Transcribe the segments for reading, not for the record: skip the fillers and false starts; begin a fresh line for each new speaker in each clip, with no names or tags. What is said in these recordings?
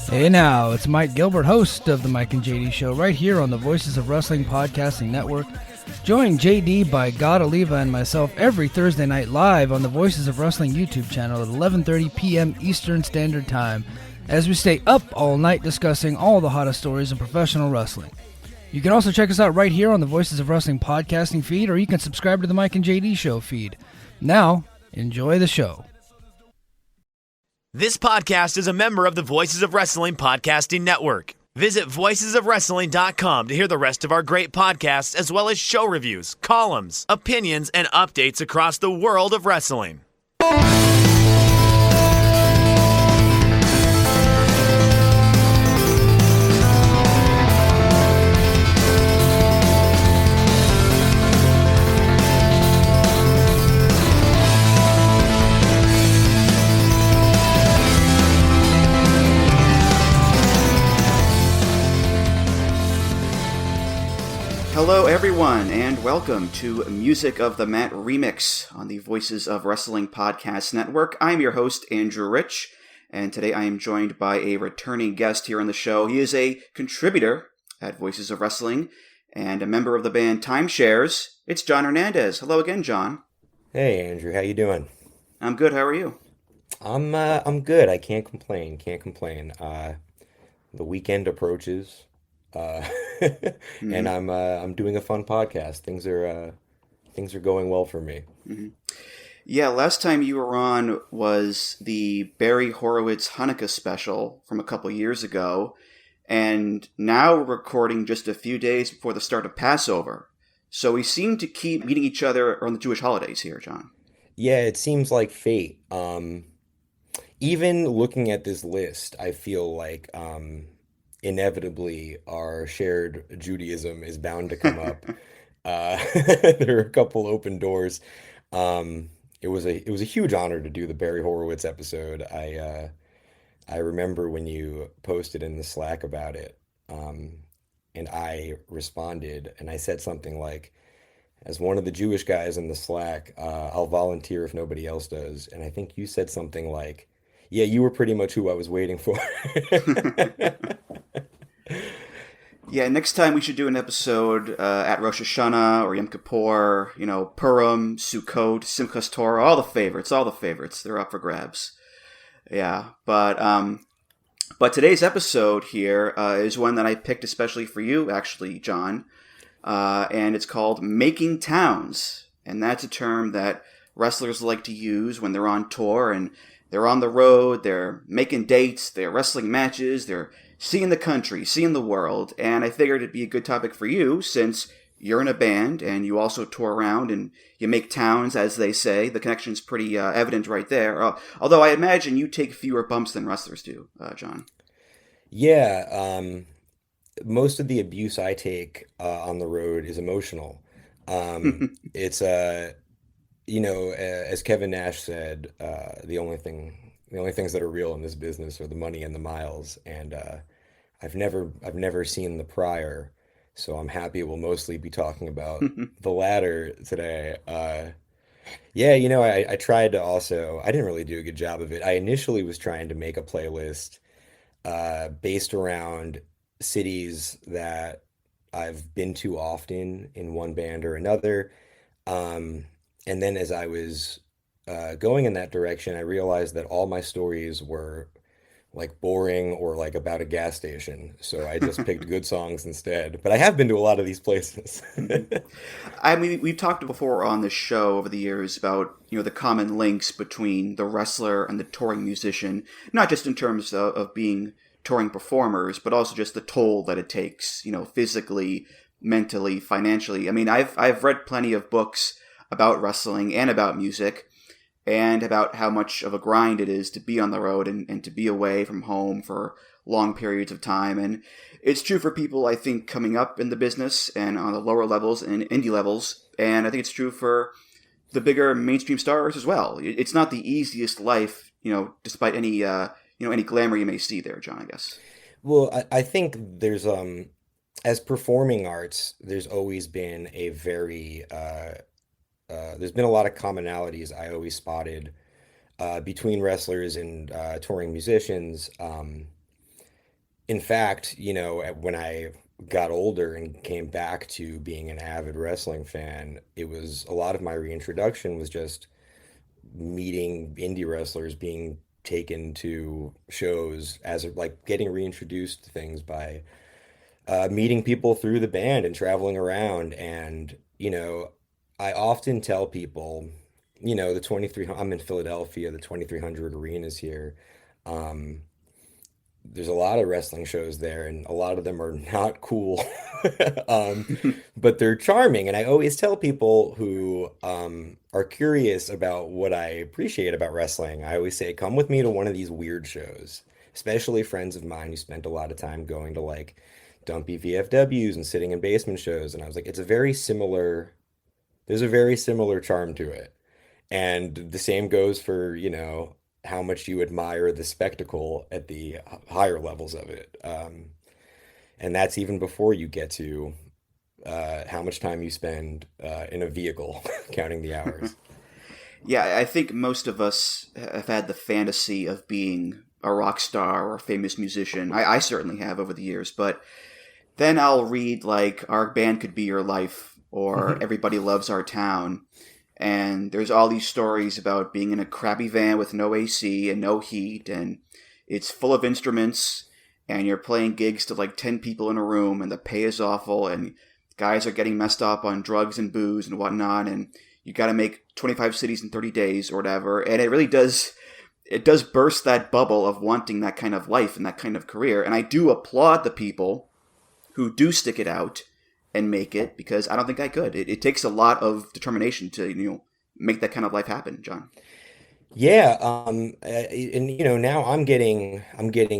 Hey now, it's Mike Gilbert, host of the Mike and JD Show, right here on the Voices of Wrestling Podcasting Network. Join JD by God Oliva and myself every Thursday night live on the Voices of Wrestling YouTube channel at 11:30 p.m. Eastern Standard Time, as we stay up all night discussing all the hottest stories in professional wrestling. You can also check us out right here on the Voices of Wrestling Podcasting feed, or you can subscribe to the Mike and JD Show feed. Now, enjoy the show.
This podcast is a member of the Voices of Wrestling Podcasting Network. Visit voicesofwrestling.com to hear the rest of our great podcasts, as well as show reviews, columns, opinions, and updates across the world of wrestling.
Hello everyone, and welcome to Music of the Mat Remix on the Voices of Wrestling Podcast Network. I'm your host, Andrew Rich, and today I am joined by a returning guest here on the show. He is a contributor at Voices of Wrestling and a member of the band Timeshares. It's Jon Hernandez. Hello again, Jon.
Hey Andrew, how you doing?
I'm good. How are you?
I'm good. I can't complain. The weekend approaches. And I'm doing a fun podcast. Things are going well for me.
Mm-hmm. Yeah, last time you were on was the Barry Horowitz Hanukkah special from a couple years ago, and now we're recording just a few days before the start of Passover. So we seem to keep meeting each other on the Jewish holidays here, Jon.
Yeah, it seems like fate. Even looking at this list, I feel like inevitably our shared Judaism is bound to come up. There are a couple open doors. It was a huge honor to do the Barry Horowitz episode. I remember when you posted in the Slack about it, and I responded and I said something like, as one of the Jewish guys in the Slack, I'll volunteer if nobody else does. And I think you said something like, yeah, you were pretty much who I was waiting for.
Yeah, next time we should do an episode at Rosh Hashanah or Yom Kippur, Purim, Sukkot, Simchas Torah, all the favorites. They're up for grabs. Yeah, but today's episode here is one that I picked especially for you, actually, Jon, and it's called Making Towns, and that's a term that wrestlers like to use when they're on tour and they're on the road, they're making dates, they're wrestling matches, they're seeing the country, seeing the world, and I figured it'd be a good topic for you since you're in a band and you also tour around and you make towns, as they say. The connection's pretty evident right there, although I imagine you take fewer bumps than wrestlers do, Jon.
Yeah, most of the abuse I take on the road is emotional. It's as Kevin Nash said, the only things that are real in this business are the money and the miles. And I've never seen the prior, so I'm happy we'll mostly be talking about the latter today. I tried to also. I didn't really do a good job of it. I initially was trying to make a playlist based around cities that I've been to often in one band or another. And then as I was going in that direction, I realized that all my stories were like boring or like about a gas station. So I just picked good songs instead. But I have been to a lot of these places.
I mean, we've talked before on this show over the years about, the common links between the wrestler and the touring musician, not just in terms of being touring performers, but also just the toll that it takes, physically, mentally, financially. I mean, I've read plenty of books about wrestling and about music and about how much of a grind it is to be on the road and to be away from home for long periods of time. And it's true for people, I think, coming up in the business and on the lower levels and indie levels. And I think it's true for the bigger mainstream stars as well. It's not the easiest life, despite any, any glamour you may see there, Jon, I guess.
Well, I think there's as performing arts, there's always been a very there's been a lot of commonalities I always spotted between wrestlers and touring musicians. In fact, when I got older and came back to being an avid wrestling fan, it was a lot of my reintroduction was just meeting indie wrestlers, being taken to shows as like getting reintroduced to things by meeting people through the band and traveling around. And, I often tell people, the 2300, I'm in Philadelphia, the 2300 arenas here. Um, there's a lot of wrestling shows there, and a lot of them are not cool, um, but they're charming. And I always tell people who are curious about what I appreciate about wrestling, I always say, come with me to one of these weird shows, especially friends of mine who spent a lot of time going to like dumpy VFWs and sitting in basement shows. And I was like, there's a very similar charm to it. And the same goes for, how much you admire the spectacle at the higher levels of it. And that's even before you get to how much time you spend in a vehicle counting the hours.
Yeah, I think most of us have had the fantasy of being a rock star or a famous musician. I certainly have over the years, but then I'll read like Our Band Could Be Your Life or Everybody Loves Our Town. And there's all these stories about being in a crappy van with no AC and no heat, and it's full of instruments, and you're playing gigs to like 10 people in a room, and the pay is awful, and guys are getting messed up on drugs and booze and whatnot, and you got to make 25 cities in 30 days or whatever. And it really does, it does burst that bubble of wanting that kind of life and that kind of career. And I do applaud the people who do stick it out and make it, because I don't think I could. It takes a lot of determination to, make that kind of life happen, John.
Yeah, and now I'm getting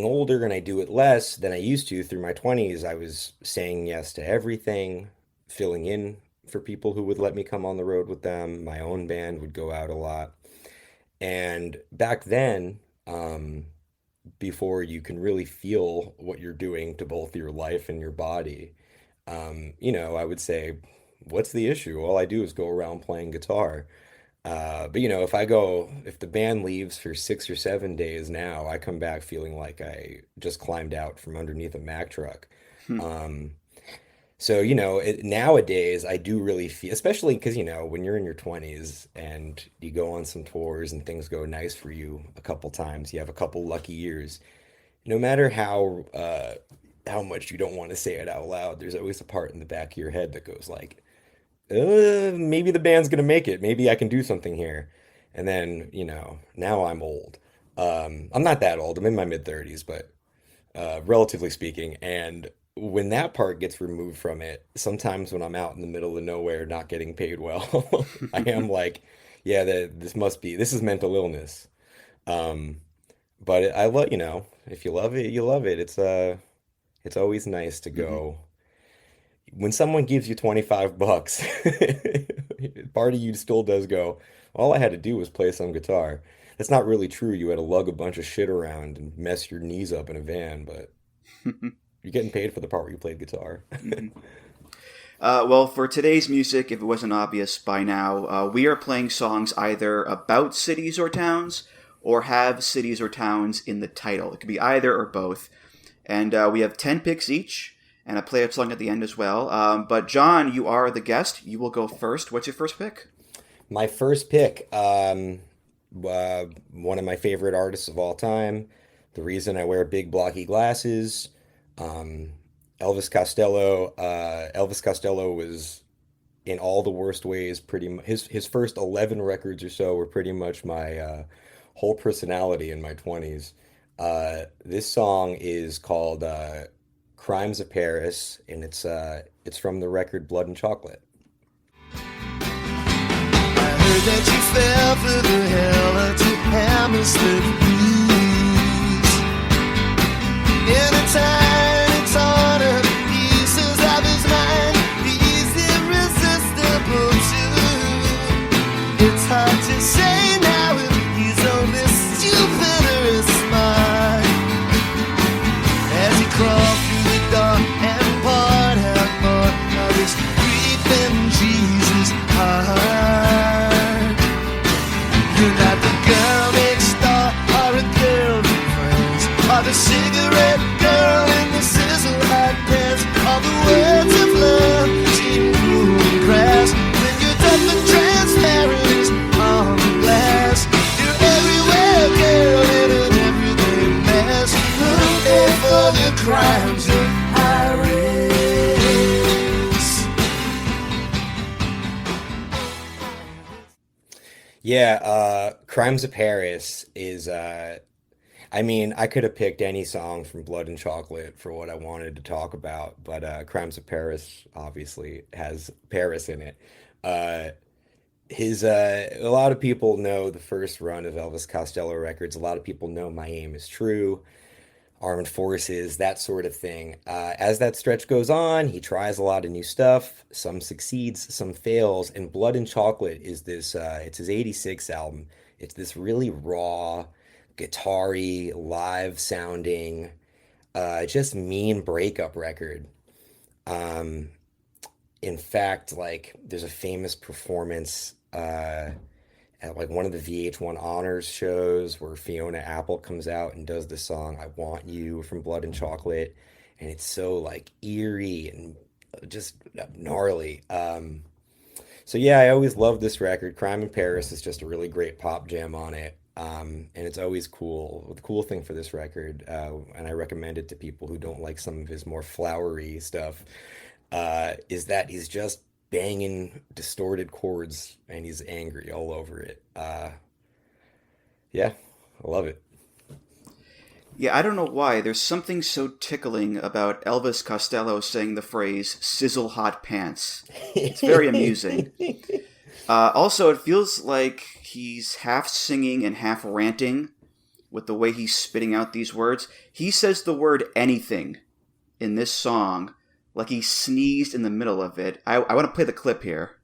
older and I do it less than I used to. Through my 20s, I was saying yes to everything, filling in for people who would let me come on the road with them. My own band would go out a lot. And back then, before you can really feel what you're doing to both your life and your body, I would say, what's the issue? All I do is go around playing guitar. But if the band leaves for 6 or 7 days now, I come back feeling like I just climbed out from underneath a Mack truck. Um, so, nowadays I do really feel, especially because, when you're in your 20s and you go on some tours and things go nice for you a couple times, you have a couple lucky years, no matter how much you don't want to say it out loud, there's always a part in the back of your head that goes like, maybe the band's gonna make it. Maybe I can do something here. And then, now I'm old. I'm not that old. I'm in my mid-30s, but relatively speaking. And when that part gets removed from it, sometimes when I'm out in the middle of nowhere not getting paid well, I am like, yeah, this is mental illness. But I love, if you love it, you love it. It's always nice to go. When someone gives you $25, part of you still does go, all I had to do was play some guitar. That's not really true. You had to lug a bunch of shit around and mess your knees up in a van, but you're getting paid for the part where you played guitar.
Well, for today's music, if it wasn't obvious by now, we are playing songs either about cities or towns, or have cities or towns in the title. It could be either or both. And we have 10 picks each, and a play-up song at the end as well. But John, you are the guest. You will go first. What's your first pick?
My first pick, one of my favorite artists of all time. The reason I wear big blocky glasses. Elvis Costello. Elvis Costello was, in all the worst ways, pretty much his first 11 records or so were pretty much my whole personality in my 20s. This song is called Crimes of Paris, and it's from the record Blood and Chocolate.
I heard that you fell for the hell to Hammersmith Blues. In a tiny torn up pieces of his mind, he's irresistible too. It's hard to say now if he's only stupid or smart. As he crawled through the door and poured out more of his creeping Jesus heart. You're not the girl, baby. the cigarette girl in the sizzle hot pants. All the words of love seem cool and crass. When you're tough and transparent as on glass. You're everywhere, girl, in an everyday mess. Looking for the crimes of Iris.
Yeah, Crimes of Paris is I mean, I could have picked any song from Blood and Chocolate for what I wanted to talk about, but Crimes of Paris obviously has Paris in it. Uh, a lot of people know the first run of Elvis Costello records. A lot of people know My Aim Is True, Armed Forces, that sort of thing. As that stretch goes on, he tries a lot of new stuff. Some succeeds, some fails. And Blood and Chocolate is this, it's his '86 album. It's this really raw, guitar-y, live sounding, just mean breakup record. Um, in fact, like, there's a famous performance at like one of the VH1 honors shows where Fiona Apple comes out and does the song "I Want You" from Blood and Chocolate, and it's so like eerie and just gnarly. So yeah, I always loved this record. Crime in Paris is just a really great pop jam on it. And it's always cool. The cool thing for this record, and I recommend it to people who don't like some of his more flowery stuff, is that he's just banging distorted chords and he's angry all over it. Yeah, I love it.
Yeah, I don't know why. There's something so tickling about Elvis Costello saying the phrase "sizzle hot pants." It's very amusing. Also, it feels like he's half singing and half ranting with the way he's spitting out these words. He says the word anything in this song like he sneezed in the middle of it. I want to play the clip here.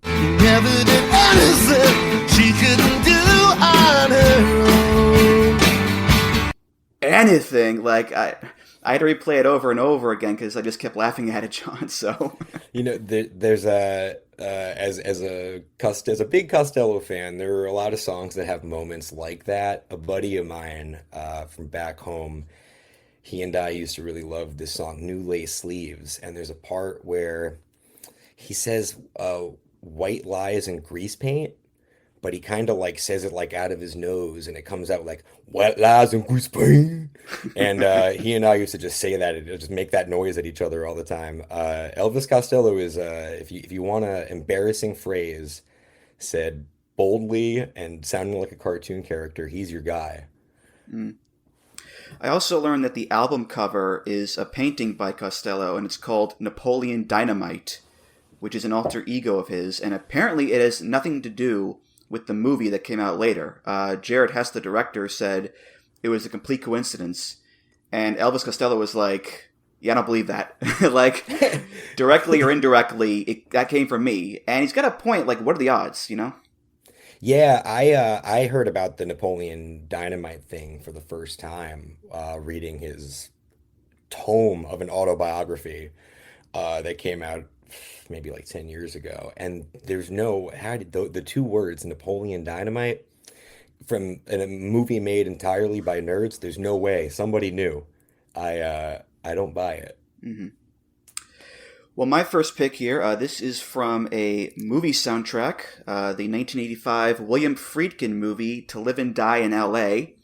He never did anything she couldn't do on her own.
Anything. Like, I had to replay it over and over again because I just kept laughing at it, John. So,
You know, there's as a big Costello fan, there are a lot of songs that have moments like that. A buddy of mine from back home, he and I used to really love this song, New Lace Sleeves. And there's a part where he says white lies and grease paint, but he kind of like says it like out of his nose and it comes out like white lies and grease paint. And he and I used to just say that, and just make that noise at each other all the time. Elvis Costello is, if you want an embarrassing phrase said boldly and sounding like a cartoon character, he's your guy.
Mm. I also learned that the album cover is a painting by Costello, and it's called Napoleon Dynamite, which is an alter ego of his, and apparently it has nothing to do with the movie that came out later. Jared Hess, the director, said it was a complete coincidence, and Elvis Costello was like, yeah, I don't believe that. Like, directly or indirectly, that came from me. And he's got a point, like, what are the odds, you know?
Yeah, I heard about the Napoleon Dynamite thing for the first time reading his tome of an autobiography that came out maybe like 10 years ago. And there's no, how did the two words Napoleon Dynamite from a movie made entirely by nerds, there's no way somebody knew. I don't buy it.
Mm-hmm. Well, my first pick here, this is from a movie soundtrack, the 1985 William Friedkin movie, To Live and Die in L.A.,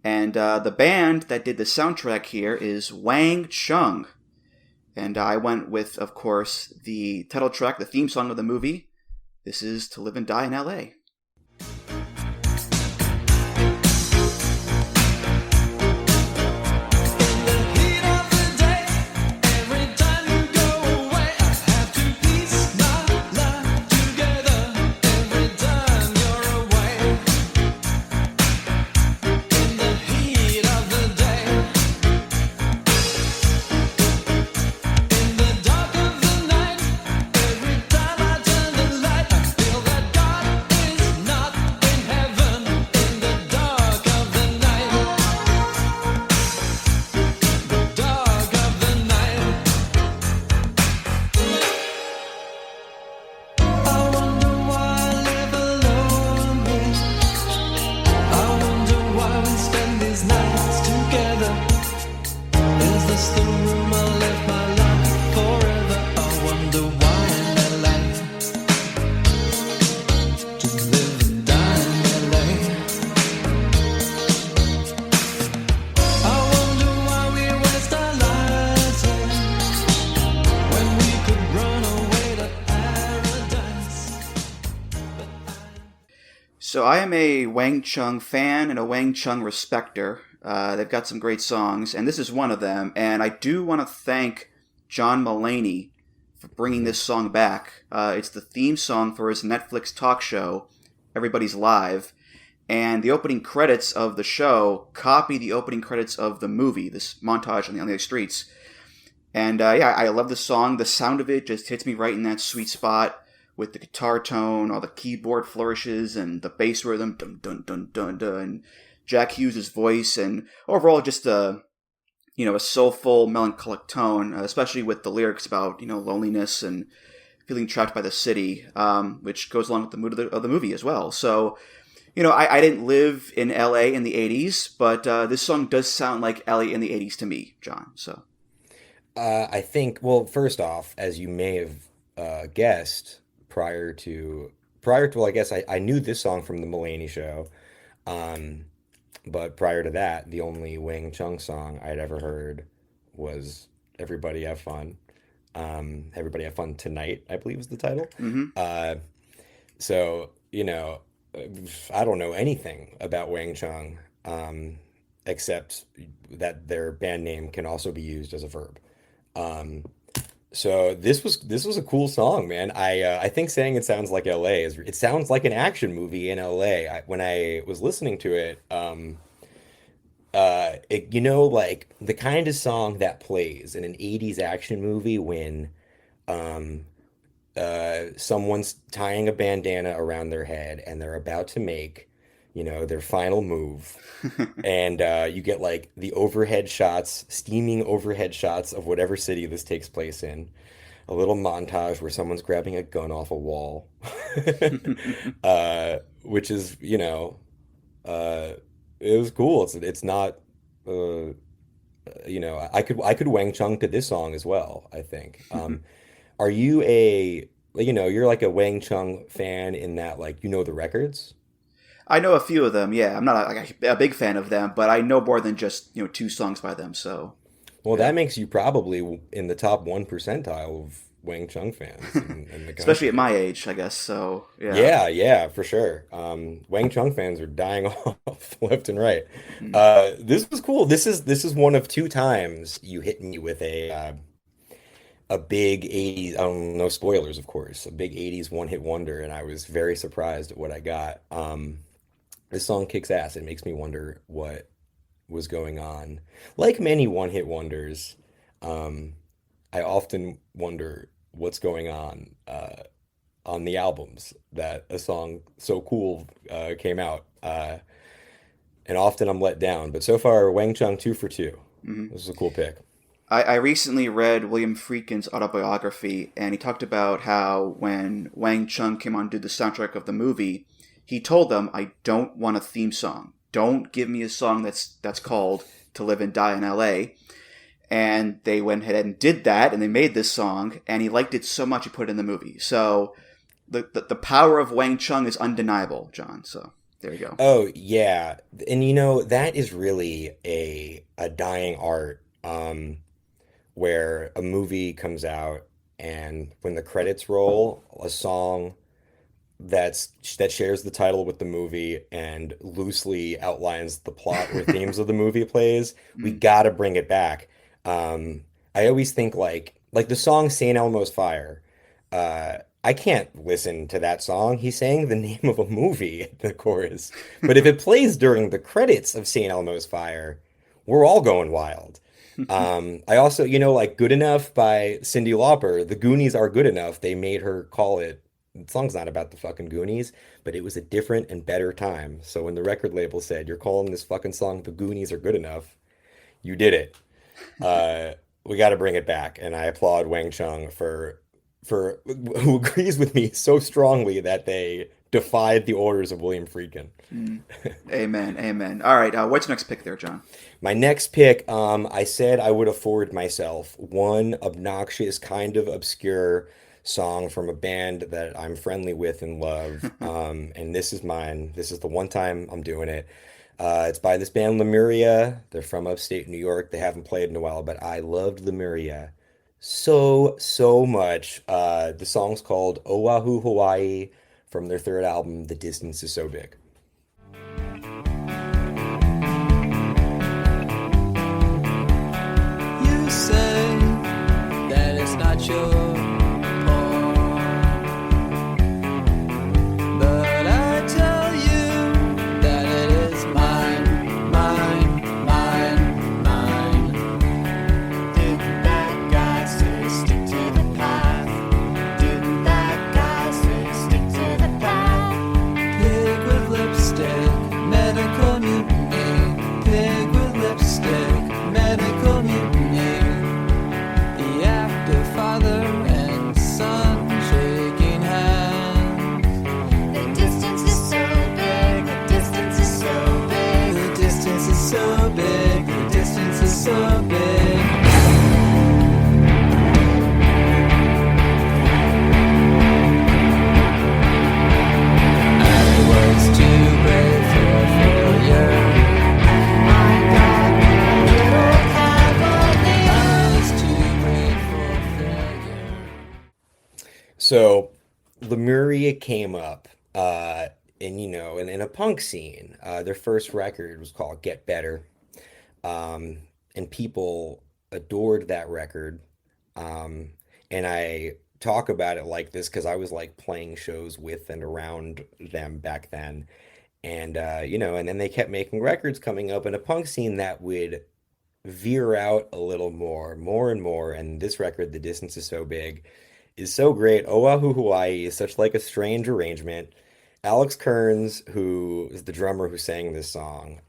and the band that did the soundtrack here is Wang Chung. And I went with, of course, the title track, the theme song of the movie. This is To Live and Die in L.A. So I am a Wang Chung fan and a Wang Chung respecter. They've got some great songs, and this is one of them. And I do want to thank John Mulaney for bringing this song back. It's the theme song for his Netflix talk show, Everybody's Live. And the opening credits of the show copy the opening credits of the movie, this montage on the streets. And I love the song. The sound of it just hits me right in that sweet spot with the guitar tone, all the keyboard flourishes, and the bass rhythm, dun dun dun dun dun, and Jack Hughes' voice, and overall just a soulful, melancholic tone, especially with the lyrics about loneliness and feeling trapped by the city, which goes along with the mood of the movie as well. So. I didn't live in LA in the 80s, but this song does sound like LA in the 80s to me, John. So,
I think, well, first off, as you may have guessed well, I guess I knew this song from the Mulaney show. Um, but prior to that, the only Wang Chung song I'd ever heard was Everybody Have Fun. Everybody Have Fun Tonight, I believe is the title.
mm-hmm.
So, I don't know anything about Wang Chung, except that their band name can also be used as a verb. Um, so this was a cool song, man. I think saying it sounds like LA it sounds like an action movie in LA. When I was listening to it, like the kind of song that plays in an 80s action movie when um someone's tying a bandana around their head and they're about to make, their final move. And you get like the overhead shots, steaming overhead shots of whatever city this takes place in. A little montage where someone's grabbing a gun off a wall, which is, uh, it was cool. It's not, I could Wang Chung to this song as well, I think. Are you you're like a Wang Chung fan in that, like, the records?
I know a few of them. Yeah, I'm not a big fan of them, but I know more than just two songs by them. So,
Well, that makes you probably in the top 1 percentile of Wang Chung fans in the
especially at
country.
my age, I guess. So, yeah.
Yeah, yeah, for sure. Wang Chung fans are dying off left and right.
Mm.
This was cool. This is one of two times you hit me with a big 80s, I don't know, spoilers, of course, a big 80s one-hit wonder, and I was very surprised at what I got. This song kicks ass. It makes me wonder what was going on. Like many one-hit wonders, um, I often wonder what's going on the albums that a song so cool came out. And often I'm let down. But so far, Wang Chung 2 for 2.
Mhm.
This is a cool pick.
I recently read William Friedkin's autobiography, and he talked about how when Wang Chung came on to do the soundtrack of the movie, he told them, "I don't want a theme song. Don't give me a song that's called To Live and Die in L.A." And they went ahead and did that, and they made this song, and he liked it so much he put it in the movie. So the power of Wang Chung is undeniable, John. So there you go.
Oh, yeah. And that is really a dying art. Where a movie comes out and when the credits roll, a song that shares the title with the movie and loosely outlines the plot or themes of the movie plays, we
Mm.
gotta bring it back. I always think like the song St. Elmo's Fire. I can't listen to that song. He's saying the name of a movie at the chorus. But if it plays during the credits of St. Elmo's Fire, we're all going wild. I also, like Good Enough by Cyndi Lauper, the Goonies are good enough. They made her call it, the song's not about the fucking Goonies, but it was a different and better time. So when the record label said, you're calling this fucking song The Goonies are good enough, you did it. Uh, we got to bring it back. And I applaud Wang Chung for who agrees with me so strongly that they defied the orders of William Friedkin.
Mm. Amen. Amen. All right. What's your next pick there, John?
My next pick, I said I would afford myself one obnoxious, kind of obscure song from a band that I'm friendly with and love. And this is mine. This is the one time I'm doing it. It's by this band Lemuria. They're from upstate New York. They haven't played in a while, but I loved Lemuria so much. The song's called Oahu, Hawaii, from their third album, The Distance Is So Big.
so big. I was too brave for failure. I was too brave for failure.
So Lemuria came up in a punk scene. Their first record was called Get Better. And people adored that record. And I talk about it like this because I was like playing shows with and around them back then. And and then they kept making records coming up in a punk scene that would veer out a little more and more. And this record, The Distance Is So Big, is so great. Oahu, Hawaii is such like a strange arrangement. Alex Kearns, who is the drummer who sang this song,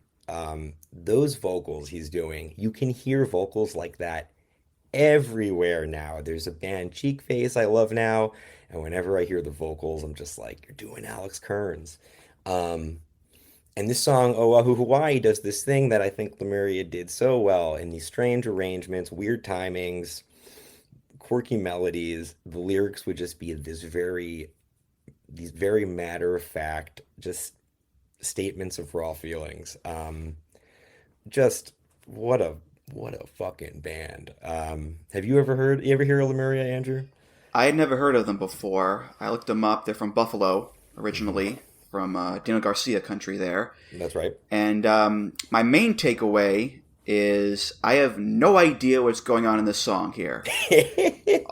those vocals he's doing, you can hear vocals like that everywhere now. There's a band, Cheek Face, I love now, and whenever I hear the vocals, I'm just like, you're doing Alex Kearns. And this song, Oahu, Hawaii, does this thing that I think Lemuria did so well in these strange arrangements, weird timings, quirky melodies. The lyrics would just be these very matter of fact, just statements of raw feelings. Just what a fucking band. Have you ever hear of Lemuria, Andrew?
I had never heard of them before. I looked them up. They're from Buffalo originally, from Dino Garcia country there.
That's right.
And my main takeaway is I have no idea what's going on in this song here.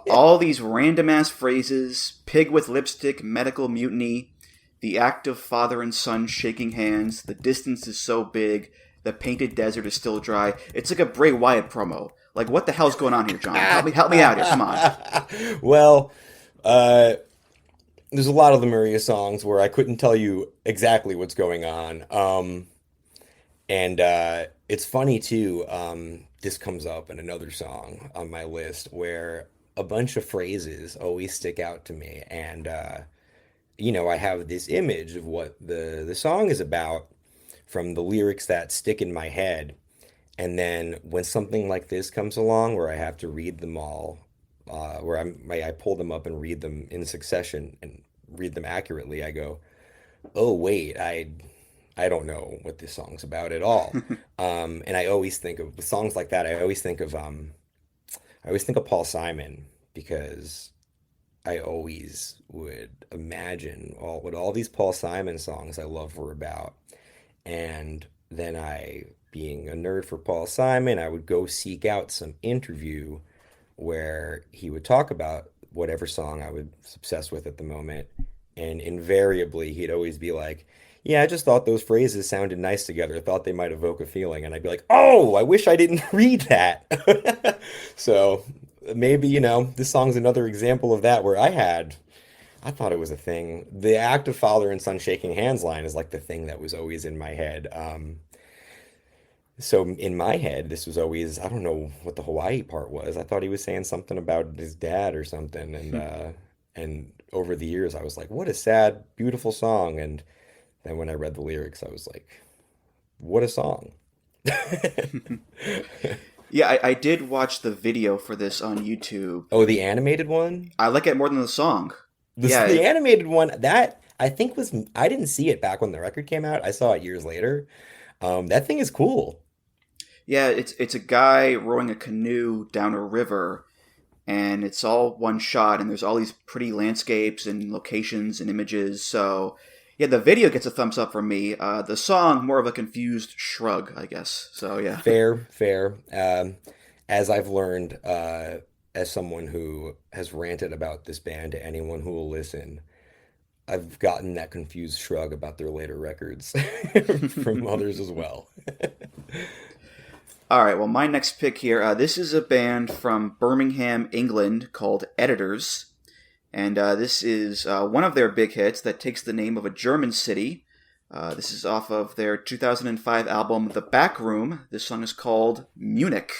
All these random-ass phrases, pig with lipstick, medical mutiny, the act of father and son shaking hands, the distance is so big, the painted desert is still dry. It's like a Bray Wyatt promo. Like, what the hell's going on here, John? Help me out here, come on.
Well, there's a lot of Lemuria songs where I couldn't tell you exactly what's going on. And it's funny, too, this comes up in another song on my list where a bunch of phrases always stick out to me. And, I have this image of what the song is about from the lyrics that stick in my head. And then when something like this comes along where I have to read them all, where I pull them up and read them in succession and read them accurately, I go, oh, wait, I don't know what this song's about at all. And I always think of with songs like that. I always think of Paul Simon, because I always would imagine what all these Paul Simon songs I love were about. And then being a nerd for Paul Simon, I would go seek out some interview where he would talk about whatever song I was obsessed with at the moment. And invariably, he'd always be like, yeah, I just thought those phrases sounded nice together. I thought they might evoke a feeling. And I'd be like, oh, I wish I didn't read that. So maybe, this song's another example of that where I thought it was a thing. The act of father and son shaking hands line is like the thing that was always in my head. So in my head, this was always, I don't know what the Hawaii part was. I thought he was saying something about his dad or something. And over the years, I was like, what a sad, beautiful song. And then when I read the lyrics, I was like, what a song.
Yeah, I did watch the video for this on YouTube.
Oh, the animated one?
I like it more than the song.
The animated one, that I think I didn't see it back when the record came out. I saw it years later. That thing is cool.
Yeah, it's a guy rowing a canoe down a river, and it's all one shot, and there's all these pretty landscapes and locations and images. So, yeah, the video gets a thumbs up from me. The song, more of a confused shrug, I guess. So, yeah.
Fair. As I've learned, as someone who has ranted about this band to anyone who will listen, I've gotten that confused shrug about their later records from others as well.
All right, well, my next pick here, this is a band from Birmingham, England, called Editors. And this is one of their big hits that takes the name of a German city. This is off of their 2005 album, The Back Room. This song is called Munich.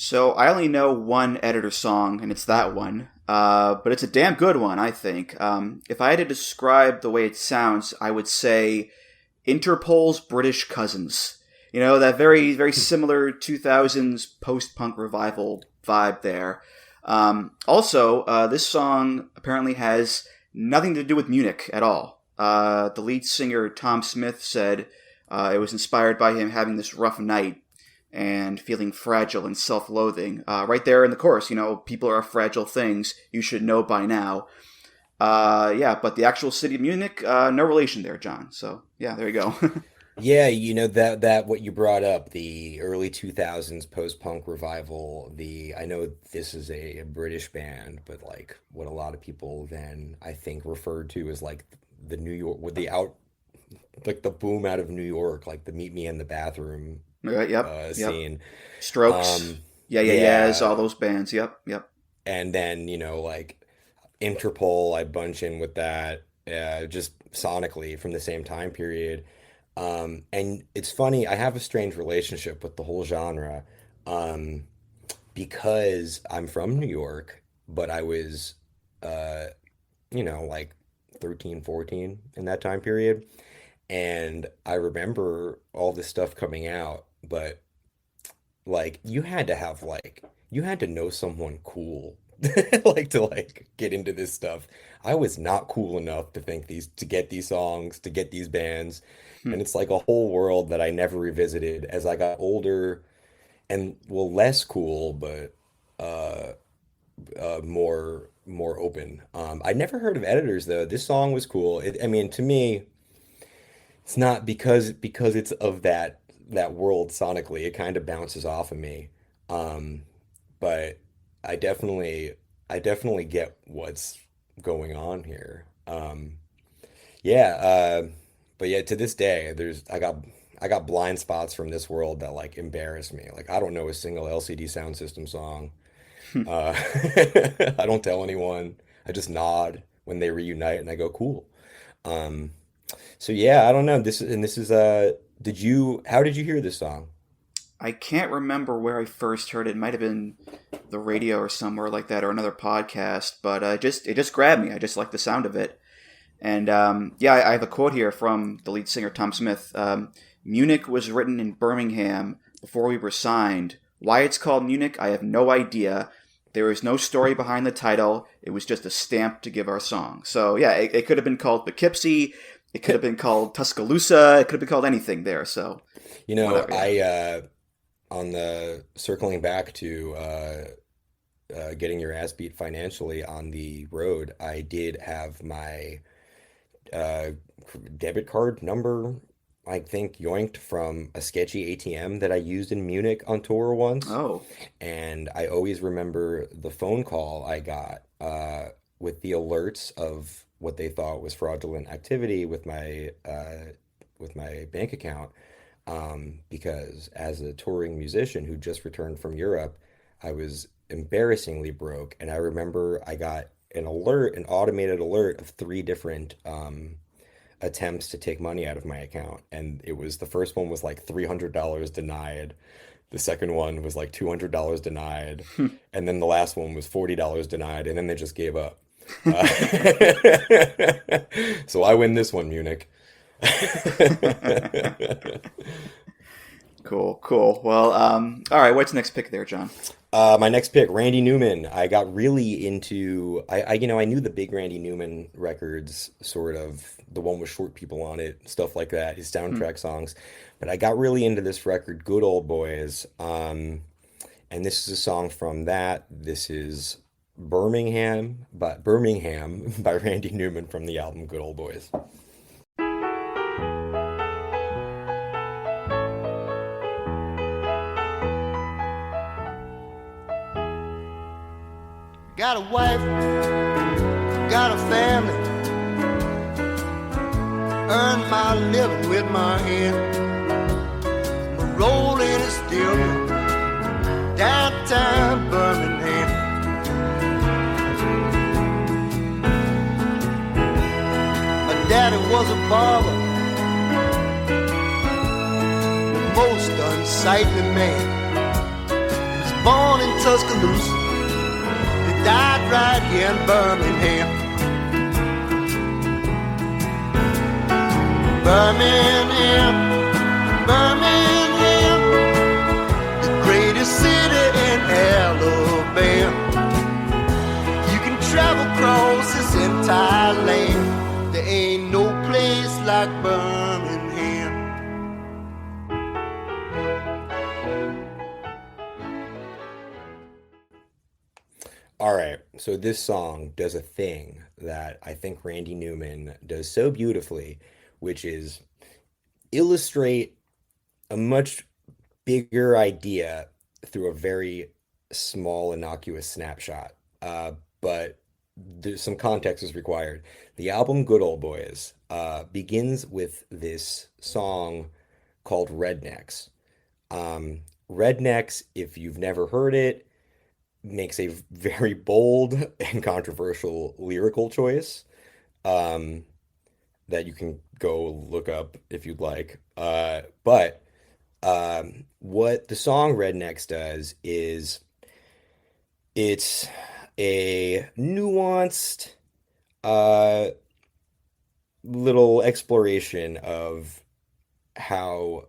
So I only know one Editor song, and it's that one. But it's a damn good one, I think. If I had to describe the way it sounds, I would say Interpol's British Cousins. You know, that very, very similar 2000s post-punk revival vibe there. Also, this song apparently has nothing to do with Munich at all. The lead singer, Tom Smith, said it was inspired by him having this rough night and feeling fragile and self-loathing. Right there in the chorus, you know, people are fragile things. You should know by now. Yeah, but the actual city of Munich, no relation there, John. So, yeah, there you go.
Yeah, you know that what you brought up, the early 2000s post-punk revival, I know this is a British band, but like what a lot of people then I think referred to as like the New York with like the boom out of New York, like the Meet Me in the Bathroom scene.
Strokes. Yes, all those bands. Yep.
And then, you know, like Interpol, I bunch in with that, just sonically from the same time period. And it's funny, I have a strange relationship with the whole genre, because I'm from New York, but I was, you know, like 13, 14 in that time period. And I remember all this stuff coming out, but like you had to know someone cool like to like get into this stuff. I was not cool enough to get these songs, to get these bands. And it's like a whole world that I never revisited as I got older and well, less cool, but more open. I never heard of Editors though. This song was cool. I mean, to me, it's not because it's of that world sonically. It kind of bounces off of me. But I definitely get what's going on here. But yeah, to this day, I got blind spots from this world that like embarrass me. Like I don't know a single LCD Sound System song. I don't tell anyone. I just nod when they reunite, and I go, "Cool." So yeah, I don't know. How did you hear this song?
I can't remember where I first heard it. It might have been the radio or somewhere like that, or another podcast. But it just grabbed me. I just like the sound of it. And I have a quote here from the lead singer, Tom Smith. Munich was written in Birmingham before we were signed. Why it's called Munich, I have no idea. There is no story behind the title. It was just a stamp to give our song. So yeah, it could have been called Poughkeepsie. It could have been called Tuscaloosa. It could have been called anything there. So,
you know,
whatever, yeah.
On the circling back to getting your ass beat financially on the road, I did have my debit card number, I think, yoinked from a sketchy ATM that I used in Munich on tour once.
Oh.
And I always remember the phone call I got with the alerts of what they thought was fraudulent activity with my bank account. Because as a touring musician who just returned from Europe, I was embarrassingly broke. And I remember I got an automated alert of 3 different attempts to take money out of my account. And the first one was like $300 denied. The second one was like $200 denied. And then the last one was $40 denied. And then they just gave up. So I win this one, Munich.
Cool. Well, all right. What's the next pick there, John?
My next pick, Randy Newman. I got really into, I knew the big Randy Newman records, sort of, the one with short people on it, stuff like that, his soundtrack songs. But I got really into this record, Good Old Boys. And this is a song from that. This is Birmingham by Randy Newman from the album Good Old Boys.
Got a wife, got a family, earn my living with my hand. My rolling is still downtown Birmingham. My daddy was a barber, the most unsightly man. His born in Tuscaloosa. They died right here in Birmingham. Birmingham, Birmingham, the greatest city in Alabama. You can travel across this entire land. There ain't no place like Birmingham.
All right, so this song does a thing that I think Randy Newman does so beautifully, which is illustrate a much bigger idea through a very small, innocuous snapshot. But there's some context is required. The album Good Old Boys begins with this song called Rednecks. Rednecks, if you've never heard it, makes a very bold and controversial lyrical choice that you can go look up if you'd like. But what the song Rednecks does is it's a nuanced little exploration of how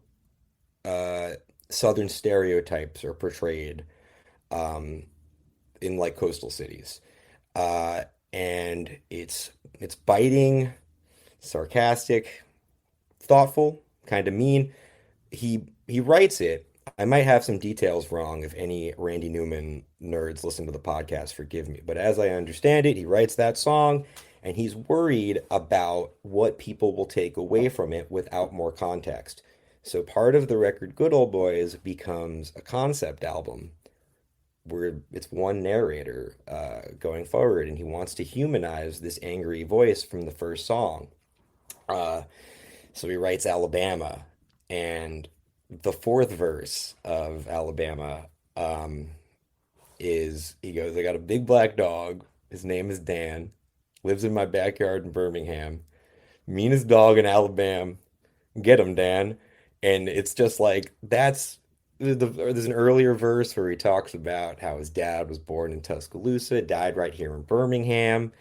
Southern stereotypes are portrayed in like coastal cities. And it's biting, sarcastic, thoughtful, kind of mean. He writes it. I might have some details wrong. If any Randy Newman nerds listen to the podcast, forgive me. But as I understand it, he writes that song and he's worried about what people will take away from it without more context. So part of the record Good Old Boys becomes a concept album where it's one narrator going forward, and he wants to humanize this angry voice from the first song. So he writes Alabama, and the fourth verse of Alabama is, he goes, I got a big black dog. His name is Dan. Lives in my backyard in Birmingham. Meanest dog in Alabama. Get him, Dan. And it's just like, there's an earlier verse where he talks about how his dad was born in Tuscaloosa, died right here in Birmingham.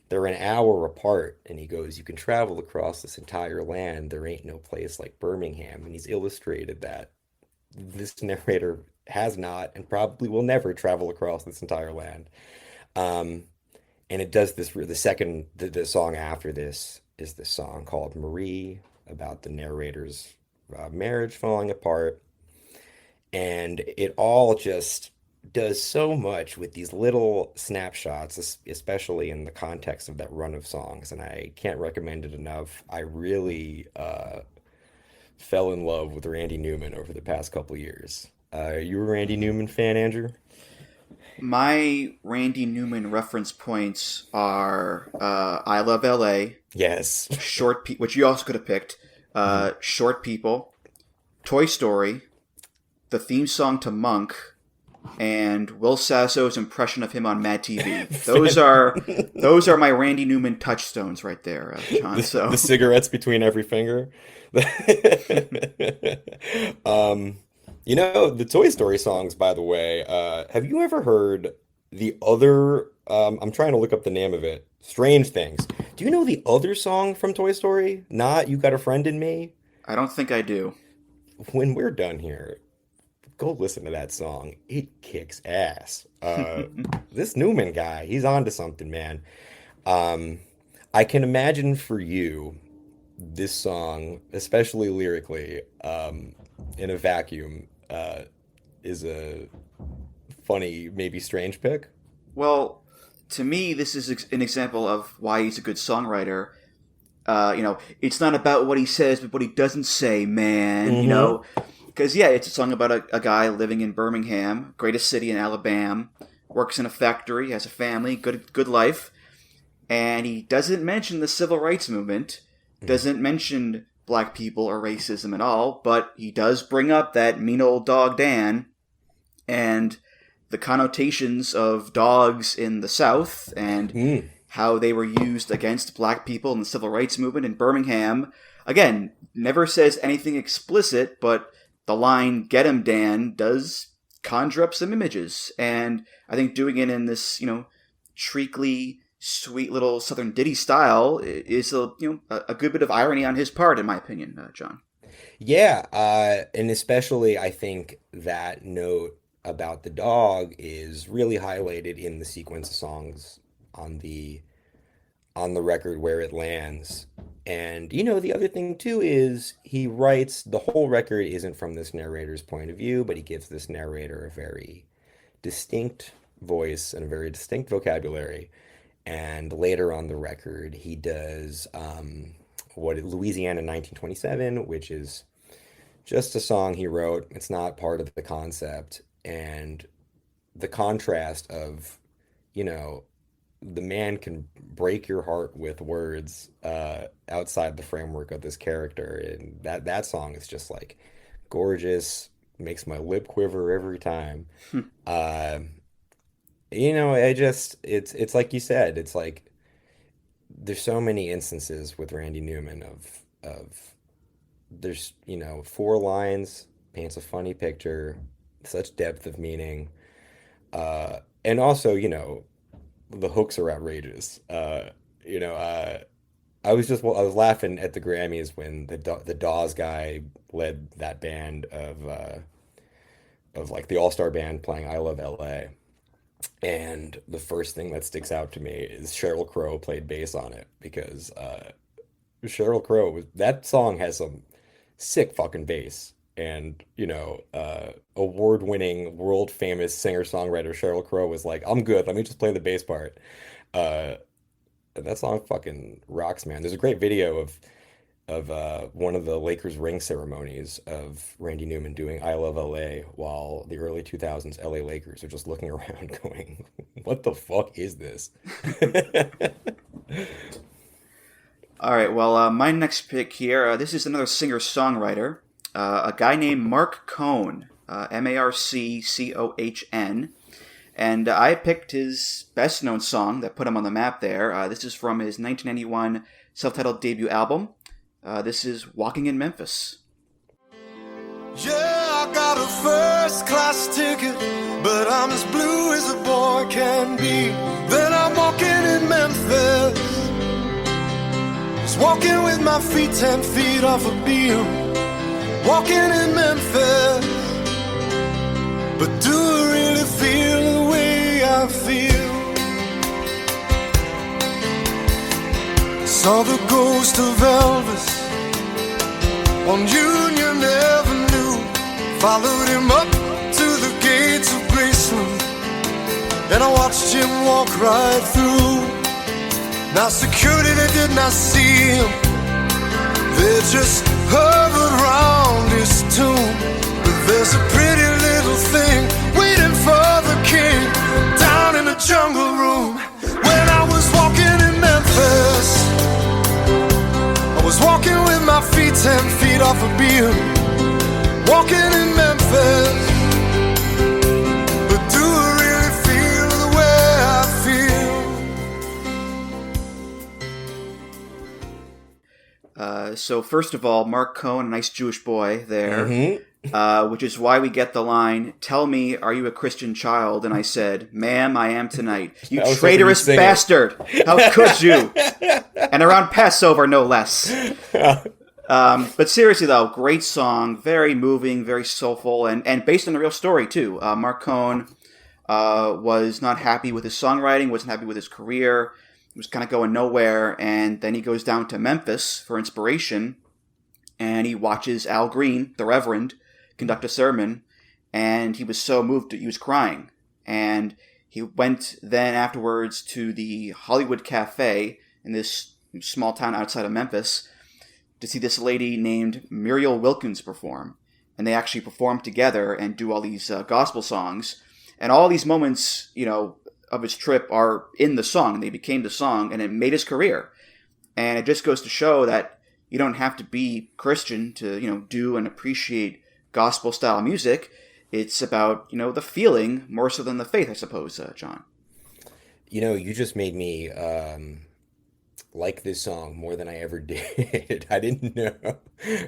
They're an hour apart, and he goes, you can travel across this entire land. There ain't no place like Birmingham. And he's illustrated that this narrator has not and probably will never travel across this entire land. And it does this, the song after this is this song called Marie, about the narrator's marriage falling apart. And it all just does so much with these little snapshots, especially in the context of that run of songs. And I can't recommend it enough. I really fell in love with Randy Newman over the past couple years. You a Randy Newman fan, Andrew?
My Randy Newman reference points are I Love L.A.
Yes.
Which you also could have picked. Short People, Toy Story, the theme song to Monk, and Will Sasso's impression of him on Mad TV. Those are my Randy Newman touchstones right there, John.
The cigarettes between every finger. The Toy Story songs, by the way, have you ever heard the other, I'm trying to look up the name of it, Strange Things. Do you know the other song from Toy Story? Not You Got a Friend in Me?
I don't think I do. When
we're done here, go listen to that song. It kicks ass. This Newman guy, he's onto something, man. I can imagine for you, this song, especially lyrically, in a vacuum, is a funny, maybe strange pick.
Well, to me, this is an example of why he's a good songwriter. It's not about what he says, but what he doesn't say, man.
Mm-hmm.
Because, it's a song about a guy living in Birmingham, greatest city in Alabama, works in a factory, has a family, good life, and he doesn't mention the civil rights movement, doesn't mention black people or racism at all, but he does bring up that mean old dog Dan, and the connotations of dogs in the South, and how they were used against black people in the civil rights movement in Birmingham. Again, never says anything explicit, but the line, get him, Dan, does conjure up some images. And I think doing it in this, treacly, sweet little Southern ditty style is a good bit of irony on his part, in my opinion, John.
Yeah, and especially I think that note about the dog is really highlighted in the sequence of songs on the record where it lands. And the other thing too is he writes the whole record isn't from this narrator's point of view, but he gives this narrator a very distinct voice and a very distinct vocabulary. And later on the record, he does Louisiana 1927, which is just a song he wrote. It's not part of the concept. And the contrast of, the man can break your heart with words outside the framework of this character. And that song is just like gorgeous, makes my lip quiver every time. It's like you said, it's like there's so many instances with Randy Newman of there's, 4 lines, paints a funny picture, such depth of meaning. And also, the hooks are outrageous. I was laughing at the Grammys when the Dawes guy led that band of like the all-star band playing I Love L.A. And the first thing that sticks out to me is Sheryl Crow played bass on it because Sheryl Crow, that song has some sick fucking bass. And, award-winning, world-famous singer-songwriter Sheryl Crow was like, I'm good, let me just play the bass part. That song fucking rocks, man. There's a great video of one of the Lakers ring ceremonies of Randy Newman doing I Love LA while the early 2000s LA Lakers are just looking around going, what the fuck is this?
All right, well, my next pick here, this is another singer-songwriter, a guy named Mark Cohn, Marccohn. And I picked his best-known song that put him on the map there. This is from his 1991 self-titled debut album. This is Walking in Memphis.
Yeah, I got a first-class ticket, but I'm as blue as a boy can be. Then I'm walking in Memphis, just walking with my feet 10 feet off a beam. Walking in Memphis, but do I really feel the way I feel? Saw the ghost of Elvis on Union Avenue, followed him up to the gates of Graceland, and I watched him walk right through. Now security, they did not see him, they just hovered round his tomb. But there's a pretty little thing waiting for the king down in the jungle room. When I was walking in Memphis, I was walking with my feet 10 feet off a beam. Walking in Memphis, but do I really feel the way I feel?
So first of all, Mark Cohn, a nice Jewish boy there, which is why we get the line, "Tell me, are you a Christian child?" And I said, "Ma'am, I am tonight." You traitorous bastard! How could you? And around Passover, no less. But seriously, though, great song, very moving, very soulful, and based on a real story, too. Mark Cohn was not happy with his songwriting, wasn't happy with his career. He was kind of going nowhere, and then he goes down to Memphis for inspiration, and he watches Al Green, the Reverend, conduct a sermon, and he was so moved, he was crying. And he went then afterwards to the Hollywood Cafe in this small town outside of Memphis to see this lady named Muriel Wilkins perform. And they actually perform together and do all these gospel songs. And all these moments, of his trip are in the song, and they became the song, and it made his career. And it just goes to show that you don't have to be Christian to, do and appreciate gospel-style music. It's about, the feeling more so than the faith, I suppose, John.
You just made me like this song more than I ever did. I didn't know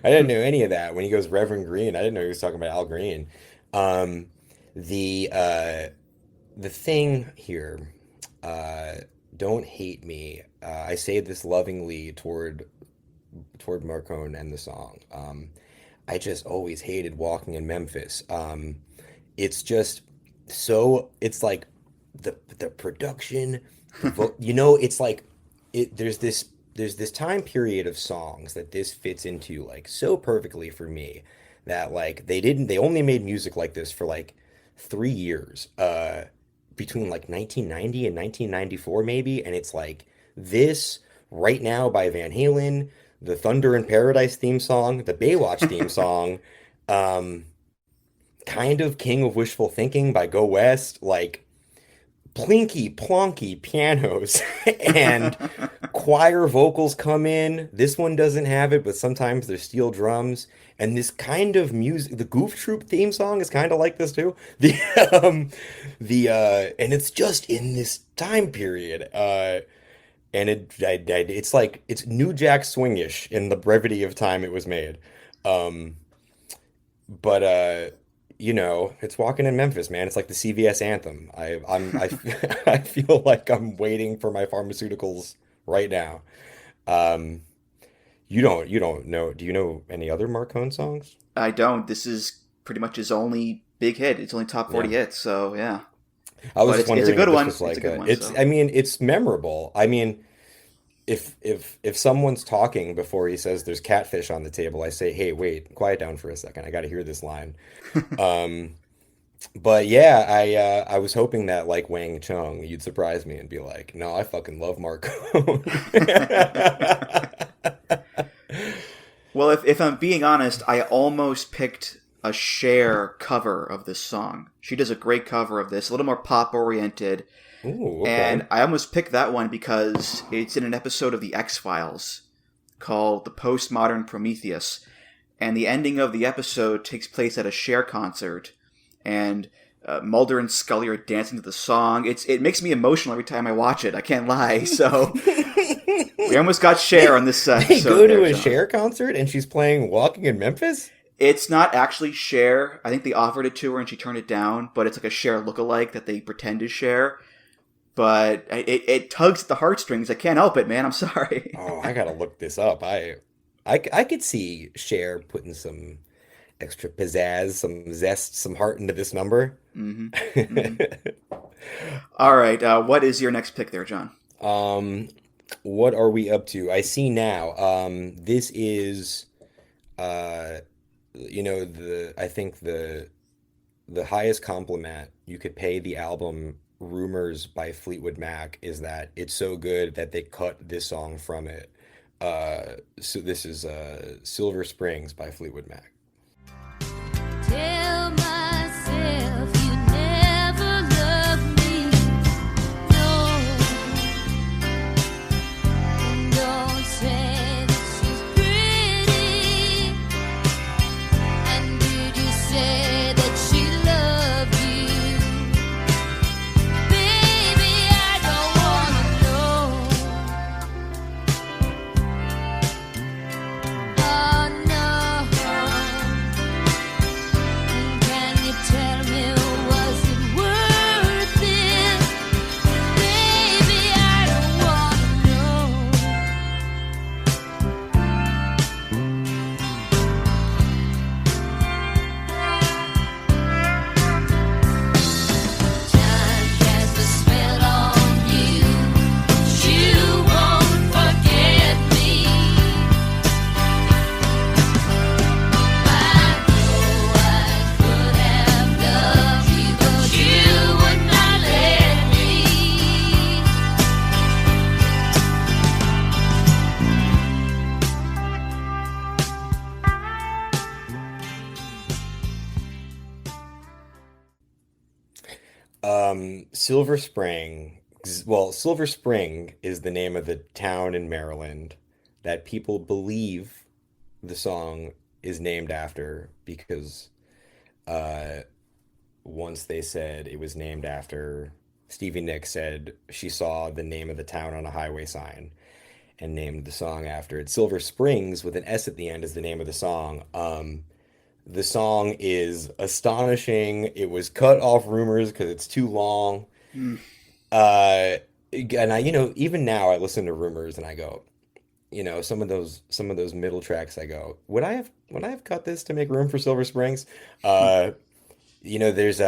any of that. When he goes Reverend Green, I didn't know he was talking about Al Green. The thing here, uh, don't hate me. I say this lovingly toward Marcone and the song. I just always hated walking in Memphis. It's just it's like the production, it's like there's this time period of songs that this fits into like so perfectly for me that like they only made music like this for like 3 years between like 1990 and 1994 maybe, and it's like this right now by Van Halen, the Thunder in Paradise theme song, the Baywatch theme song, um kind of King of Wishful Thinking by Go West, like plinky plonky pianos and choir vocals come in. This one doesn't have it, but sometimes there's steel drums. And this kind of music, the Goof Troop theme song is kind of like this too. And it's just in this time period. And it's like it's New Jack Swingish in the brevity of time it was made. Um, but it's walking in Memphis, man. It's like the CVS anthem. I feel like I'm waiting for my pharmaceuticals right now. Um, you don't know. Do you know any other Marcone songs?
I don't. This is pretty much his only big hit. It's only top 40
Yeah.
hits, so yeah.
I was
But
just
it's a
wondering
good
if this
one.
was
It's a
like
good one.
it's.
So
I mean, it's memorable. I mean, if someone's talking before he says there's catfish on the table, I say, hey, wait, quiet down for a second. I got to hear this line. Um, But yeah, I was hoping that like Wang Chung, you'd surprise me and be like, no, I fucking love Marco.
well, if I'm being honest, I almost picked a Cher cover of this song. She does a great cover of this, a little more pop oriented,
Ooh, okay.
and I almost picked that one because it's in an episode of The X-Files called The Postmodern Prometheus, and the ending of the episode takes place at a Cher concert, and Mulder and Scully are dancing to the song. It makes me emotional every time I watch it. I can't lie. So we almost got Cher on this
They
episode.
go to
there,
a
John.
Cher concert and she's playing Walking in Memphis?
It's not actually Cher. I think they offered it to her and she turned it down. But it's like a Cher lookalike that they pretend is Cher. But it tugs at the heartstrings. I can't help it, man. I'm sorry.
Oh, I gotta look this up. I could see Cher putting some extra pizzazz, some zest, some heart into this number.
hmm hmm All right. What is your next pick there, John?
Um, what are we up to? I see now. This is uh I think the highest compliment you could pay the album Rumors by Fleetwood Mac is that it's so good that they cut this song from it. So this is Silver Springs by Fleetwood Mac.
Tell myself you never loved me. No, don't say that she's pretty. And did you say that she loved you? Baby, I don't wanna know. Oh no. Can you tell me, was it worth it? Baby, I don't wanna know. Time casts a spell on you. You won't forget me. I know I could have loved you, but you would not let me.
Silver Spring is the name of the town in Maryland that people believe the song is named after because uh, once they said it was named after Stevie Nicks said she saw the name of the town on a highway sign and named the song after it. Silver Springs with an S at the end is the name of the song. The song is astonishing. It was cut off Rumors because it's too long. Uh, and I, even now I listen to Rumors and I go, some of those middle tracks, I go, would I have cut this to make room for Silver Springs? Uh, there's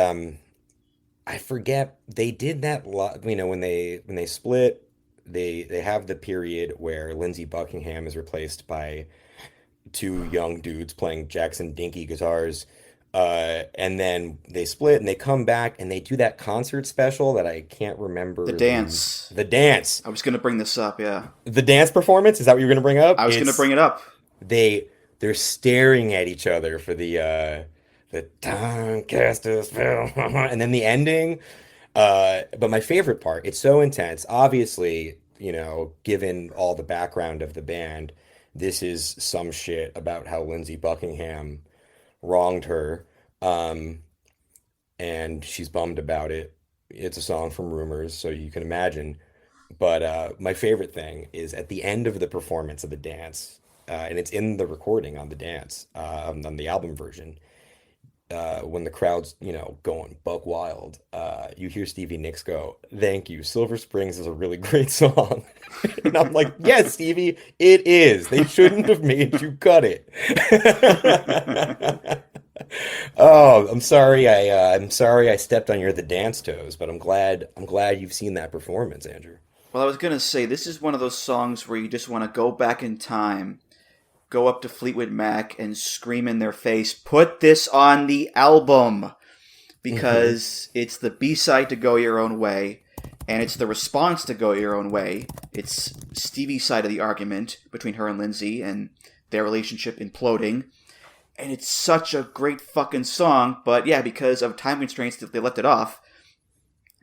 I forget they did that lot. When they split, they have the period where Lindsey Buckingham is replaced by two young dudes playing Jackson Dinky guitars. And then they split and they come back and they do that concert special that I can't remember.
The dance.
The dance.
I was going to bring this up, yeah.
The dance performance? Is that what you were going to bring up?
I was going to bring it up.
They're staring at each other for the time cast us spell, and then the ending. But my favorite part, it's so intense. Obviously, given all the background of the band, this is some shit about how Lindsey Buckingham wronged her, and she's bummed about it. It's a song from Rumors, so you can imagine. But my favorite thing is at the end of the performance of the dance, and it's in the recording on the dance, on the album version. When the crowd's, going buck wild, you hear Stevie Nicks go, "Thank you. Silver Springs is a really great song." And I'm like, yes, Stevie, it is. They shouldn't have made you cut it. Oh, I'm sorry. I'm sorry I stepped on the dance toes, but I'm glad you've seen that performance, Andrew.
Well, I was going to say, this is one of those songs where you just want to go back in time, go up to Fleetwood Mac and scream in their face, "Put this on the album!" Because it's the B-side to Go Your Own Way, and it's the response to Go Your Own Way. It's Stevie's side of the argument between her and Lindsay and their relationship imploding. And it's such a great fucking song, but yeah, because of time constraints, they left it off.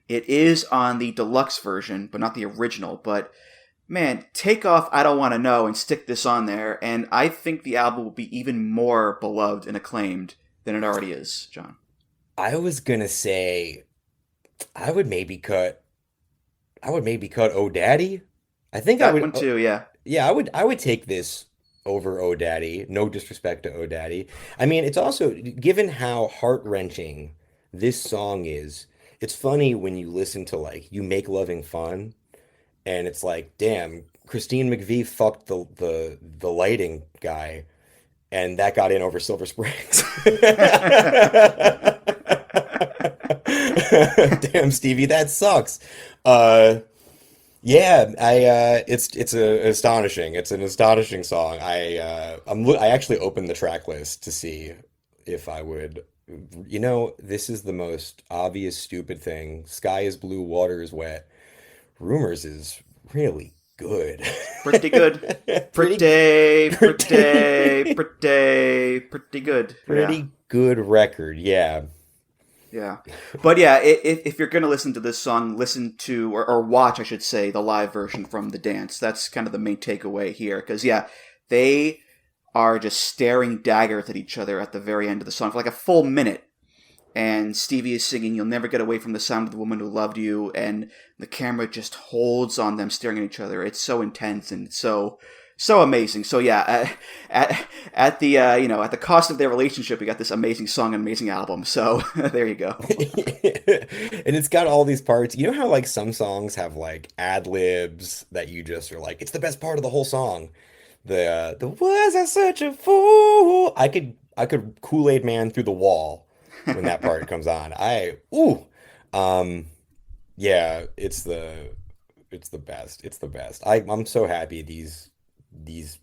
It is on the deluxe version, but not the original. But man, take off I Don't Want to Know and stick this on there, and I think the album will be even more beloved and acclaimed than it already is, John.
I was gonna say I would maybe cut Oh Daddy. I think I
That
would.
one too, yeah.
Yeah, I would take this over Oh Daddy. No disrespect to Oh Daddy. I mean, it's also, given how heart-wrenching this song is, it's funny when you listen to, like, You Make Loving Fun, and it's like, damn, Christine McVie fucked the lighting guy, and that got in over Silver Springs. Damn, Stevie, that sucks. Yeah, it's astonishing. It's an astonishing song. I actually opened the track list to see if I would. This is the most obvious stupid thing. Sky is blue, water is wet. Rumors is really good.
Pretty good. Pretty good.
Pretty good record, yeah.
Yeah. But yeah, if you're going to listen to this song, listen to, or watch, I should say, the live version from the dance. That's kind of the main takeaway here. Because, yeah, they are just staring daggers at each other at the very end of the song for like a full minute. And Stevie is singing, "You'll never get away from the sound of the woman who loved you." And the camera just holds on them staring at each other. It's so intense and so amazing. So yeah, at the cost of their relationship, we got this amazing song and amazing album. So there you go.
And it's got all these parts. You know how like some songs have like ad libs that you just are like, it's the best part of the whole song. The "Was I such a fool?" I could Kool-Aid Man through the wall when that part comes on. Yeah, it's the best. It's the best. I'm so happy these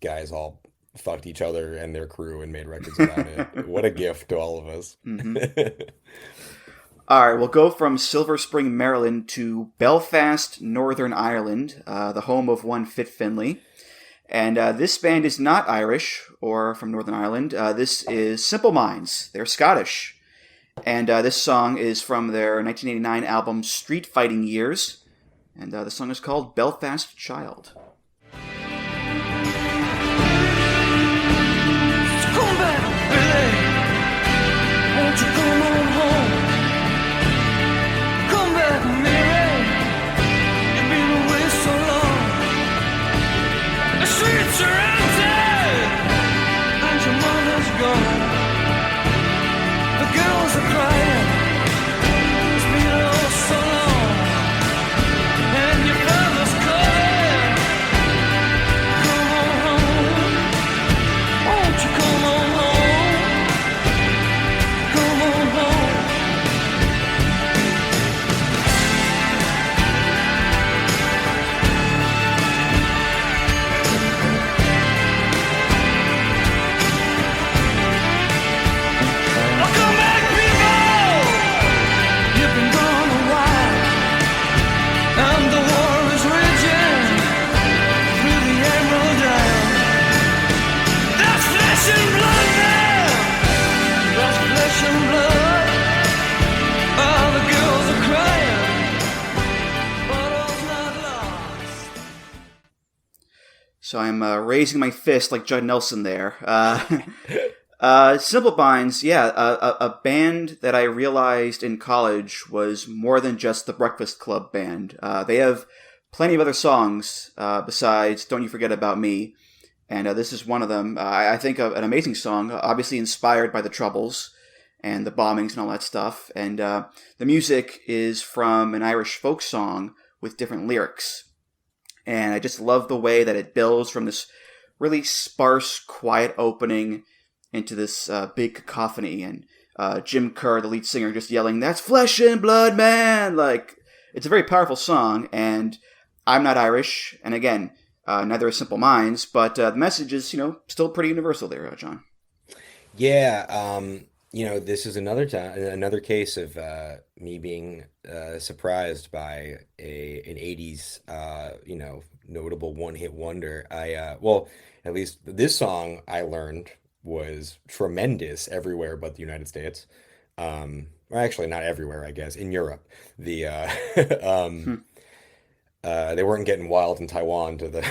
guys all fucked each other and their crew and made records about it. What a gift to all of us.
Mm-hmm. All right, we'll go from Silver Spring, Maryland to Belfast, Northern Ireland, the home of one Fit Finlay. And this band is not Irish or from Northern Ireland. This is Simple Minds. They're Scottish. And this song is from their 1989 album Street Fighting Years. And the song is called Belfast Child.
Come back, Billy. Won't you come on home? Come back, Mary. You've been away so long. The streets are empty, and your mother's gone.
So I'm raising my fist like Judd Nelson there. Simple Minds, yeah, a band that I realized in college was more than just the Breakfast Club band. They have plenty of other songs besides Don't You Forget About Me, and this is one of them. I think an amazing song, obviously inspired by the Troubles and the bombings and all that stuff. And the music is from an Irish folk song with different lyrics. And I just love the way that it builds from this really sparse, quiet opening into this big cacophony. And Jim Kerr, the lead singer, just yelling, "That's flesh and blood, man!" Like, it's a very powerful song. And I'm not Irish. And again, neither are Simple Minds. But the message is, still pretty universal there, John.
Yeah, this is another case of me being surprised by an '80s, notable one-hit wonder. At least this song I learned was tremendous everywhere but the United States. Or actually, not everywhere, I guess. In Europe, the they weren't getting wild in Taiwan to the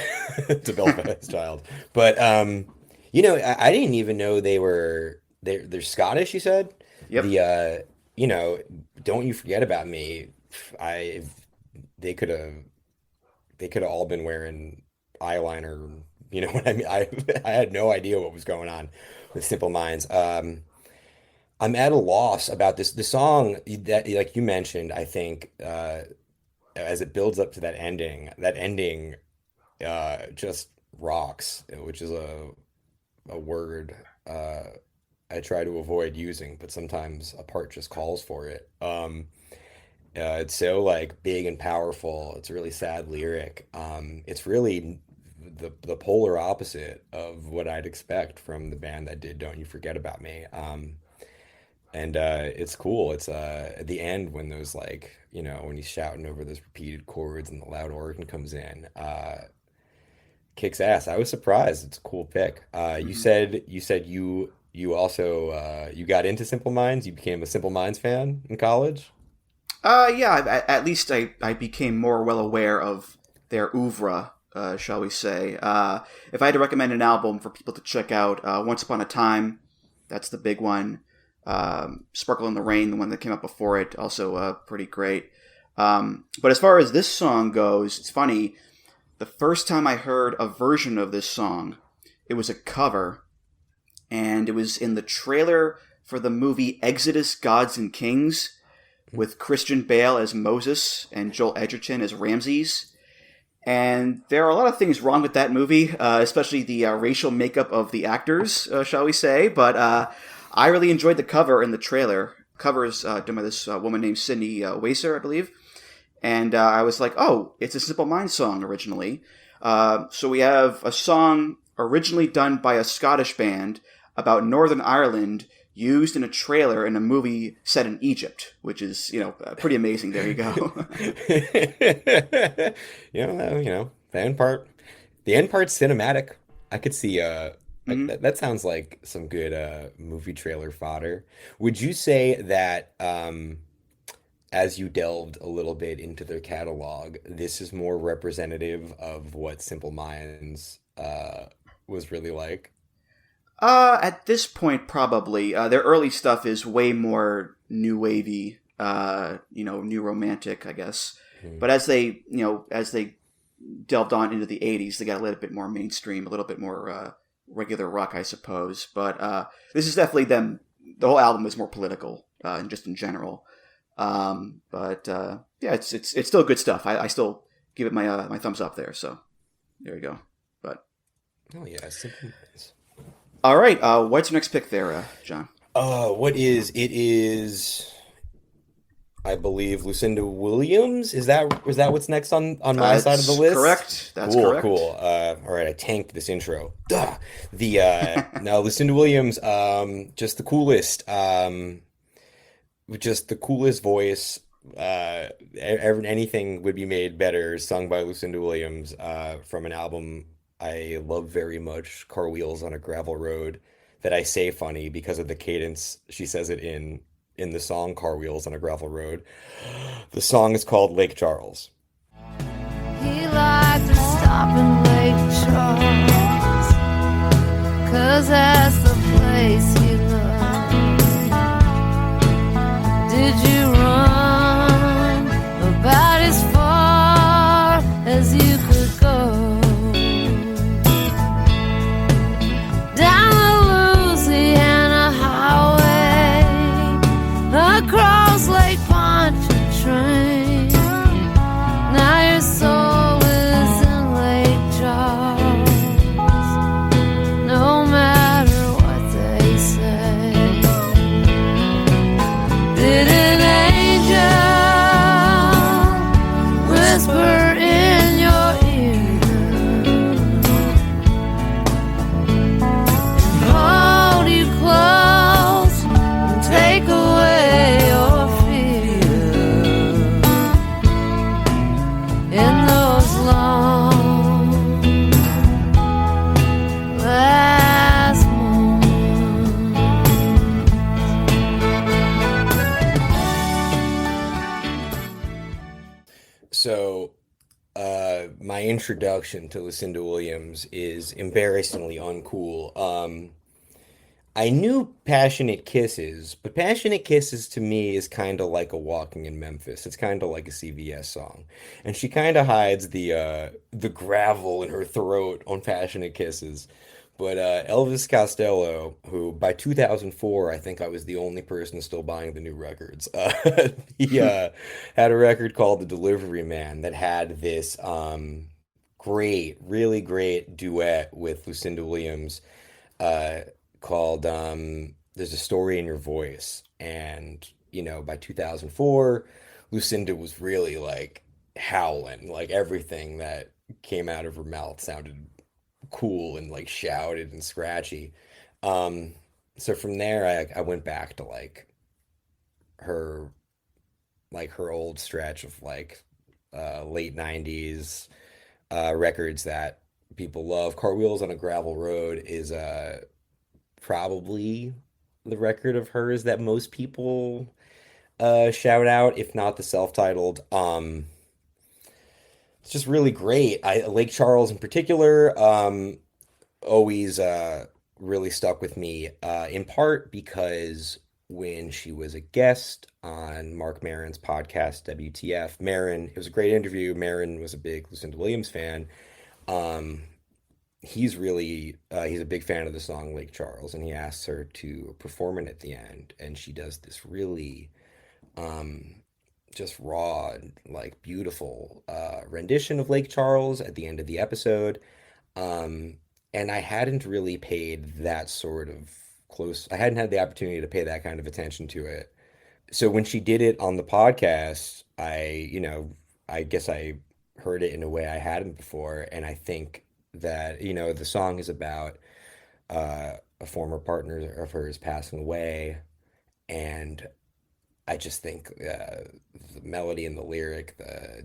to Belfast Child, but I didn't even know they're Scottish, you said?
Yep.
Don't You Forget About Me. They could have all been wearing eyeliner. You know what I mean? I had no idea what was going on with Simple Minds. I'm at a loss about this. The song that, like you mentioned, I think, as it builds up to that ending just rocks, which is a word I try to avoid using, but sometimes a part just calls for it. It's so like big and powerful. It's a really sad lyric. It's really the polar opposite of what I'd expect from the band that did Don't You Forget About Me. And it's cool. It's at the end when those when he's shouting over those repeated chords and the loud organ comes in. Kicks ass. I was surprised. It's a cool pick. You said you also you got into Simple Minds. You became a Simple Minds fan in college.
Yeah. At least I became more well aware of their oeuvre, shall we say. If I had to recommend an album for people to check out, Once Upon a Time, that's the big one. Sparkle in the Rain, the one that came up before it, also pretty great. But as far as this song goes, it's funny. The first time I heard a version of this song, it was a cover, and it was in the trailer for the movie Exodus, Gods and Kings, with Christian Bale as Moses and Joel Edgerton as Ramses. And there are a lot of things wrong with that movie, especially the racial makeup of the actors, shall we say. But I really enjoyed the cover in the trailer. Cover is done by this woman named Sydney Wacer, I believe. And I was like, oh, it's a Simple Minds song originally. So we have a song originally done by a Scottish band about Northern Ireland used in a trailer in a movie set in Egypt, which is, pretty amazing. There you go.
The end part's cinematic. I could see that sounds like some good movie trailer fodder. Would you say that as you delved a little bit into their catalog, this is more representative of what Simple Minds was really like?
At this point, probably. Their early stuff is way more new wavy, new romantic, I guess. But as they delved on into the 80s, they got a little bit more mainstream, a little bit more regular rock, I suppose. But this is definitely them. The whole album is more political, and just in general. Yeah, it's still good stuff. I still give it my thumbs up there. So there you go. But
oh yeah, Simple Minds.
All right. What's your next pick there, John?
It is, I believe, Lucinda Williams. Is that what's next on my side of the list?
Correct. That's
cool,
correct.
Cool. All right, I tanked this intro. Duh. Now Lucinda Williams, just the coolest. Just the coolest voice. Anything would be made better sung by Lucinda Williams from an album I love very much, Car Wheels on a Gravel Road, that I say funny because of the cadence she says it in the song Car Wheels on a Gravel Road. The song is called Lake Charles.
He liked to stop and lay Lake Charles, 'cause that's the place you love. Did you run about as far as you could go? Down the Louisiana highway, across Lake Pontchartrain. Now your soul is in Lake Charles, no matter what they say. Did an angel whisper in your ear, hold you close and take away your fear in those long last moments?
So, my introduction to Lucinda Williams is embarrassingly uncool. I knew Passionate Kisses, but Passionate Kisses to me is kind of like a Walking in Memphis. It's kind of like a CVS song. And she kind of hides the gravel in her throat on Passionate Kisses. But Elvis Costello, who by 2004, I think I was the only person still buying the new records. He had a record called The Delivery Man that had this great, really great duet with Lucinda Williams uh, called There's a Story in Your Voice. And, by 2004, Lucinda was really like howling. Like everything that came out of her mouth sounded cool and like shouted and scratchy. Um, so from there, I went back to her her old stretch of late 90s records that people love. Cartwheels on a Gravel Road is probably the record of hers that most people shout out, if not the self-titled. It's just really great. Lake Charles in particular, always really stuck with me, in part because when she was a guest on Mark Maron's podcast, WTF, Maron, it was a great interview. Maron was a big Lucinda Williams fan. Um, he's a big fan of the song Lake Charles, and he asks her to perform it at the end, and she does this really um, just raw and beautiful rendition of Lake Charles at the end of the episode. Um, and I hadn't really paid that sort of I hadn't had the opportunity to pay that kind of attention to it. So when she did it on the podcast, I guess I heard it in a way I hadn't before. And I think that, the song is about a former partner of hers passing away. And I just think the melody and the lyric,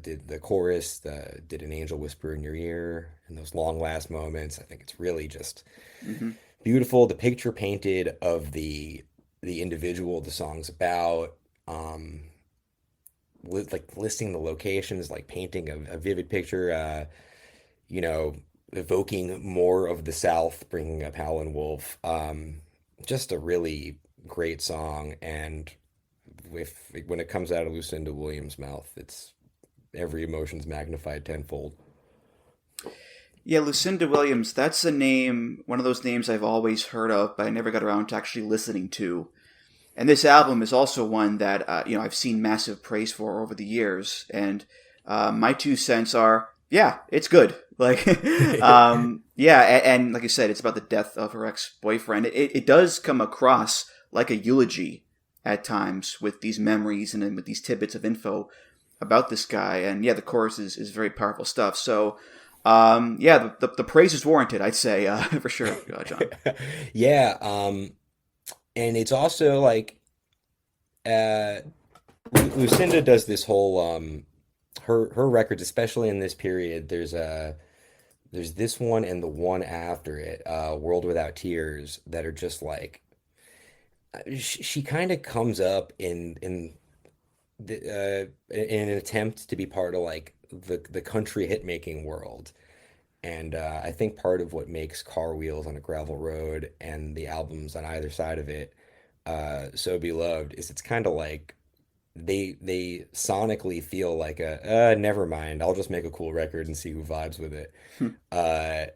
did the chorus, did an angel whisper in your ear, and those long last moments. I think it's really just
Hmm.
beautiful. The picture painted of the individual the song's about, listing the locations, like painting a vivid picture. You know, evoking more of the South, bringing up Howlin' Wolf. Just a really great song, and when it comes out of Lucinda Williams' mouth, it's every emotion's magnified tenfold.
Yeah, Lucinda Williams, that's a name, one of those names I've always heard of, but I never got around to actually listening to. And this album is also one that, I've seen massive praise for over the years. And my 2 cents are, yeah, it's good. And like I said, it's about the death of her ex-boyfriend. It does come across like a eulogy at times with these memories and then with these tidbits of info about this guy. And yeah, the chorus is very powerful stuff. So, the praise is warranted, I'd say, for sure, John.
Yeah, and it's also uh, Lucinda does this whole her records, especially in this period. There's this one and the one after it, World Without Tears, that are just she kind of comes up in an attempt to be part of the country hit making world, And I think part of what makes Car Wheels on a Gravel Road and the albums on either side of it so beloved is it's kind of like they sonically feel like a never mind, I'll just make a cool record and see who vibes with it. Uh,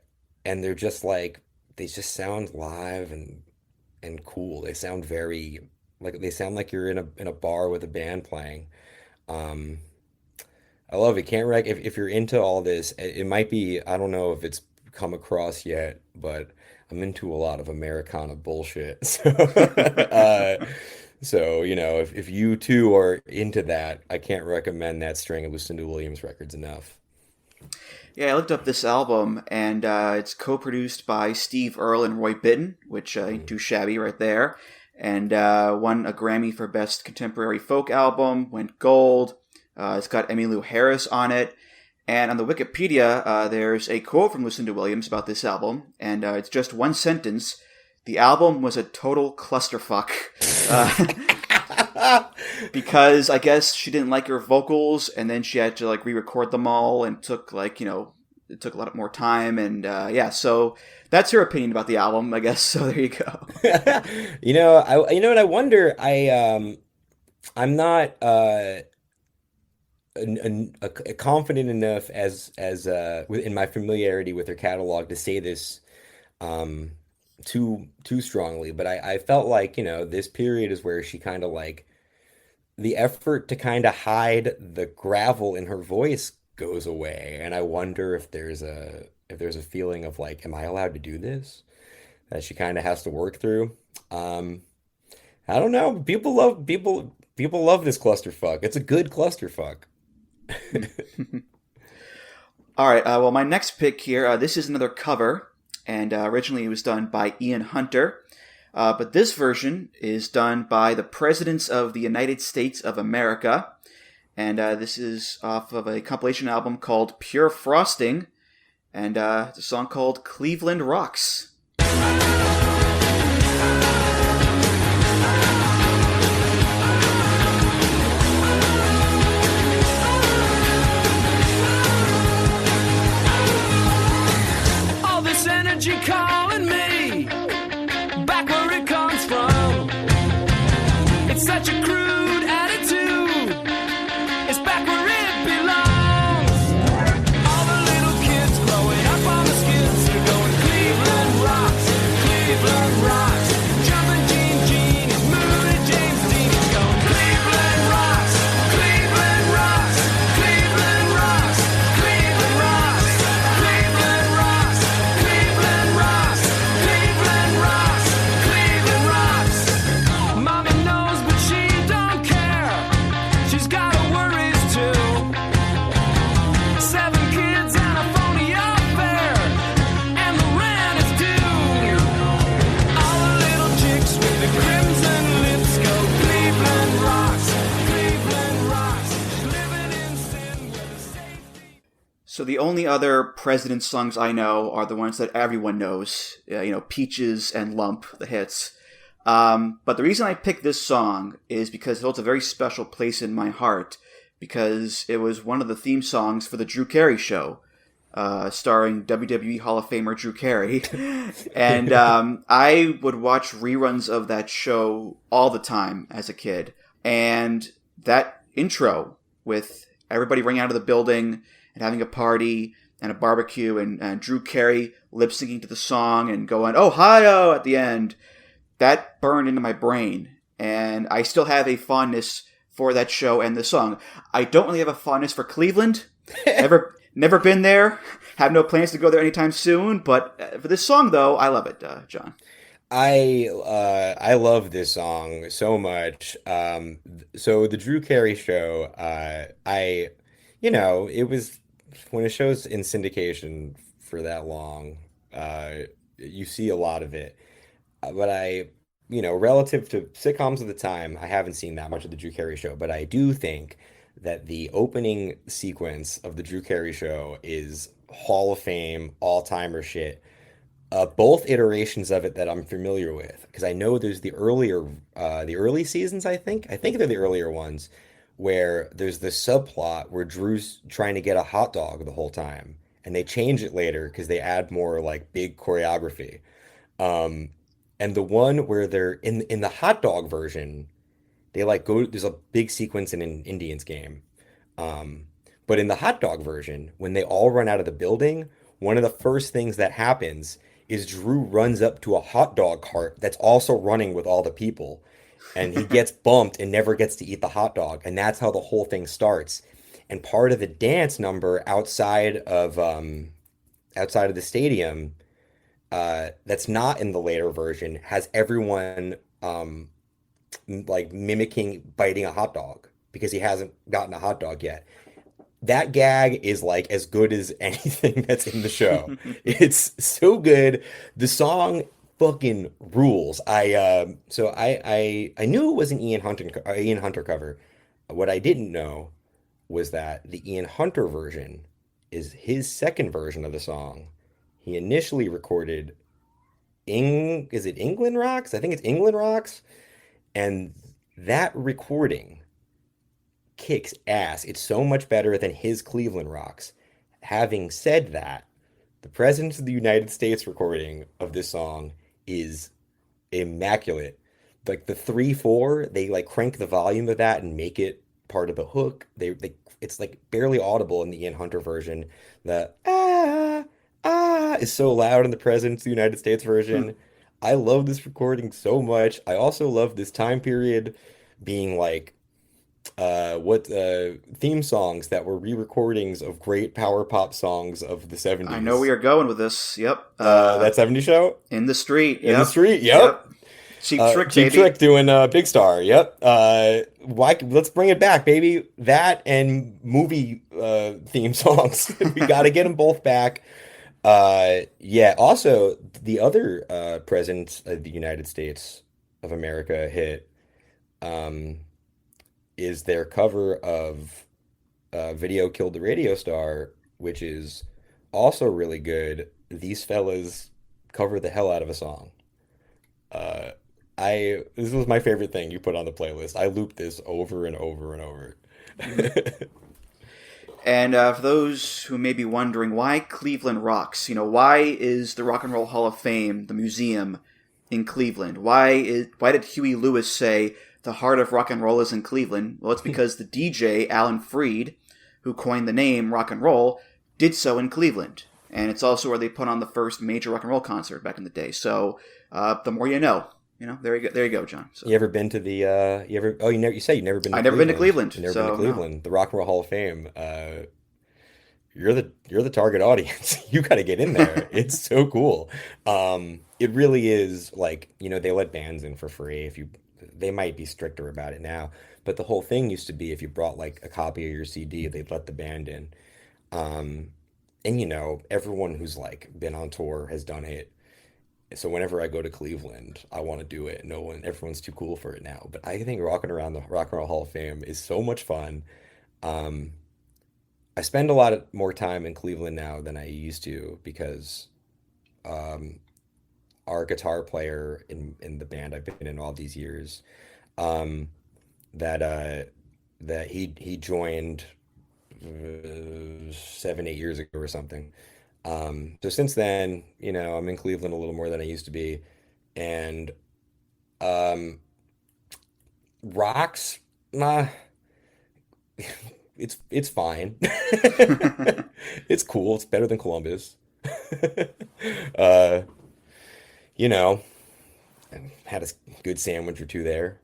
and they're just like they just sound live and cool. They sound very like they sound like you're in a bar with a band playing. Um, I love it. Can't rec if you're into all this, it might be, I don't know if it's come across yet, but I'm into a lot of Americana bullshit. So, if you too are into that, I can't recommend that string of Lucinda Williams records enough.
Yeah, I looked up this album, and it's co-produced by Steve Earle and Roy Bittan, which ain't too shabby right there, and won a Grammy for Best Contemporary Folk Album, went gold. It's got Emmylou Harris on it, and on the Wikipedia, there's a quote from Lucinda Williams about this album, and it's just one sentence. The album was a total clusterfuck. Because I guess she didn't like her vocals, and then she had to like re-record them all, and took it took a lot more time, and yeah, so that's her opinion about the album, I guess. So there you go.
You know what I wonder. I'm not confident enough in my familiarity with her catalog to say this um too strongly, but I felt like this period is where she kind of like the effort to kind of hide the gravel in her voice goes away, and I wonder if there's a feeling of like, am I allowed to do this, that she kind of has to work through. um I don't know. People love this clusterfuck. It's a good clusterfuck.
All right, well, my next pick here, this is another cover, and originally it was done by Ian Hunter, but this version is done by the Presidents of the United States of America, and this is off of a compilation album called Pure Frosting, and it's a song called Cleveland Rocks.
Energy calling me back where it comes from. It's such a crude attitude. It's back where it belongs. All the little kids growing up on the skids are going Cleveland rocks, Cleveland rocks. Jumping Gene is moving James Dean is going Cleveland rocks, Cleveland rocks, Cleveland rocks, Cleveland rocks, Cleveland rocks. Cleveland rocks, Cleveland rocks, Cleveland rocks. Mama knows, but she don't care. She's got her worries too. 7 kids and a phony affair, and the rent is due. All the little chicks with the crimson lips go Cleveland rocks, Cleveland rocks. Living in sin with a safety.
So the only other President songs I know are the ones that everyone knows, Peaches and Lump, the hits. But the reason I picked this song is because it holds a very special place in my heart, because it was one of the theme songs for the Drew Carey Show, starring WWE Hall of Famer Drew Carey. And I would watch reruns of that show all the time as a kid. And that intro with everybody running out of the building and having a party and a barbecue, and Drew Carey lip syncing to the song and going "Ohio" at the end, that burned into my brain, and I still have a fondness for that show and the song. I don't really have a fondness for Cleveland. Never been there. Have no plans to go there anytime soon. But for this song, though, I love it, John.
I love this song so much. So the Drew Carey Show, it was when a show's in syndication for that long, you see a lot of it. But relative to sitcoms of the time, I haven't seen that much of the Drew Carey Show. But I do think that the opening sequence of the Drew Carey Show is Hall of Fame, all-timer shit. Both iterations of it that I'm familiar with, because I know there's the early seasons. I think they're the earlier ones, where there's this subplot where Drew's trying to get a hot dog the whole time, and they change it later because they add more like big choreography. And the one where they're in the hot dog version, they like go. There's a big sequence in an Indians game. But in the hot dog version, when they all run out of the building, one of the first things that happens is Drew runs up to a hot dog cart that's also running with all the people, and he gets bumped and never gets to eat the hot dog, and that's how the whole thing starts. And part of the dance number outside of the stadium, that's not in the later version, has everyone like mimicking biting a hot dog because he hasn't gotten a hot dog yet. That gag is like as good as anything that's in the show. It's so good. The song fucking rules. I knew it was an Ian Hunter cover. What I didn't know was that the Ian Hunter version is his second version of the song. He initially recorded is it England Rocks? I think it's England Rocks. And that recording kicks ass. It's so much better than his Cleveland Rocks. Having said that, the President of the United States recording of this song is immaculate. Like the 3/4, they like crank the volume of that and make it part of the hook. It's like barely audible in the Ian Hunter version. The is so loud in the President of the United States version. I love this recording so much. I also love this time period being like theme songs that were re-recordings of great power pop songs of the 70s.
I know where you're going with this. Yep.
That 70s show?
In the Street.
In the Street, yep.
Cheap Trick,
Cheap
baby.
Trick doing Big Star, yep. Let's bring it back, baby. That and movie theme songs. We got to get them both back. Also, the other President of the United States of America hit is their cover of Video Killed the Radio Star, which is also really good. These fellas cover the hell out of a song. This was my favorite thing you put on the playlist. I looped this over and over and over.
And for those who may be wondering, why Cleveland Rocks? Why is the Rock and Roll Hall of Fame, the museum, in Cleveland? Why did Huey Lewis say the heart of rock and roll is in Cleveland? Well, it's because the DJ, Alan Freed, who coined the name rock and roll, did so in Cleveland. And it's also where they put on the first major rock and roll concert back in the day. So the more you know. There you go, John. So.
You ever been to the? You say you've never been.
I've never been to Cleveland.
You've never been to Cleveland. No. The Rock and Roll Hall of Fame. You're the target audience. You got to get in there. It's so cool. It really is like they let bands in for free. They might be stricter about it now, but the whole thing used to be if you brought like a copy of your CD, they'd let the band in. And everyone who's like been on tour has done it. So whenever I go to Cleveland, I want to do it. Everyone's too cool for it now. But I think rocking around the Rock and Roll Hall of Fame is so much fun. I spend a lot more time in Cleveland now than I used to because our guitar player in the band I've been in all these years, that he joined 7-8 years ago or something. So since then, I'm in Cleveland a little more than I used to be, and rocks, it's fine. It's cool. It's better than Columbus. Had a good sandwich or two there.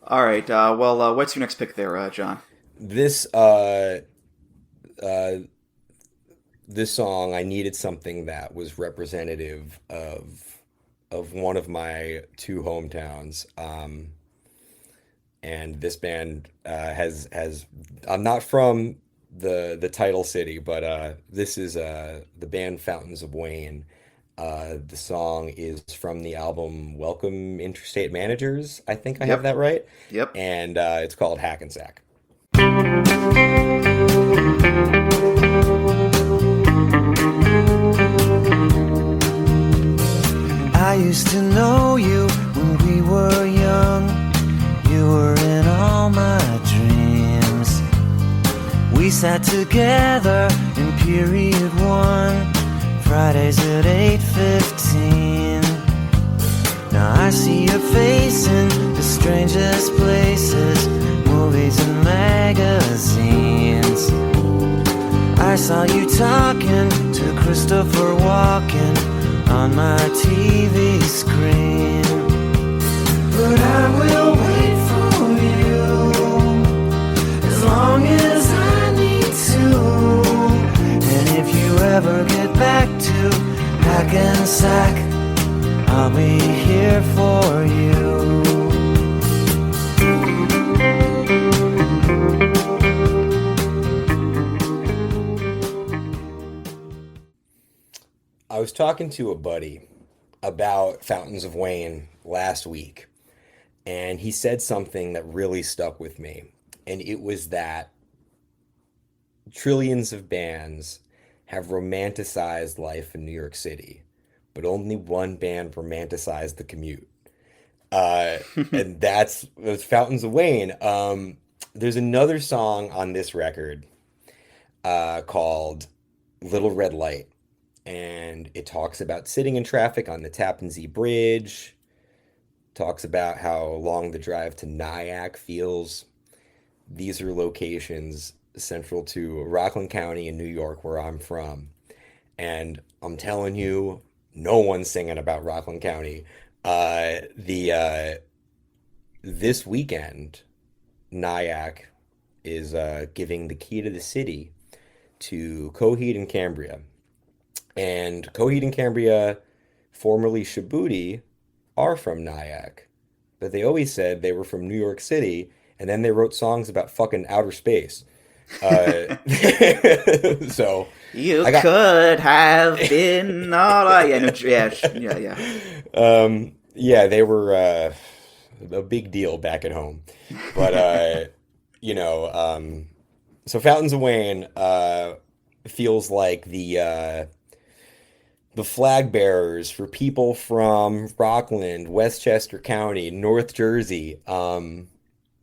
All right. What's your next pick there, John?
This song, I needed something that was representative of one of my two hometowns. And this band has I'm not from the title city, but this is the band Fountains of Wayne. The song is from the album Welcome Interstate Managers. I think I have that right.
Yep.
And it's called Hackensack.
I used to know you when we were young. You were in all my dreams. We sat together in period 1, Fridays at 8:15. Now I see your face in the strangest places, movies and magazines. I saw you talking to Christopher Walken on my TV screen. But I will wait for you as long as I need to. And if you ever get back to Hackensack, I'll be here for you.
I was talking to a buddy about Fountains of Wayne last week, and he said something that really stuck with me. And it was that trillions of bands have romanticized life in New York City, but only one band romanticized the commute. And that's Fountains of Wayne. There's another song on this record called Little Red Light. And it talks about sitting in traffic on the Tappan Zee Bridge, talks about how long the drive to Nyack feels. These are locations central to Rockland County in New York, where I'm from. And I'm telling you, no one's singing about Rockland County. This weekend, Nyack is giving the key to the city to Coheed and Cambria. And Coheed and Cambria, formerly Shabooty, are from Nyack. But they always said they were from New York City, and then they wrote songs about fucking outer space. So
you could have been all I...
Yeah, they were a big deal back at home. But, so Fountains of Wayne feels like the flag bearers for people from Rockland, Westchester County, North Jersey.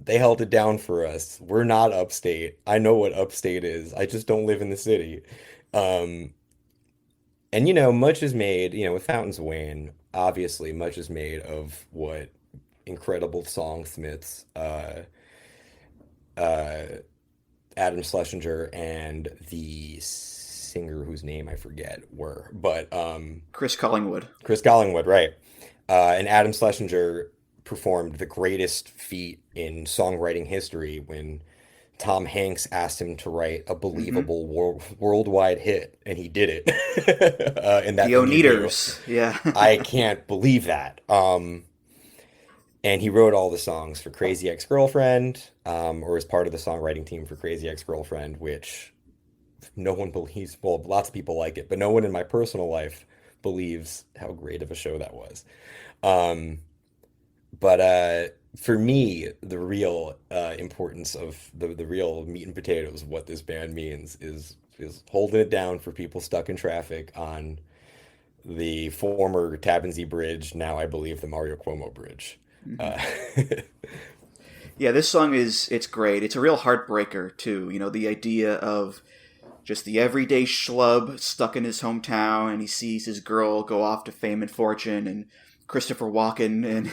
They held it down for us. We're not upstate. I know what upstate is. I just don't live in the city. And, much is made, with Fountains of Wayne, obviously, much is made of what incredible songsmiths, Adam Schlesinger and the singer whose name I forget were, but
Chris Collingwood,
right. And Adam Schlesinger performed the greatest feat in songwriting history when Tom Hanks asked him to write a believable worldwide hit, and he did it. In that
the Oneaters, yeah.
I can't believe that. And he wrote all the songs for Crazy Ex-Girlfriend, or as part of the songwriting team for Crazy Ex-Girlfriend, which no one believes. Well, lots of people like it, but no one in my personal life believes how great of a show that was. But for me, the real importance of the real meat and potatoes of what this band means is holding it down for people stuck in traffic on the former Tappan Zee Bridge, now I believe the Mario Cuomo Bridge.
Yeah, this song it's great. It's a real heartbreaker too. The idea of just the everyday schlub stuck in his hometown, and he sees his girl go off to fame and fortune, and Christopher Walken, and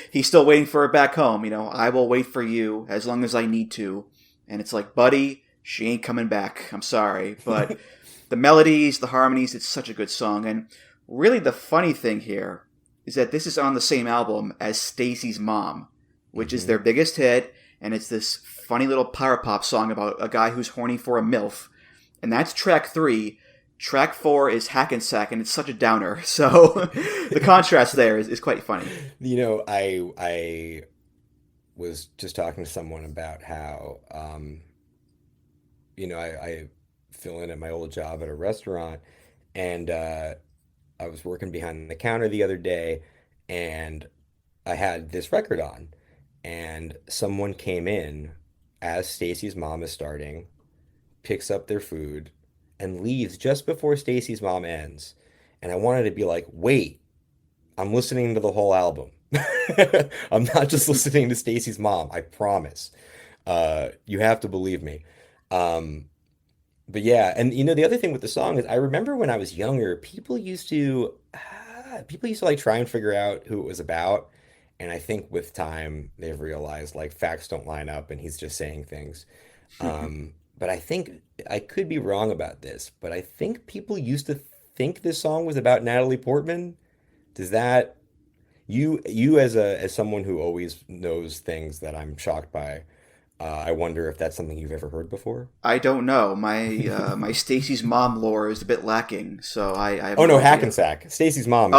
he's still waiting for her back home. I will wait for you as long as I need to. And it's like, buddy, she ain't coming back. I'm sorry. But the melodies, the harmonies, it's such a good song. And really the funny thing here is that this is on the same album as Stacy's Mom, which is their biggest hit. And it's this funny little power pop song about a guy who's horny for a MILF. And that's track 3. Track 4 is Hackensack, and it's such a downer. So the contrast there is quite funny.
I was just talking to someone about how, I fill in at my old job at a restaurant, and I was working behind the counter the other day, and I had this record on, and someone came in as Stacy's Mom is starting, picks up their food, and leaves just before Stacy's Mom ends. And I wanted to be like, wait, I'm listening to the whole album. I'm not just listening to Stacy's Mom, I promise. You have to believe me. But yeah, and the other thing with the song is I remember when I was younger, people used to like try and figure out who it was about. And I think with time they've realized like facts don't line up and he's just saying things. But I think I could be wrong about this, but I think people used to think this song was about Natalie Portman. Does that you as someone who always knows things that I'm shocked by, I wonder if that's something you've ever heard before?
I don't know. My my Stacy's mom lore is a bit lacking, so I have
Oh
no
no,
idea.
Hackensack. Stacy's mom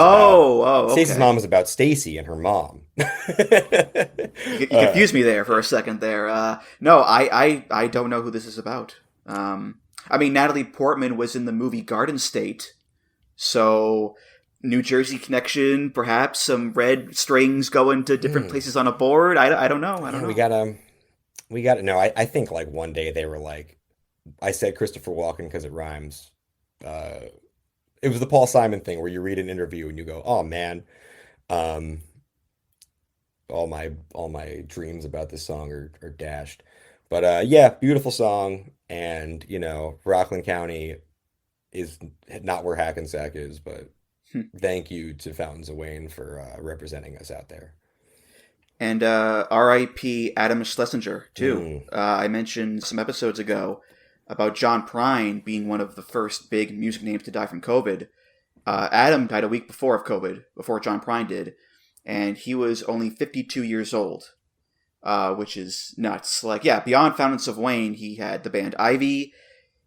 Stacy's
Okay.
mom is about Stacy and her mom.
You confused me there for a second there. No, I don't know who this is about. I mean, Natalie Portman was in the movie Garden State, so New Jersey connection, perhaps some red strings going to different places on a board. I don't know. I don't
Yeah,
know.
we gotta no, I think like one day they were like I said Christopher Walken because it rhymes. Uh it was the Paul Simon thing where you read an interview and you go, oh man, um all my dreams about this song are dashed. But yeah, beautiful song. And Rockland County is not where Hackensack is, but thank you to Fountains of Wayne for representing us out there.
And R.I.P. Adam Schlesinger, too.
Mm.
I mentioned some episodes ago about John Prine being one of the first big music names to die from COVID. Adam died a week before of COVID, before John Prine did, and he was only 52 years old, which is nuts. Like, yeah, beyond Fountains of Wayne, he had the band Ivy,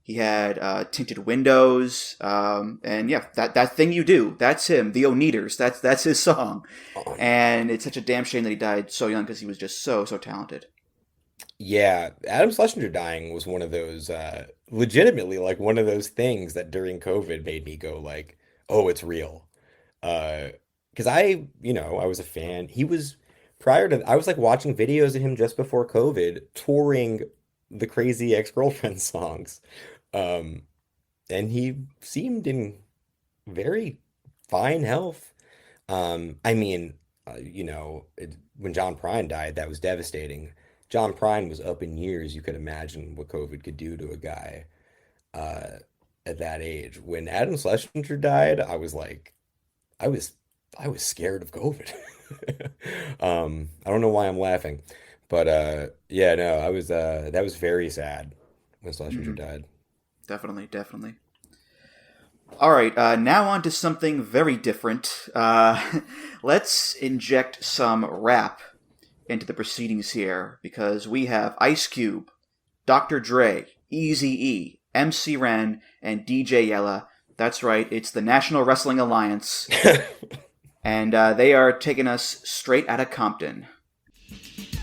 he had Tinted Windows, and yeah, that thing you do, that's him. The Oneaters, that's his song. And it's such a damn shame that he died so young because he was just so talented.
Yeah, Adam Schlesinger dying was one of those legitimately like one of those things that during COVID made me go like, "Oh, it's real." Because I was a fan. He was prior to I was like watching videos of him just before COVID touring the Crazy Ex-Girlfriend songs. Um, and he seemed in very fine health. I mean, when John Prine died, that was devastating. John Prine was up in years. You could imagine what COVID could do to a guy uh, at that age. When Adam Schlesinger died, I was like, I was, I was scared of COVID. I don't know why I'm laughing, but yeah, no, I was. That was very sad when Schlesinger
Hmm.
died.
Definitely, definitely. All right, now on to something very different. Let's inject some rap into the proceedings here because we have Ice Cube, Dr. Dre, Eazy-E, MC Ren, and DJ Yella. That's right, it's the National Wrestling Alliance, and they are taking us straight out of Compton.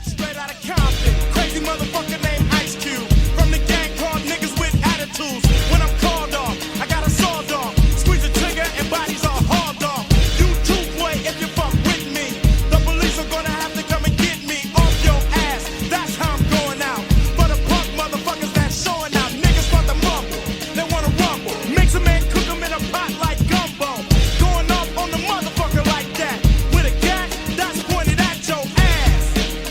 Straight out of Compton, crazy motherfucker named Ice Cube. From the gang called niggas with attitudes. When I'm called off, I got a sawed off. Squeeze the trigger and bodies are hauled off. You too, boy, if you fuck with me. The police are gonna have to come and get me off your ass. That's how I'm going out. For the punk motherfuckers that's showing out. Niggas want to mumble, they wanna rumble. Mix 'em and cook 'em in a pot like gumbo. Going off on the motherfucker like that. With a gat that's pointed at your ass.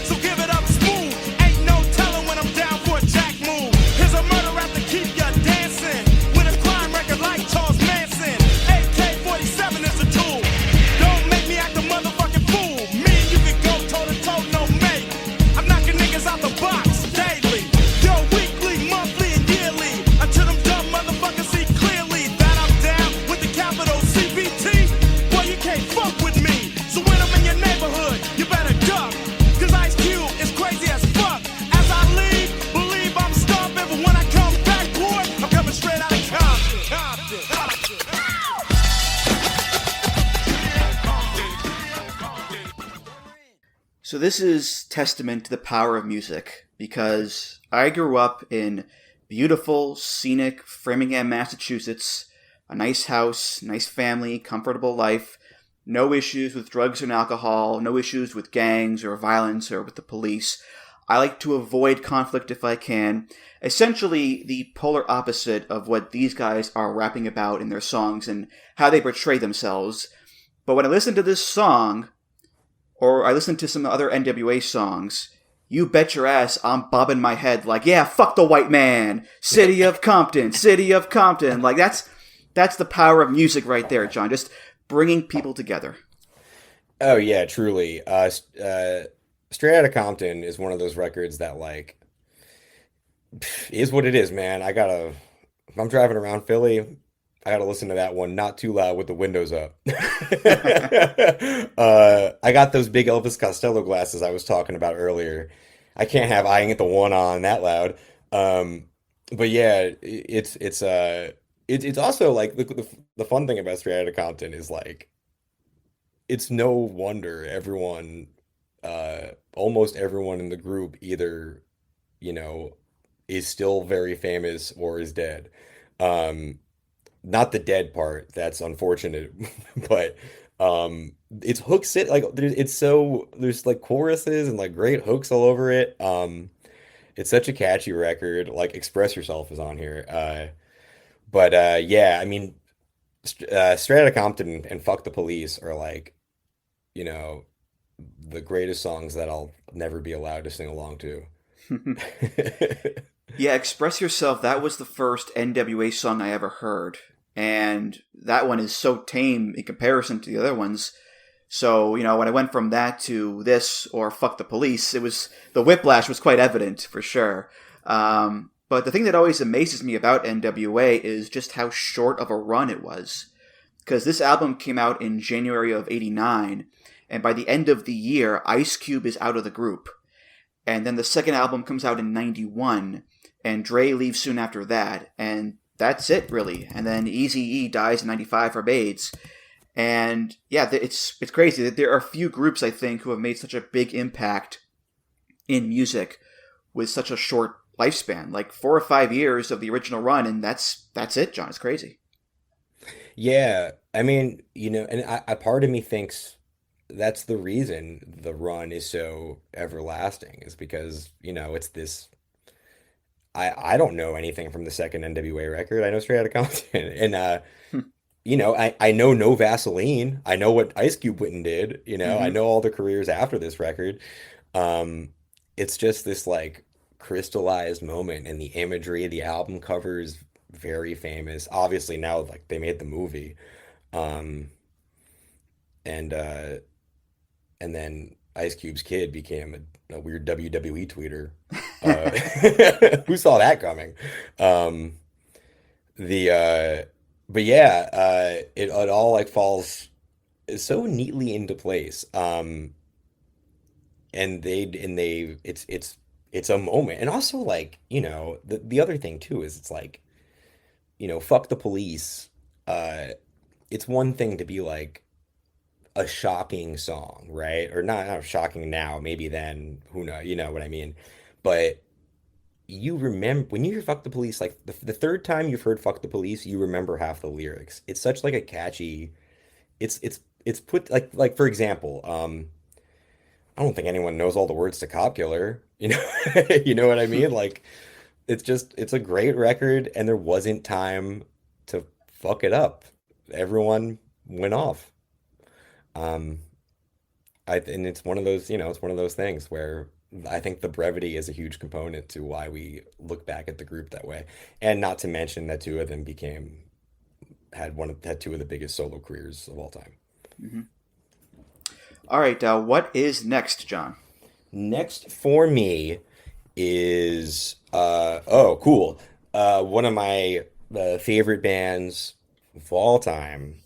So give it up smooth. Ain't no telling when I'm down for a jack move. Here's a murder rap to keep ya dancing. With a crime record like Charles Manson. AK-47 is a tool. Don't make me act a motherfucking fool. Me and you can go toe to toe, no mate. I'm knocking niggas out the box daily. Yo, weekly, monthly, and yearly. Until them dumb motherfuckers see clearly that I'm down with the capital CBT. Boy, you can't fuck with me. So when I'm in your neighborhood, you better duck. Cause Ice Cube is crazy as fuck. As I leave, believe I'm stomping. But when I come back, boy, I'm coming straight out of Compton.
So this is testament to the power of music because I grew up in beautiful, scenic Framingham, Massachusetts, a nice house, nice family, comfortable life, no issues with drugs and alcohol, no issues with gangs or violence or with the police. I like to avoid conflict if I can. Essentially, the polar opposite of what these guys are rapping about in their songs and how they portray themselves. But when I listen to this song, or I listen to some other N.W.A. songs, you bet your ass I'm bobbing my head like, yeah, fuck the white man, city of Compton, city of Compton. Like that's the power of music right there, John. Just bringing people together.
Oh yeah, truly. Straight Outta Compton is one of those records that like is what it is, man. If I'm driving around Philly, I gotta listen to that one not too loud with the windows up. I got those big Elvis Costello glasses I was talking about earlier. I can't have I Ain't the One on that loud. But yeah, it's also like the fun thing about Straight Outta Compton is like it's no wonder everyone, almost everyone in the group either, you know, is still very famous or is dead. Not the dead part, that's unfortunate, but it's hooks it like there's like choruses and like great hooks all over it. It's such a catchy record. Like Express Yourself is on here. But yeah, I mean, Straight Outta Compton and Fuck the Police are like, you know, the greatest songs that I'll never be allowed to sing along to.
Yeah, Express Yourself, that was the first N.W.A. song I ever heard. And that one is so tame in comparison to the other ones. So, you know, when I went from that to this or Fuck the Police, the whiplash was quite evident for sure. But the thing that always amazes me about N.W.A. is just how short of a run it was. Because this album came out in January of '89, and by the end of the year, Ice Cube is out of the group. And then the second album comes out in '91, and Dre leaves soon after that, and that's it, really. And then Eazy-E dies in '95 from AIDS. And yeah, it's crazy that there are few groups, I think, who have made such a big impact in music with such a short lifespan. Like 4 or 5 years of the original run, and that's it, John. It's crazy.
Yeah, I mean, you know, and a part of me thinks that's the reason the run is so everlasting is because, you know, it's this. I don't know anything from the second N.W.A. record. I know Straight Outta Compton, and you know, I know No Vaseline. I know what Ice Cube went and did. You know, I know all the careers after this record. It's just this like crystallized moment, and the imagery, the album cover is very famous. Obviously now, like they made the movie, and then Ice Cube's kid became a weird WWE tweeter. Who saw that coming? But yeah, it all like falls so neatly into place. And it's a moment. And also like, you know, the other thing too is it's like, you know, Fuck the Police. It's one thing to be like a shocking song, right? Or not shocking now, maybe then, who knows, you know what I mean? But you remember when you hear Fuck the Police, like the third time you've heard Fuck the Police, you remember half the lyrics. It's such like a catchy, it's put like for example, I don't think anyone knows all the words to Cop Killer, you know, you know what I mean? Like it's a great record, and there wasn't time to fuck it up. Everyone went off. And it's one of those, you know, it's one of those things where I think the brevity is a huge component to why we look back at the group that way. And not to mention that two of them had two of the biggest solo careers of all time.
Mm-hmm. All right, what is next, John?
Next for me is cool. One of my favorite bands of all time.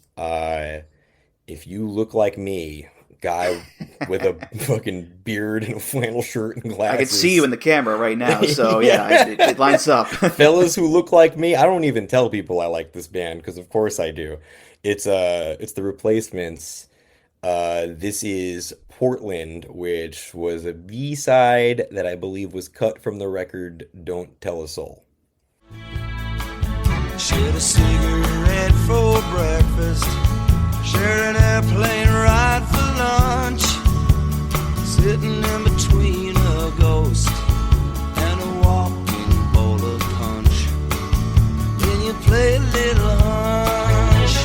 If You Look Like Me, guy with a fucking beard and a flannel shirt and glasses.
I can see you in the camera right now, so yeah, it lines up.
Fellas Who Look Like Me. I don't even tell people I like this band because of course I do. It's the Replacements. This is Portland, which was a B-side that I believe was cut from the record Don't Tell a Soul.
Shared a cigarette for breakfast, shared an airplane ride for lunch, sitting in between a ghost and a walking bowl of punch. Then you play a little hunch,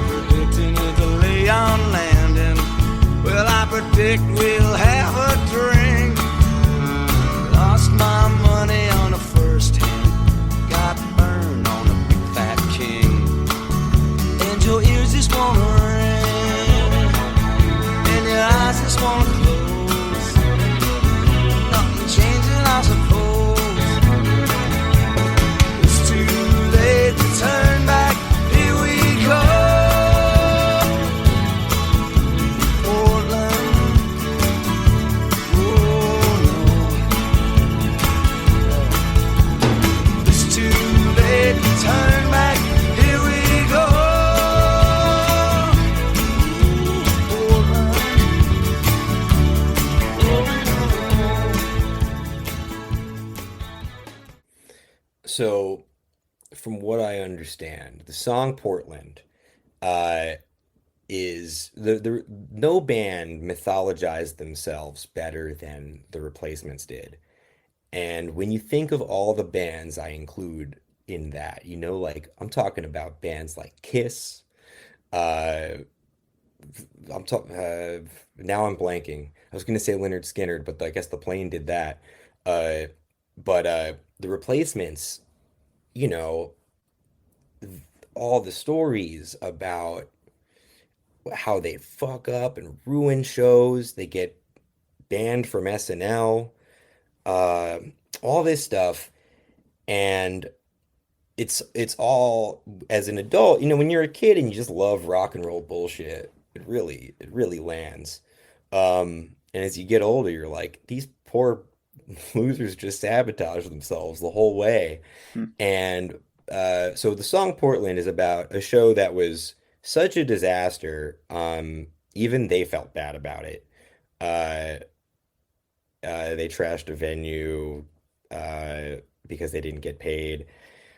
predicting it to lay on landing. Well, I predict we'll have a drink
So from what I understand, the song Portland uh, is the no band mythologized themselves better than the Replacements did. And when you think of all the bands I include in that, like I'm talking about bands like Kiss. Uh, I'm talking. Now I'm blanking. I was going to say Leonard Skinner, but I guess the plane did that. Uh, but the Replacements, you know, all the stories about how they fuck up and ruin shows, they get banned from SNL, uh, all this stuff, and it's all as an adult. When you're a kid and you just love rock and roll bullshit, it really lands. And as you get older, you're like, these poor losers just sabotage themselves the whole way.
Hmm.
And so the song Portland is about a show that was such a disaster. Even they felt bad about it. Uh, they trashed a venue because they didn't get paid.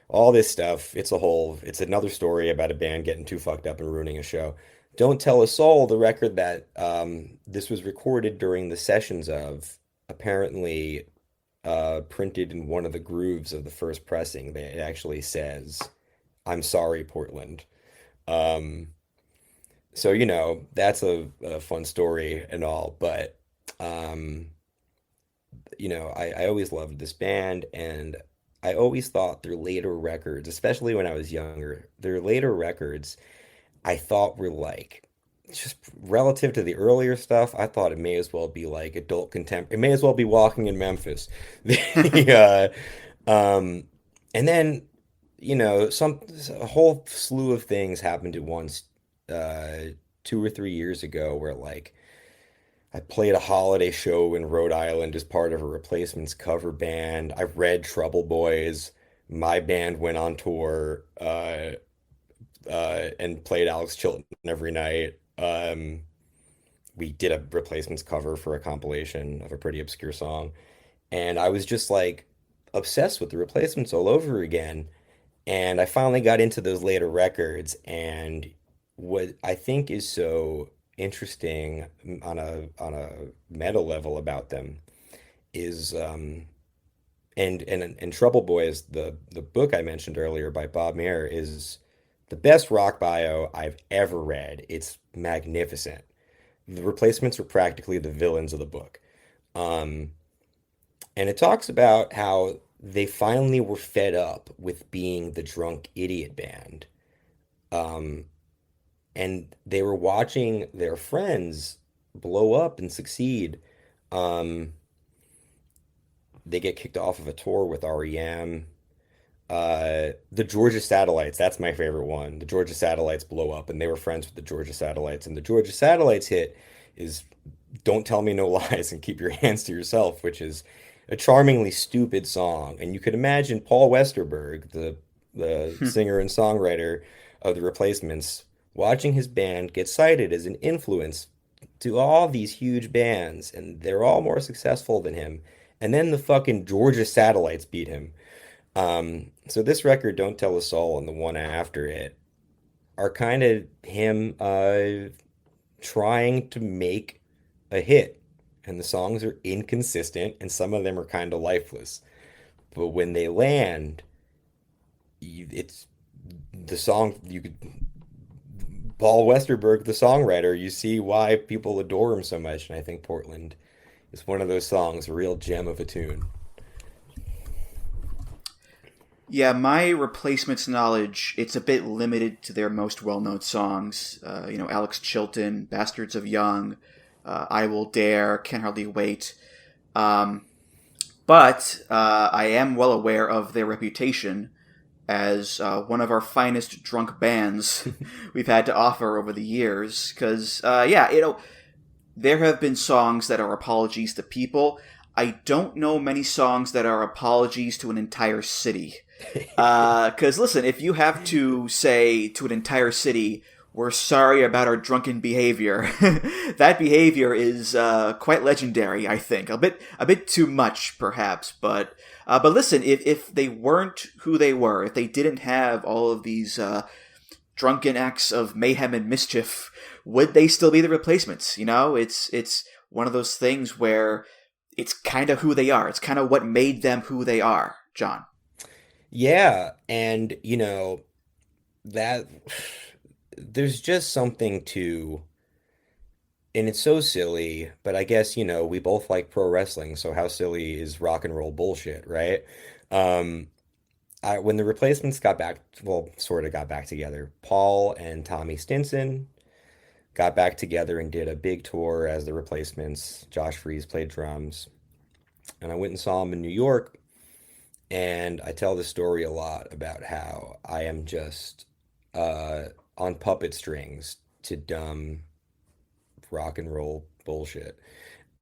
All this stuff. It's another story about a band getting too fucked up and ruining a show. Don't Tell a Soul, the record that this was recorded during the sessions of, apparently printed in one of the grooves of the first pressing. It actually says, "I'm sorry, Portland." Um, so, that's a fun story and all, but um, I always loved this band, and I always thought their later records, especially when I was younger, their later records I thought were like just relative to the earlier stuff. I thought it may as well be like adult contemporary. It may as well be Walking in Memphis. The, and then a whole slew of things happened at once 2 or 3 years ago where like I played a holiday show in Rhode Island as part of a Replacements cover band. I read Trouble Boys. My band went on tour and played Alex Chilton every night. We did a Replacements cover for a compilation of a pretty obscure song. And I was just like obsessed with the Replacements all over again. And I finally got into those later records. And what I think is so interesting on a meta level about them is and Trouble Boys, the book I mentioned earlier by Bob Mayer, is the best rock bio I've ever read. It's magnificent. The Replacements are practically the villains of the book. Um, and it talks about how they finally were fed up with being the drunk idiot band. Um, and they were watching their friends blow up and succeed. Um, they get kicked off of a tour with REM. The Georgia Satellites, that's my favorite one. The Georgia Satellites blow up, and they were friends with the Georgia Satellites. And the Georgia Satellites hit is "Don't Tell Me No Lies and Keep Your Hands to Yourself," which is a charmingly stupid song. And you could imagine Paul Westerberg, the singer and songwriter of the Replacements, watching his band get cited as an influence to all these huge bands, and they're all more successful than him. And then the fucking Georgia Satellites beat him. So this record, Don't Tell a Soul, and the one after it are kind of him trying to make a hit. And the songs are inconsistent, and some of them are kind of lifeless. But when they land, it's the song you could. Paul Westerberg, the songwriter, you see why people adore him so much. And I think Portland is one of those songs, a real gem of a tune.
Yeah, my Replacements knowledge, it's a bit limited to their most well-known songs. Alex Chilton, Bastards of Young, I Will Dare, Can Hardly Wait. But I am well aware of their reputation as one of our finest drunk bands we've had to offer over the years. Because, there have been songs that are apologies to people. I don't know many songs that are apologies to an entire city. Because, listen, if you have to say to an entire city, we're sorry about our drunken behavior. That behavior is quite legendary, I think. A bit too much, perhaps. But listen, if they weren't who they were, if they didn't have all of these drunken acts of mayhem and mischief, would they still be the Replacements? You know, it's one of those things where it's kind of who they are. It's kind of what made them who they are, John.
Yeah, and you know that there's just something to, and it's so silly, but I guess, you know, we both like pro wrestling, so how silly is rock and roll bullshit, right? Um, when the Replacements got back, well, sort of got back together, Paul and Tommy Stinson got back together and did a big tour as the Replacements. Josh Freese played drums, and I went and saw them in New York, and I tell this story a lot about how I am just on puppet strings to dumb rock and roll bullshit.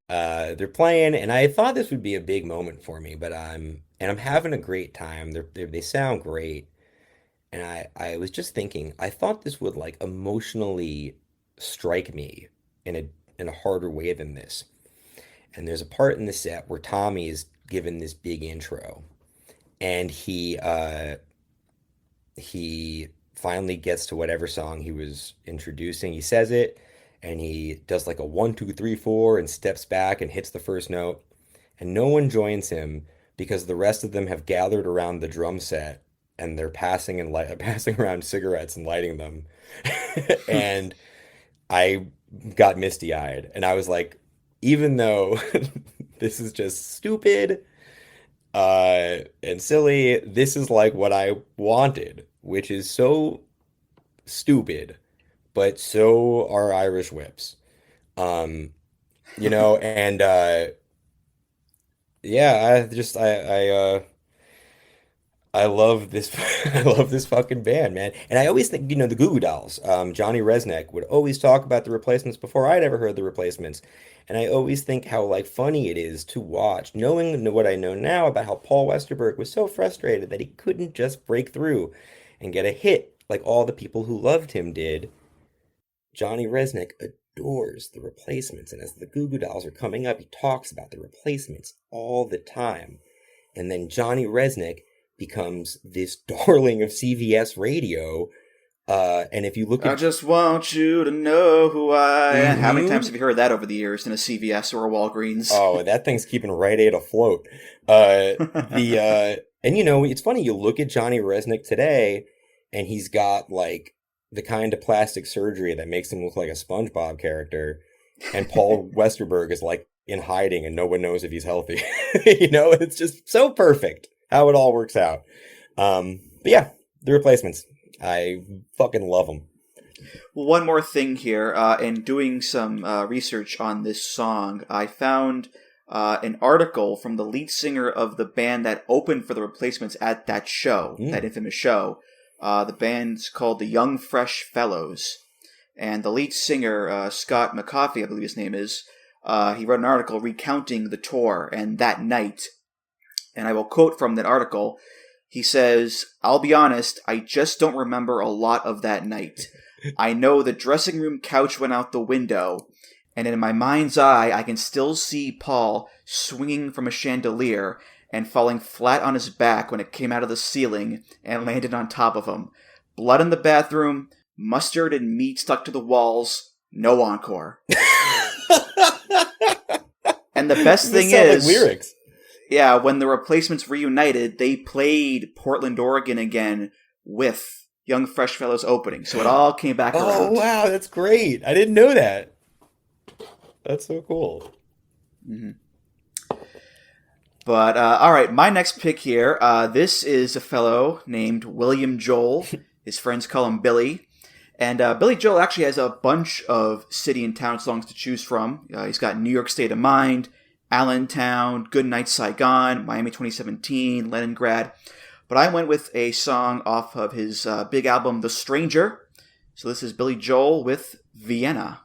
They're playing, and I thought this would be a big moment for me, but I'm having a great time. They sound great, and I was just thinking, I thought this would like emotionally strike me in a harder way than this. And there's a part in the set where Tommy is given this big intro, and he finally gets to whatever song he was introducing. He says it, and he does like a 1, 2, 3, 4, and steps back and hits the first note. And no one joins him because the rest of them have gathered around the drum set, and they're passing around cigarettes and lighting them. And I got misty-eyed, and I was like, even though this is just stupid and silly, this is like what I wanted, which is so stupid, but so are Irish whips. You know, and yeah, I love this. I love this fucking band, man. And I always think, you know, the Goo Goo Dolls. Johnny Resnick would always talk about the Replacements before I'd ever heard the Replacements, and I always think how like funny it is to watch, knowing what I know now about how Paul Westerberg was so frustrated that he couldn't just break through and get a hit like all the people who loved him did. Johnny Resnick adores the Replacements, and as the Goo Goo Dolls are coming up, he talks about the Replacements all the time. And then Johnny Resnick becomes this darling of CVS radio. And if you look at...
I just want you to know who I am. How many times have you heard that over the years in a CVS or a Walgreens?
Oh, that thing's keeping Rite Aid afloat. And you know, it's funny, you look at Johnny Resnick today, and he's got like the kind of plastic surgery that makes him look like a SpongeBob character. And Paul Westerberg is like in hiding, and no one knows if he's healthy. You know, it's just so perfect how it all works out. But yeah, the Replacements. I fucking love them.
Well, one more thing here. In doing some research on this song, I found an article from the lead singer of the band that opened for the Replacements at that show, that infamous show. The band's called the Young Fresh Fellows. And the lead singer, Scott McCoffey, I believe his name is, he wrote an article recounting the tour and that night. And I will quote from that article. He says, "I'll be honest, I just don't remember a lot of that night. I know the dressing room couch went out the window, and in my mind's eye, I can still see Paul swinging from a chandelier and falling flat on his back when it came out of the ceiling and landed on top of him. Blood in the bathroom, mustard and meat stuck to the walls, no encore." And the best thing is...
like lyrics.
Yeah, when the Replacements reunited, they played Portland, Oregon again with Young Fresh Fellows opening. So it all came back around.
Oh, wow, that's great. I didn't know that. That's so cool.
Mm-hmm. But, all right, my next pick here. This is a fellow named William Joel. His friends call him Billy. And Billy Joel actually has a bunch of city and town songs to choose from. He's got New York State of Mind, Allentown, Good Night Saigon, Miami 2017, Leningrad. But I went with a song off of his big album, The Stranger. So this is Billy Joel with Vienna.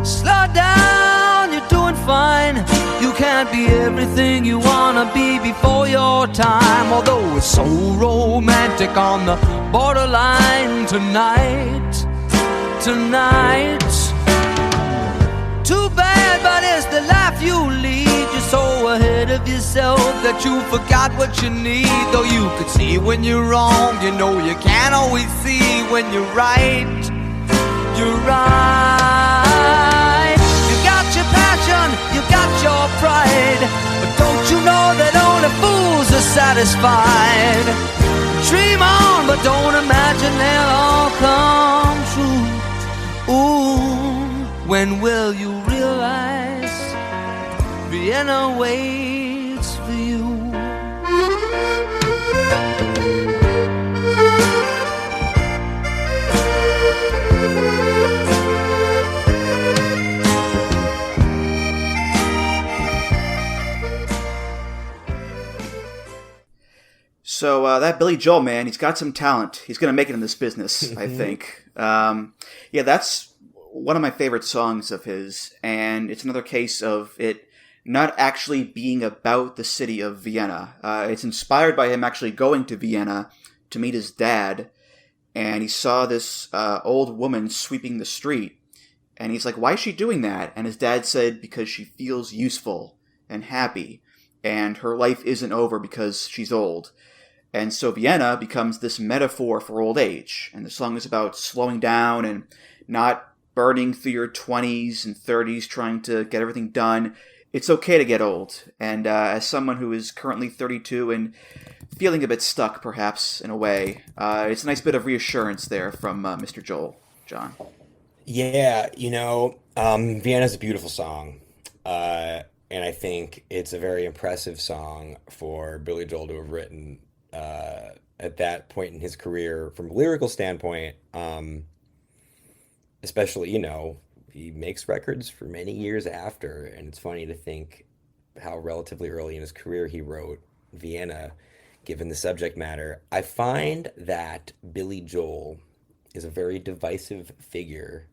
Slow down, you're doing fine. You can't
can't be everything you wanna be before your time. Although it's so romantic on the borderline tonight, tonight. Too bad, but it's the life you lead. You're so ahead of yourself that you forgot what you need. Though you could see when you're wrong, you know you can't always see when you're right. You're right. You got your passion, you got your pride, but don't you know that only fools are satisfied? Dream on, but don't imagine they'll all come true. Ooh, when will you realize Vienna waits for you?
So that Billy Joel, man, he's got some talent. He's going to make it in this business, I think. Yeah, that's one of my favorite songs of his, and it's another case of it not actually being about the city of Vienna. It's inspired by him actually going to Vienna to meet his dad, and he saw this old woman sweeping the street, and he's like, why is she doing that? And his dad said, because she feels useful and happy, and her life isn't over because she's old. And so Vienna becomes this metaphor for old age. And the song is about slowing down and not burning through your 20s and 30s trying to get everything done. It's okay to get old. And as someone who is currently 32 and feeling a bit stuck, perhaps, in a way, it's a nice bit of reassurance there from Mr. Joel, John.
Yeah, Vienna's a beautiful song. And I think it's a very impressive song for Billy Joel to have written at that point in his career from a lyrical standpoint. Especially, he makes records for many years after, and it's funny to think how relatively early in his career he wrote Vienna, given the subject matter. I find that Billy Joel is a very divisive figure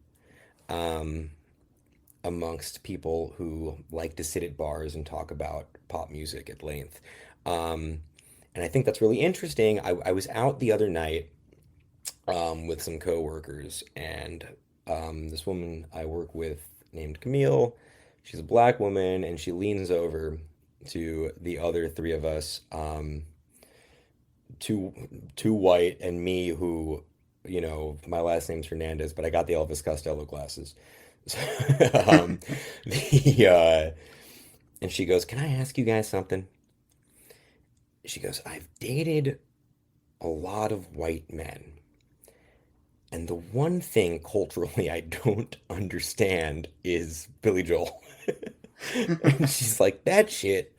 amongst people who like to sit at bars and talk about pop music at length. And I think that's really interesting. I was out the other night with some coworkers, and this woman I work with named Camille, she's a black woman, and she leans over to the other three of us, two white and me, who, my last name's Hernandez, but I got the Elvis Costello glasses. And she goes, can I ask you guys something? She goes, I've dated a lot of white men, and the one thing culturally I don't understand is Billy Joel. And she's like, that shit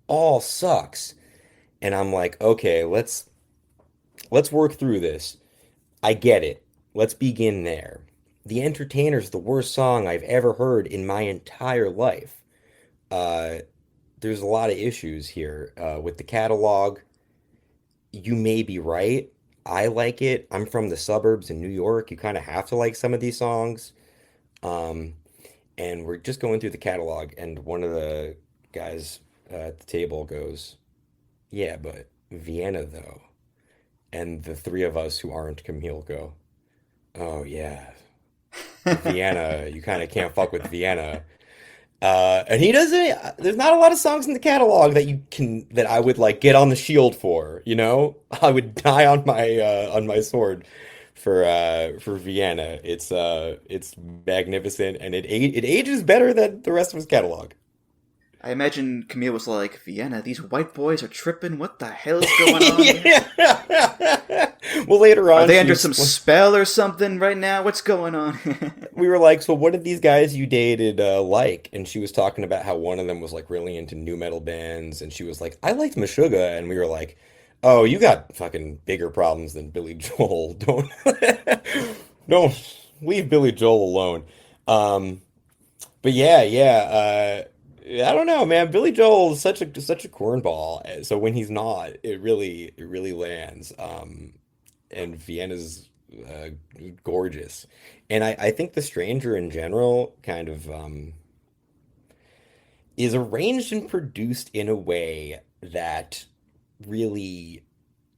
all sucks. And I'm like, okay, let's work through this. I get it. Let's begin there. The Entertainer's the worst song I've ever heard in my entire life. There's a lot of issues here with the catalog. You may be right. I like it. I'm from the suburbs in New York. You kind of have to like some of these songs. And we're just going through the catalog, and one of the guys at the table goes, yeah, but Vienna, though. And the three of us who aren't Camille go, oh, yeah, Vienna, you kind of can't fuck with Vienna. And he doesn't, there's not a lot of songs in the catalog that I would like get on the shield for, I would die on my sword for Vienna. It's magnificent, and it ages better than the rest of his catalog.
I imagine Camille was like, Vienna, these white boys are tripping. What the hell is going on here?
Well, later on,
are they under some spell or something right now? What's going on?
We were like, so what did these guys you dated like? And she was talking about how one of them was like really into new metal bands, and she was like, I liked Meshuggah, and we were like, oh, you got fucking bigger problems than Billy Joel. Don't leave Billy Joel alone. But yeah. I don't know, man. Billy Joel is such a cornball. So when he's not, it really lands. And Vienna's gorgeous. And I think The Stranger in general kind of is arranged and produced in a way that really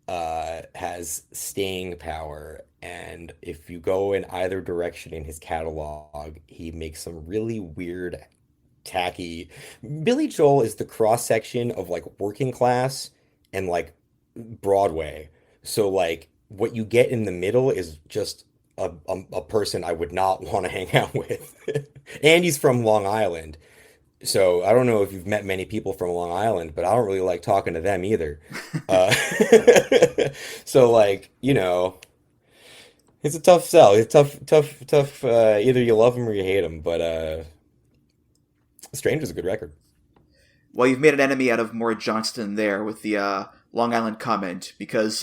has staying power. And if you go in either direction in his catalog, he makes some really weird, tacky. Billy Joel is the cross section of like working class and like Broadway. So like what you get in the middle is just a person I would not want to hang out with. And he's from Long Island. So I don't know if you've met many people from Long Island, but I don't really like talking to them either. Uh, so like, it's a tough sell. It's tough. Either you love him or you hate him. But Stranger's a good record.
Well, you've made an enemy out of Maura Johnston there with the Long Island comment, because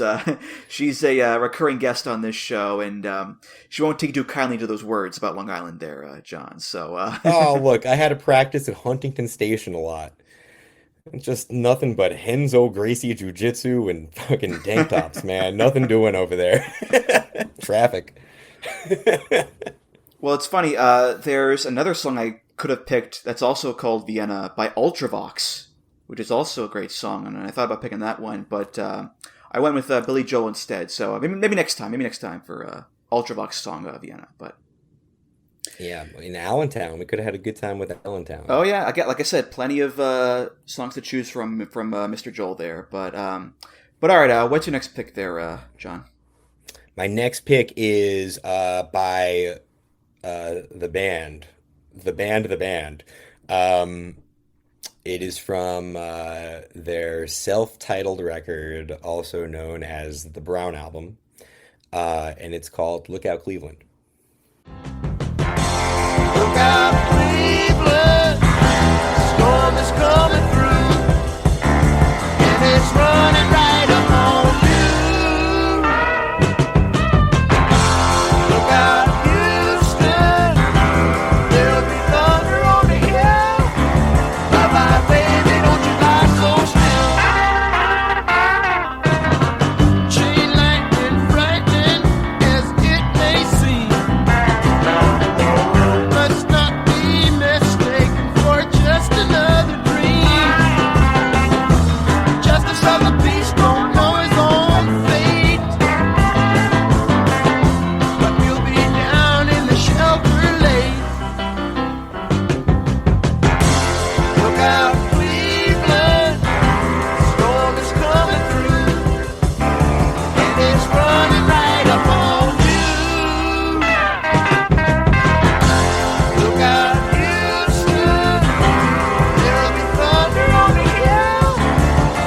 she's a recurring guest on this show, and she won't take too kindly to those words about Long Island there, John. So,
Oh, look, I had to practice at Huntington Station a lot. Just nothing but Henzo Gracie Jiu-Jitsu and fucking tank tops, man. Nothing doing over there. Traffic.
Well, it's funny. There's another song I could have picked that's also called Vienna by Ultravox, which is also a great song, and I thought about picking that one, but I went with Billy Joel instead. So maybe next time for Ultravox song Vienna. But
Yeah, in Allentown, we could have had a good time with Allentown.
oh yeah, like I said, plenty of songs to choose from Mr. Joel there. But all right, what's your next pick there, John?
My next pick is by the band, the band. It is from their self-titled record, also known as the Brown Album, and it's called Look Out Cleveland.
Look out, Cleveland, storm is coming through, and it's running right up on you. Look out, Houston, there'll be thunder on the hill. Bye-bye, baby, don't you lie so still. Chain lightning, frightening as it may seem. Let's not be mistaken for just another dream. Justice of the peace don't know his own fate, but we'll be down in the shelter late. Look out, Cleveland, storm is coming through, and it's running right up on you. Look out, Houston, there'll be thunder on the hill.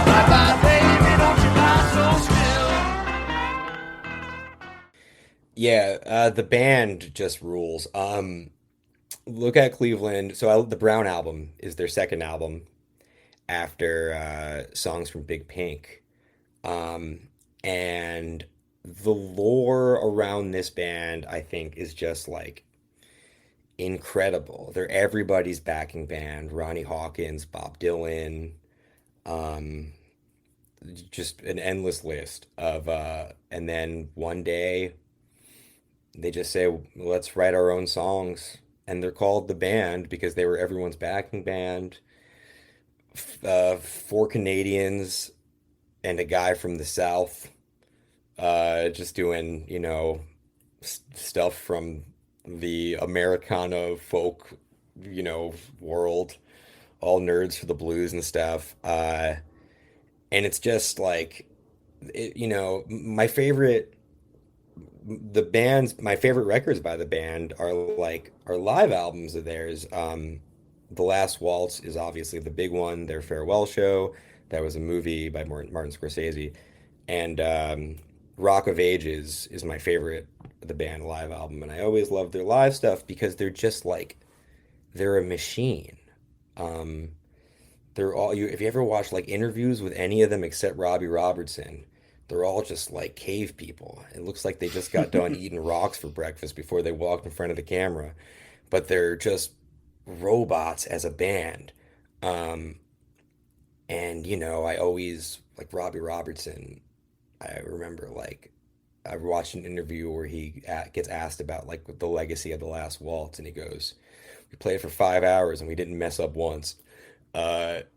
Bye-bye, baby, don't you lie so still.
Yeah, the band just rules. Look at Cleveland. So the Brown Album is their second album after songs from Big Pink. And the lore around this band, I think, is just like incredible. They're everybody's backing band. Ronnie Hawkins, Bob Dylan, um, just an endless list of and then one day they just say, let's write our own songs. And they're called the band because they were everyone's backing band. Four Canadians and a guy from the South, just doing, stuff from the Americana folk, world, all nerds for the blues and stuff. And it's just like, my favorite records by the band are live albums of theirs. The Last Waltz is obviously the big one, their farewell show. That was a movie by Martin Scorsese. And Rock of Ages is my favorite of the band live album. And I always love their live stuff because they're just like, they're a machine. Um, if you ever watch like interviews with any of them except Robbie Robertson, they're all just like cave people. It looks like they just got done eating rocks for breakfast before they walked in front of the camera. But they're just robots as a band. And I always like Robbie Robertson. I remember like I watched an interview where he gets asked about like the legacy of the Last Waltz, and he goes, "We played for 5 hours and we didn't mess up once."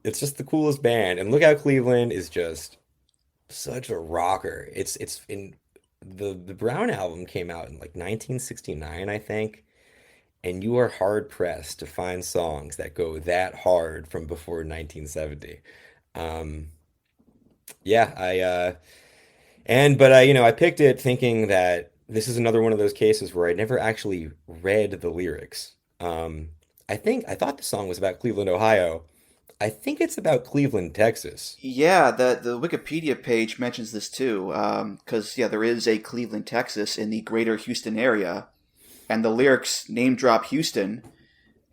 It's just the coolest band. And Lookout Cleveland is just such a rocker. It's in the Brown album came out in like 1969, I think, and you are hard pressed to find songs that go that hard from before 1970. Um, yeah, I picked it thinking that this is another one of those cases where I never actually read the lyrics. I thought the song was about Cleveland, Ohio. I think it's about Cleveland, Texas.
Yeah, the Wikipedia page mentions this too, because there is a Cleveland, Texas in the greater Houston area, and the lyrics name drop Houston,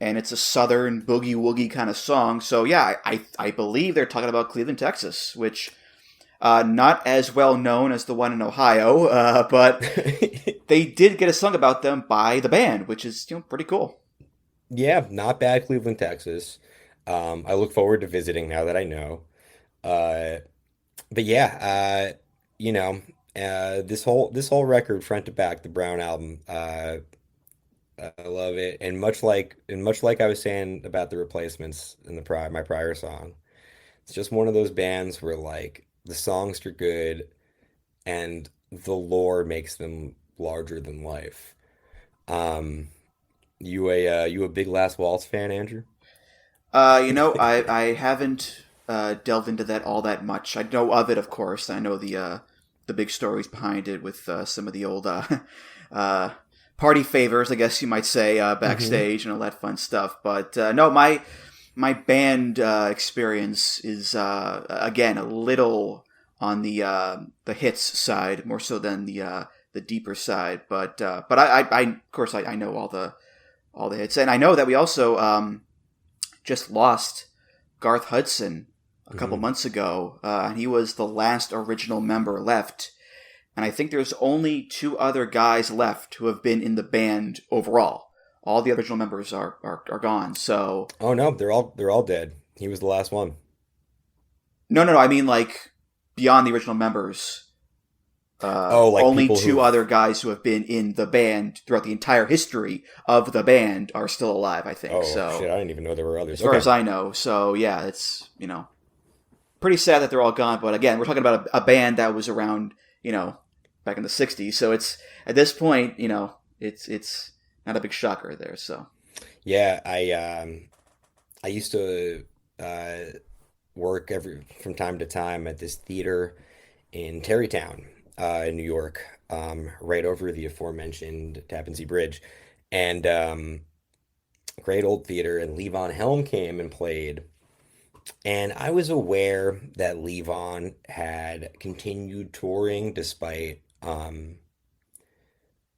and it's a southern boogie woogie kind of song. So yeah, I believe they're talking about Cleveland, Texas, which not as well known as the one in Ohio, but they did get a song about them by the band, which is pretty cool.
Yeah, not bad, Cleveland, Texas. I look forward to visiting now that I know. Uh, but yeah, this whole record front to back, the Brown album, I love it. And much like I was saying about the Replacements in my prior song, it's just one of those bands where like the songs are good and the lore makes them larger than life. Um, you a big Last Waltz fan, Andrew?
I haven't delved into that all that much. I know of it, of course. I know the big stories behind it with some of the old uh, party favors, I guess you might say, backstage and all that fun stuff. But no, my band experience is again a little on the hits side more so than the deeper side. But I of course I know all the hits, and I know that we also just lost Garth Hudson a couple months ago, and he was the last original member left. And I think there's only two other guys left who have been in the band overall. All the original members are gone. So
Oh no, they're all dead. He was the last one.
no, I mean like beyond the original members.
Oh, like
Only
people
two
who.
other guys who have been in the band throughout the entire history of the band are still alive, I think.
Oh
So
shit, I didn't even know there were
as
others.
far as
Okay.
I know. So yeah, it's pretty sad that they're all gone. But again, we're talking about a band that was around back in the '60s. So it's at this point it's not a big shocker there. So
Yeah, I used to uh work every from time to time at this theater in Tarrytown, in New York, right over the aforementioned Tappan Zee Bridge, and great old theater. And Levon Helm came and played, and I was aware that Levon had continued touring despite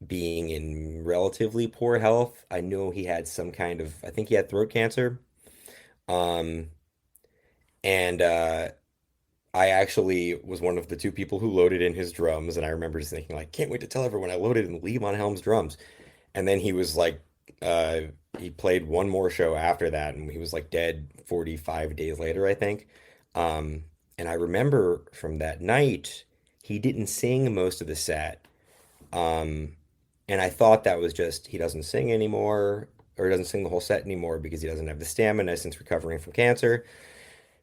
being in relatively poor health. I knew he had I think he had throat cancer. Um, and I actually was one of the two people who loaded in his drums, and I remember just thinking, like, can't wait to tell everyone I loaded in Levon Helm's drums. And then he was like, uh, he played one more show after that, and he was like dead 45 days later, I think. And I remember from that night, he didn't sing most of the set. Um, and I thought that was just he doesn't sing anymore, or he doesn't sing the whole set anymore because he doesn't have the stamina since recovering from cancer.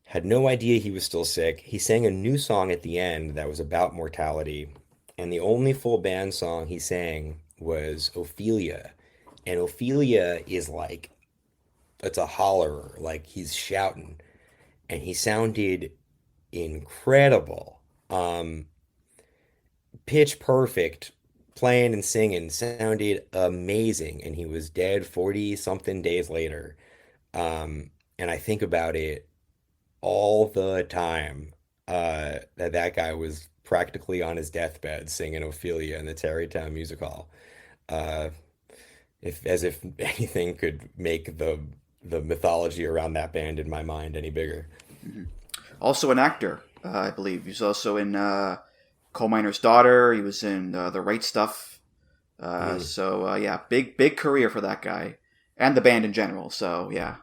Had no idea he was still sick. He sang a new song at the end that was about mortality, and the only full band song he sang was Ophelia. And Ophelia is like, it's a hollerer, like he's shouting, and he sounded incredible. Um, Pitch perfect, playing and singing, sounded amazing, and he was dead 40 something days later. And I think about it all the time, that guy was practically on his deathbed singing Ophelia in the Tarrytown Music Hall. Uh, if as if anything could make the mythology around that band in my mind any bigger.
also an actor, I believe. He's also in Coal Miner's Daughter. He was in The Right Stuff.
Mm.
So yeah, big career for that guy and the band in general. So yeah,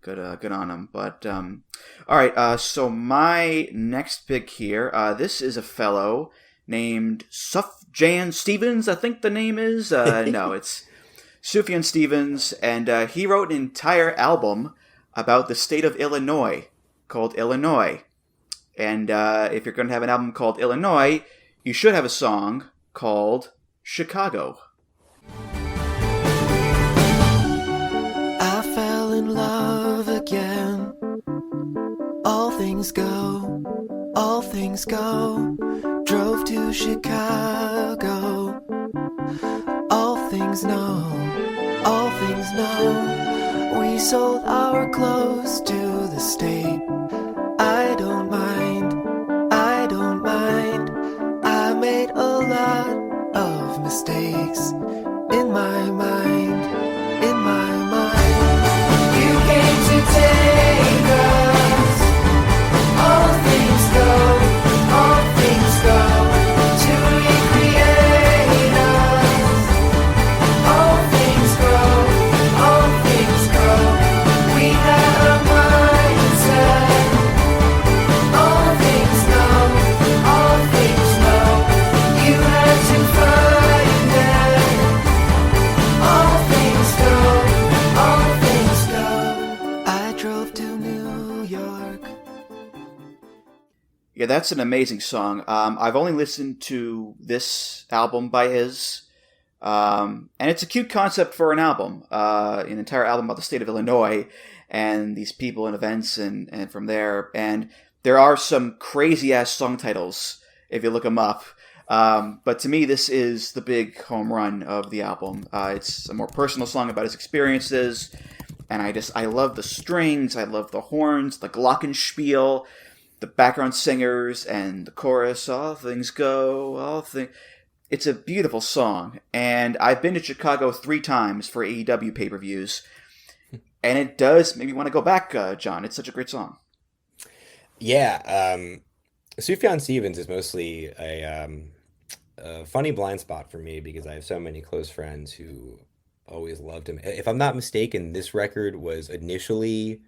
good on him. But all right. So my next pick here. This is a fellow named Sufjan Stevens. I think the name is. No, it's Sufjan Stevens, and he wrote an entire album about the state of Illinois called Illinois. And if you're going to have an album called Illinois, you should have a song called Chicago.
I fell in love again. All things go, all things go. Drove to Chicago. All things know, all things know. We sold our clothes to the state. I don't mind, I don't mind. I made a lot of mistakes in my mind, in my mind. You came to take us. All things go, all things go. To recreate us. All things grow, all things grow. We had a mindset. All things know, all things know. You had to find it. All things go, all things go. I drove to New York.
Yeah, that's an amazing song. I've only listened to this album by his, and it's a cute concept for an album, an entire album about the state of Illinois and these people and events and from there. And there are some crazy-ass song titles if you look them up. But to me, this is the big home run of the album. It's a more personal song about his experiences, and I love the strings, I love the horns, the glockenspiel, the background singers, and the chorus, all things go, all things... It's a beautiful song, and I've been to Chicago 3 times for AEW pay-per-views, and it does make me want to go back, John. It's such a great song.
Yeah, Sufjan Stevens is mostly a funny blind spot for me because I have so many close friends who always loved him. If I'm not mistaken, this record was initially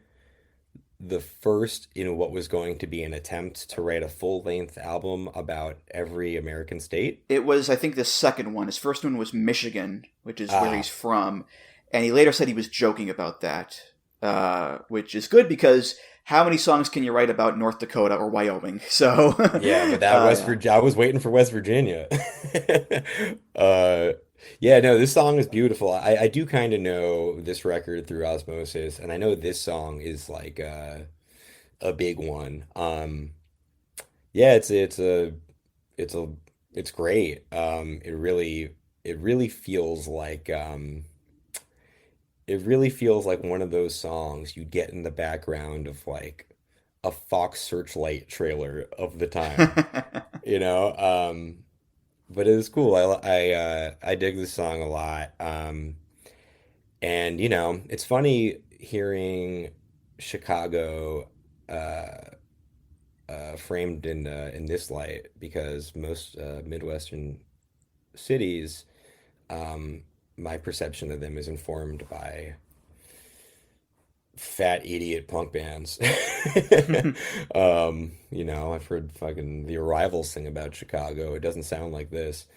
the first in what was going to be an attempt to write a full-length album about every American state.
It was, I think, the second one. His first one was Michigan, which is where he's from. And he later said he was joking about that, which is good because how many songs can you write about North Dakota or Wyoming? So
Yeah, but that West Virginia, I was waiting for West Virginia. Yeah, no, this song is beautiful. I do kind of know this record through osmosis, and I know this song is like a big one. Yeah, it's great. It really feels like one of those songs you'd get in the background of like a Fox Searchlight trailer of the time, you know? But it was cool. I dig this song a lot. And you know, it's funny hearing Chicago framed in this light because most Midwestern cities, my perception of them is informed by fat idiot punk bands. You know, I've heard fucking The Arrival sing about Chicago. It doesn't sound like this.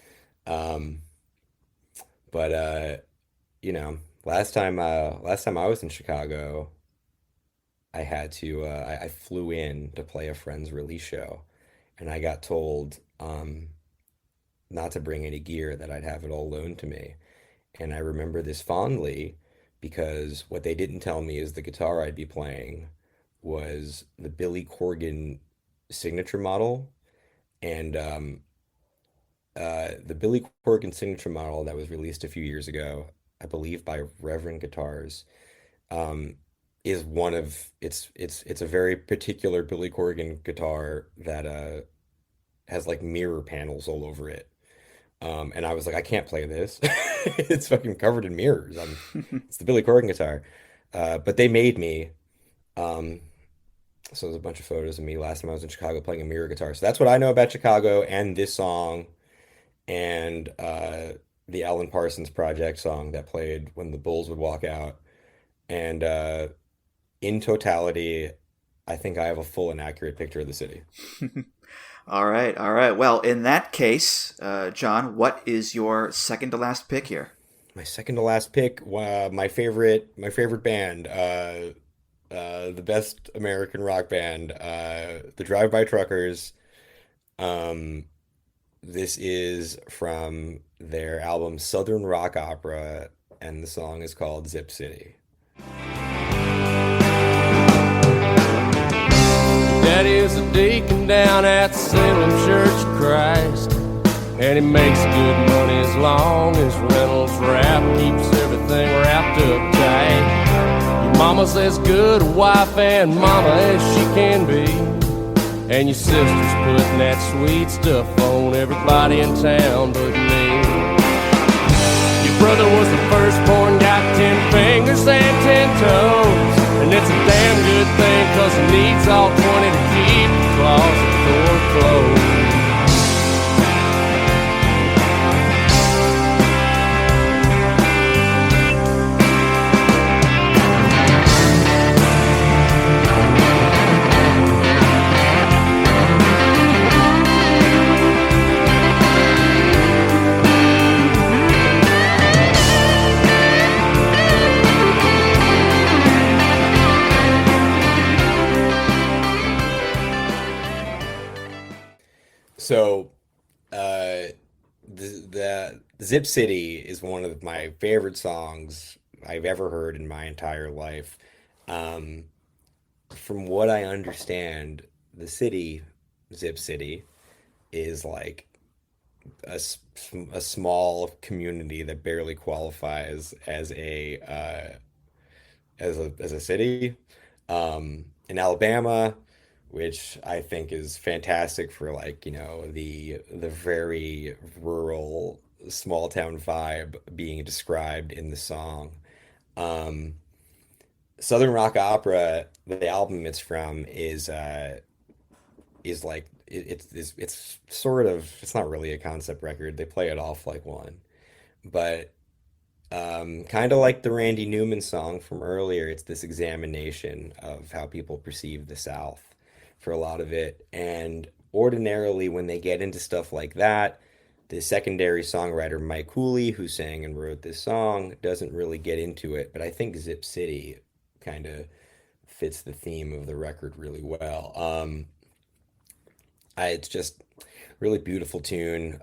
But you know, last time I was in Chicago, I had to I flew in to play a friend's release show, and I got told not to bring any gear, that I'd have it all loaned to me. And I remember this fondly because what they didn't tell me is the guitar I'd be playing was the Billy Corgan signature model. And the Billy Corgan signature model that was released a few years ago, I believe by Reverend Guitars, is one of it's a very particular Billy Corgan guitar that has like mirror panels all over it. And I was like, I can't play this. It's fucking covered in mirrors. It's the Billy Corgan guitar. But they made me. So there's a bunch of photos of me last time I was in Chicago playing a mirror guitar. So that's what I know about Chicago and this song and the Alan Parsons Project song that played when the Bulls would walk out. And in totality, I think I have a full and accurate picture of the city.
All right. Well, in that case, John, what is your second to last pick here?
My second to last pick, my favorite band, the best American rock band, the Drive-By Truckers. Um, this is from their album Southern Rock Opera, and the song is called Zip City.
Daddy's a deacon down at Salem Church of Christ, and he makes good money as long as Reynolds Wrap keeps everything wrapped up tight. Your mama's as good a wife and mama as she can be, and your sister's putting that sweet stuff on everybody in town but me. Your brother was the firstborn, got 10 fingers and 10 toes, and it's a damn good thing, cause he needs all 20 to keep the closet door closed.
So, the Zip City is one of my favorite songs I've ever heard in my entire life. Um, from what I understand, the city, Zip City, is like a small community that barely qualifies as a city. In Alabama, which I think is fantastic for, like, the very rural small town vibe being described in the song. Um, Southern Rock Opera, the album it's from, is like it's sort of, it's not really a concept record. They play it off like one, but kind of like the Randy Newman song from earlier, it's this examination of how people perceive the South for a lot of it. And ordinarily, when they get into stuff like that, the secondary songwriter Mike Cooley, who sang and wrote this song, doesn't really get into it. But I think Zip City kind of fits the theme of the record really well. It's just really beautiful tune,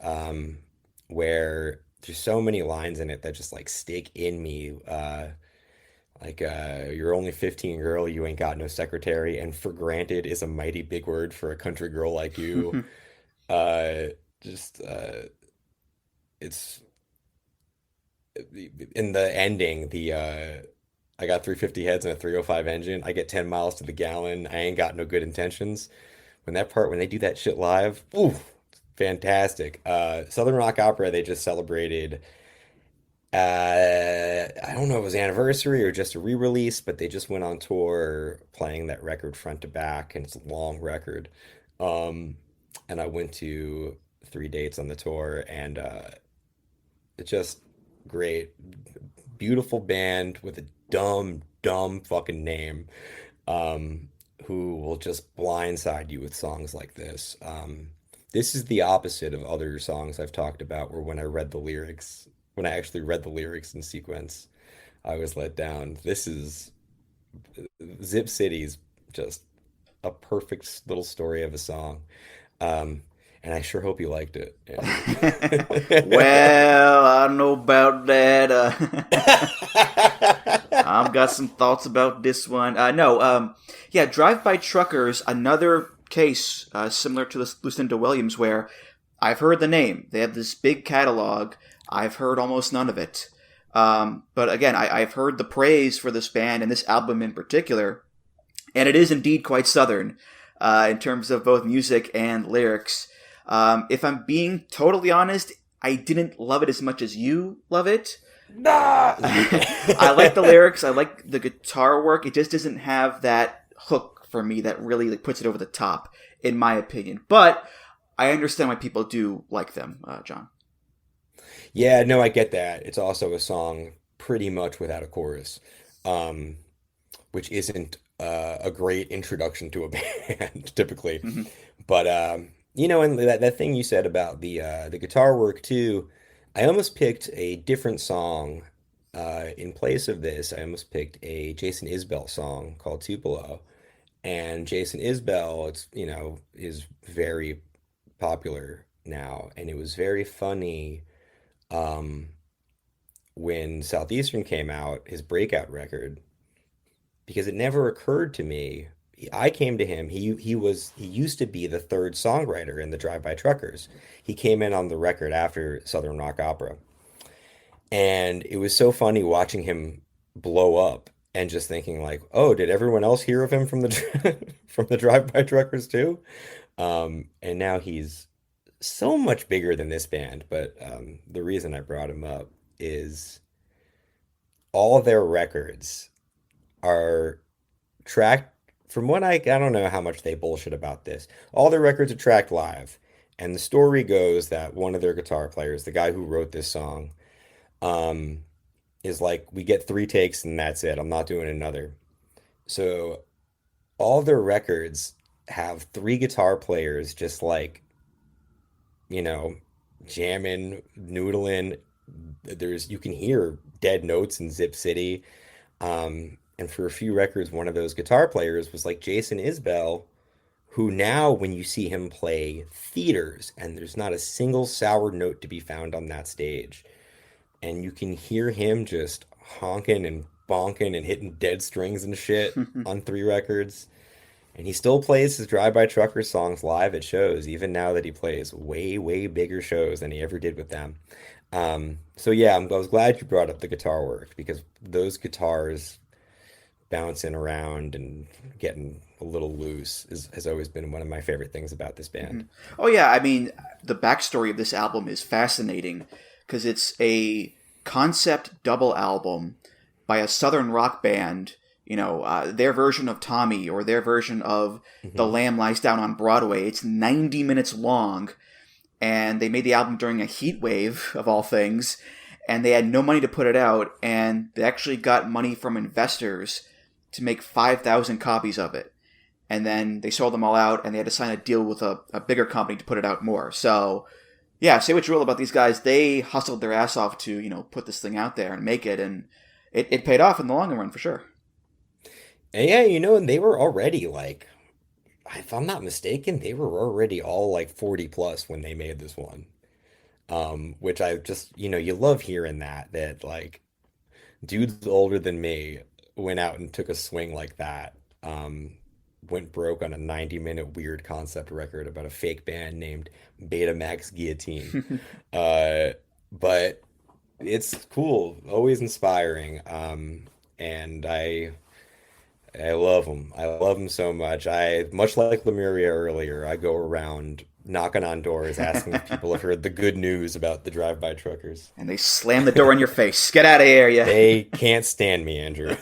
where there's so many lines in it that just like stick in me. You're only 15, girl, you ain't got no secretary, and for granted is a mighty big word for a country girl like you. uh, just it's in the ending, the I got 350 heads and a 305 engine. I get 10 miles to the gallon. I ain't got no good intentions. When they do that shit live, ooh, fantastic. Southern Rock Opera, they just celebrated, I don't know if it was anniversary or just a re-release, but they just went on tour playing that record front to back, and it's a long record. And I went to 3 dates on the tour, and it's just great. Beautiful band with a dumb fucking name, who will just blindside you with songs like this. This is the opposite of other songs I've talked about, where when I actually read the lyrics in sequence, I was let down. This is Zip City's just a perfect little story of a song. And I sure hope you liked it. Yeah.
Well, I don't know about that. I've got some thoughts about this one. Yeah, Drive-By Truckers, another case similar to the Lucinda Williams, where I've heard the name. They have this big catalog. I've heard almost none of it. But again, I've heard the praise for this band and this album in particular, and it is indeed quite Southern in terms of both music and lyrics. If I'm being totally honest, I didn't love it as much as you love it.
Nah.
I like the lyrics. I like the guitar work. It just doesn't have that hook for me that really like puts it over the top, in my opinion. But I understand why people do like them, John.
Yeah, no, I get that. It's also a song pretty much without a chorus, which isn't a great introduction to a band typically.
Mm-hmm.
But and that thing you said about the guitar work too, I almost picked a different song in place of this, I almost picked a Jason Isbell song called Tupelo. And Jason Isbell, is very popular now. And it was very funny when Southeastern came out, his breakout record, because it never occurred to me. I came to him. He used to be the third songwriter in the Drive-By Truckers. He came in on the record after Southern Rock Opera. And it was so funny watching him blow up and just thinking like, oh, did everyone else hear of him from the from the Drive-By Truckers too? And now he's so much bigger than this band. But the reason I brought him up is all of their records are tracked. From what I don't know how much they bullshit about this. All their records are tracked live. And the story goes that one of their guitar players, the guy who wrote this song, is like, we get 3 takes and that's it. I'm not doing another. So all their records have 3 guitar players just like, jamming, noodling. You can hear dead notes in Zip City. And for a few records, one of those guitar players was like Jason Isbell, who now when you see him play theaters, and there's not a single sour note to be found on that stage. And you can hear him just honking and bonking and hitting dead strings and shit on 3 records. And he still plays his Drive-By Truckers songs live at shows, even now that he plays way, way bigger shows than he ever did with them. So yeah, I was glad you brought up the guitar work, because those guitars bouncing around and getting a little loose has always been one of my favorite things about this band.
Oh yeah, I mean, the backstory of this album is fascinating because it's a concept double album by a Southern rock band, their version of Tommy or their version of The Lamb Lies Down on Broadway. It's 90 minutes long, and they made the album during a heat wave of all things, and they had no money to put it out, and they actually got money from investors to make 5,000 copies of it. And then they sold them all out, and they had to sign a deal with a bigger company to put it out more. So, yeah, say what you will about these guys. They hustled their ass off to, put this thing out there and make it, and it paid off in the long run for sure.
And yeah, and they were already like, if I'm not mistaken, they were already all like 40 plus when they made this one. Which I just, you love hearing that like dudes older than me went out and took a swing like that. Went broke on a 90-minute weird concept record about a fake band named Betamax Guillotine. But it's cool, always inspiring. And I love them. I love them so much. Much like Lemuria earlier, I go around knocking on doors asking if people have heard the good news about the Drive-By Truckers.
And they slam the door in your face. Get out of here, you.
They can't stand me, Andrew.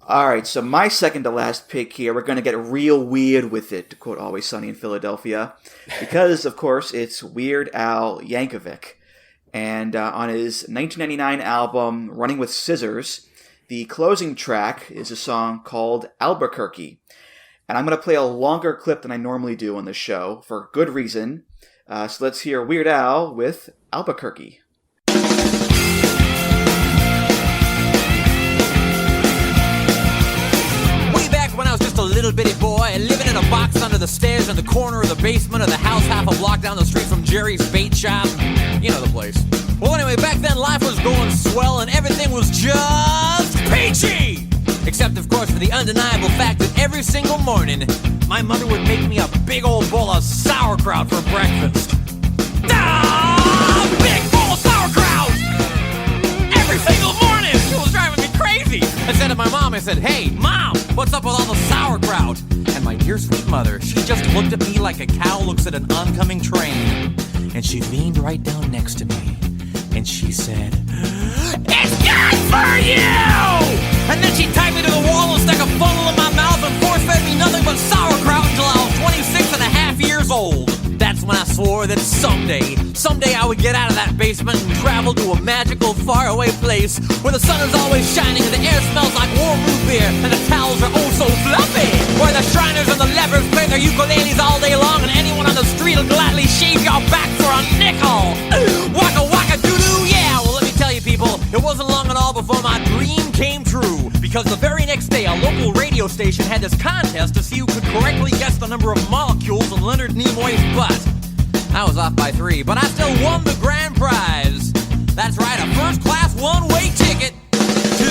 All right, so my second to last pick here, we're going to get real weird with it, to quote Always Sunny in Philadelphia, because, of course, it's Weird Al Yankovic. And on his 1999 album, Running with Scissors, the closing track is a song called Albuquerque. And I'm going to play a longer clip than I normally do on this show, for good reason. So let's hear Weird Al with Albuquerque.
When I was just a little bitty boy, living in a box under the stairs in the corner of the basement of the house half a block down the street from Jerry's Bait Shop. You know the place. Well, anyway, back then life was going swell and everything was just peachy! Except, of course, for the undeniable fact that every single morning, my mother would make me a big old bowl of sauerkraut for breakfast. Big bowl of sauerkraut! Every single morning! It was driving me crazy! I said to my mom, I said, "Hey, Mom, what's up with all the sauerkraut?" And my dear sweet mother, she just looked at me like a cow looks at an oncoming train. And she leaned right down next to me. And she said, "It's good for you!" And then she tied me to the wall and stuck a funnel in my mouth and force-fed me nothing but sauerkraut until I was 26 and a half years old. That's when I swore that someday I would get out of that basement and travel to a magical, faraway place where the sun is always shining and the air smells like warm root beer and the towels are oh so fluffy. Where the Shriners and the lepers play their ukuleles all day long and anyone on the street will gladly shave your back for a nickel. Waka waka doo-doo, yeah. Well, let me tell you people, Because the very next day, a local radio station had this contest to see who could correctly guess the number of molecules in Leonard Nimoy's butt. I was off by 3, but I still won the grand prize. That's right, a first-class one-way ticket to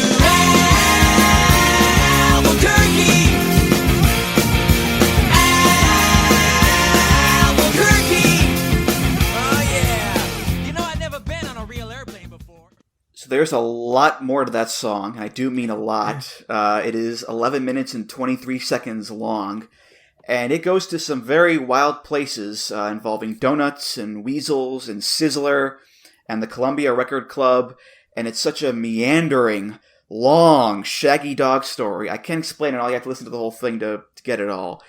Albuquerque. Oh yeah. You know, I'd never been on a real airplane before.
So there's a lot more to that song. I do mean a lot. It is 11 minutes and 23 seconds long. And it goes to some very wild places involving donuts and weasels and Sizzler and the Columbia Record Club. And it's such a meandering, long, shaggy dog story. I can't explain it all. You have to listen to the whole thing to get it all.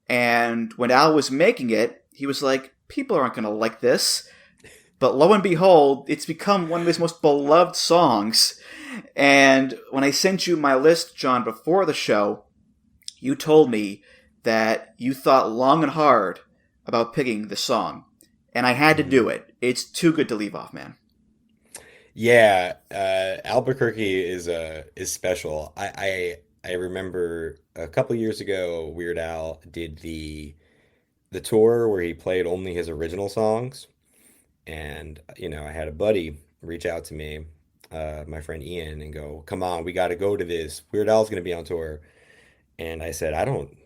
And when Al was making it, he was like, people aren't going to like this. But lo and behold, it's become one of his most beloved songs. And when I sent you my list, John, before the show, you told me that you thought long and hard about picking the song. And I had to do it. It's too good to leave off, man.
Yeah, Albuquerque is special. I remember a couple years ago, Weird Al did the tour where he played only his original songs. And, you know, I had a buddy reach out to me, my friend Ian, and go, come on, we got to go to this. Weird Al's going to be on tour. And I said, I don't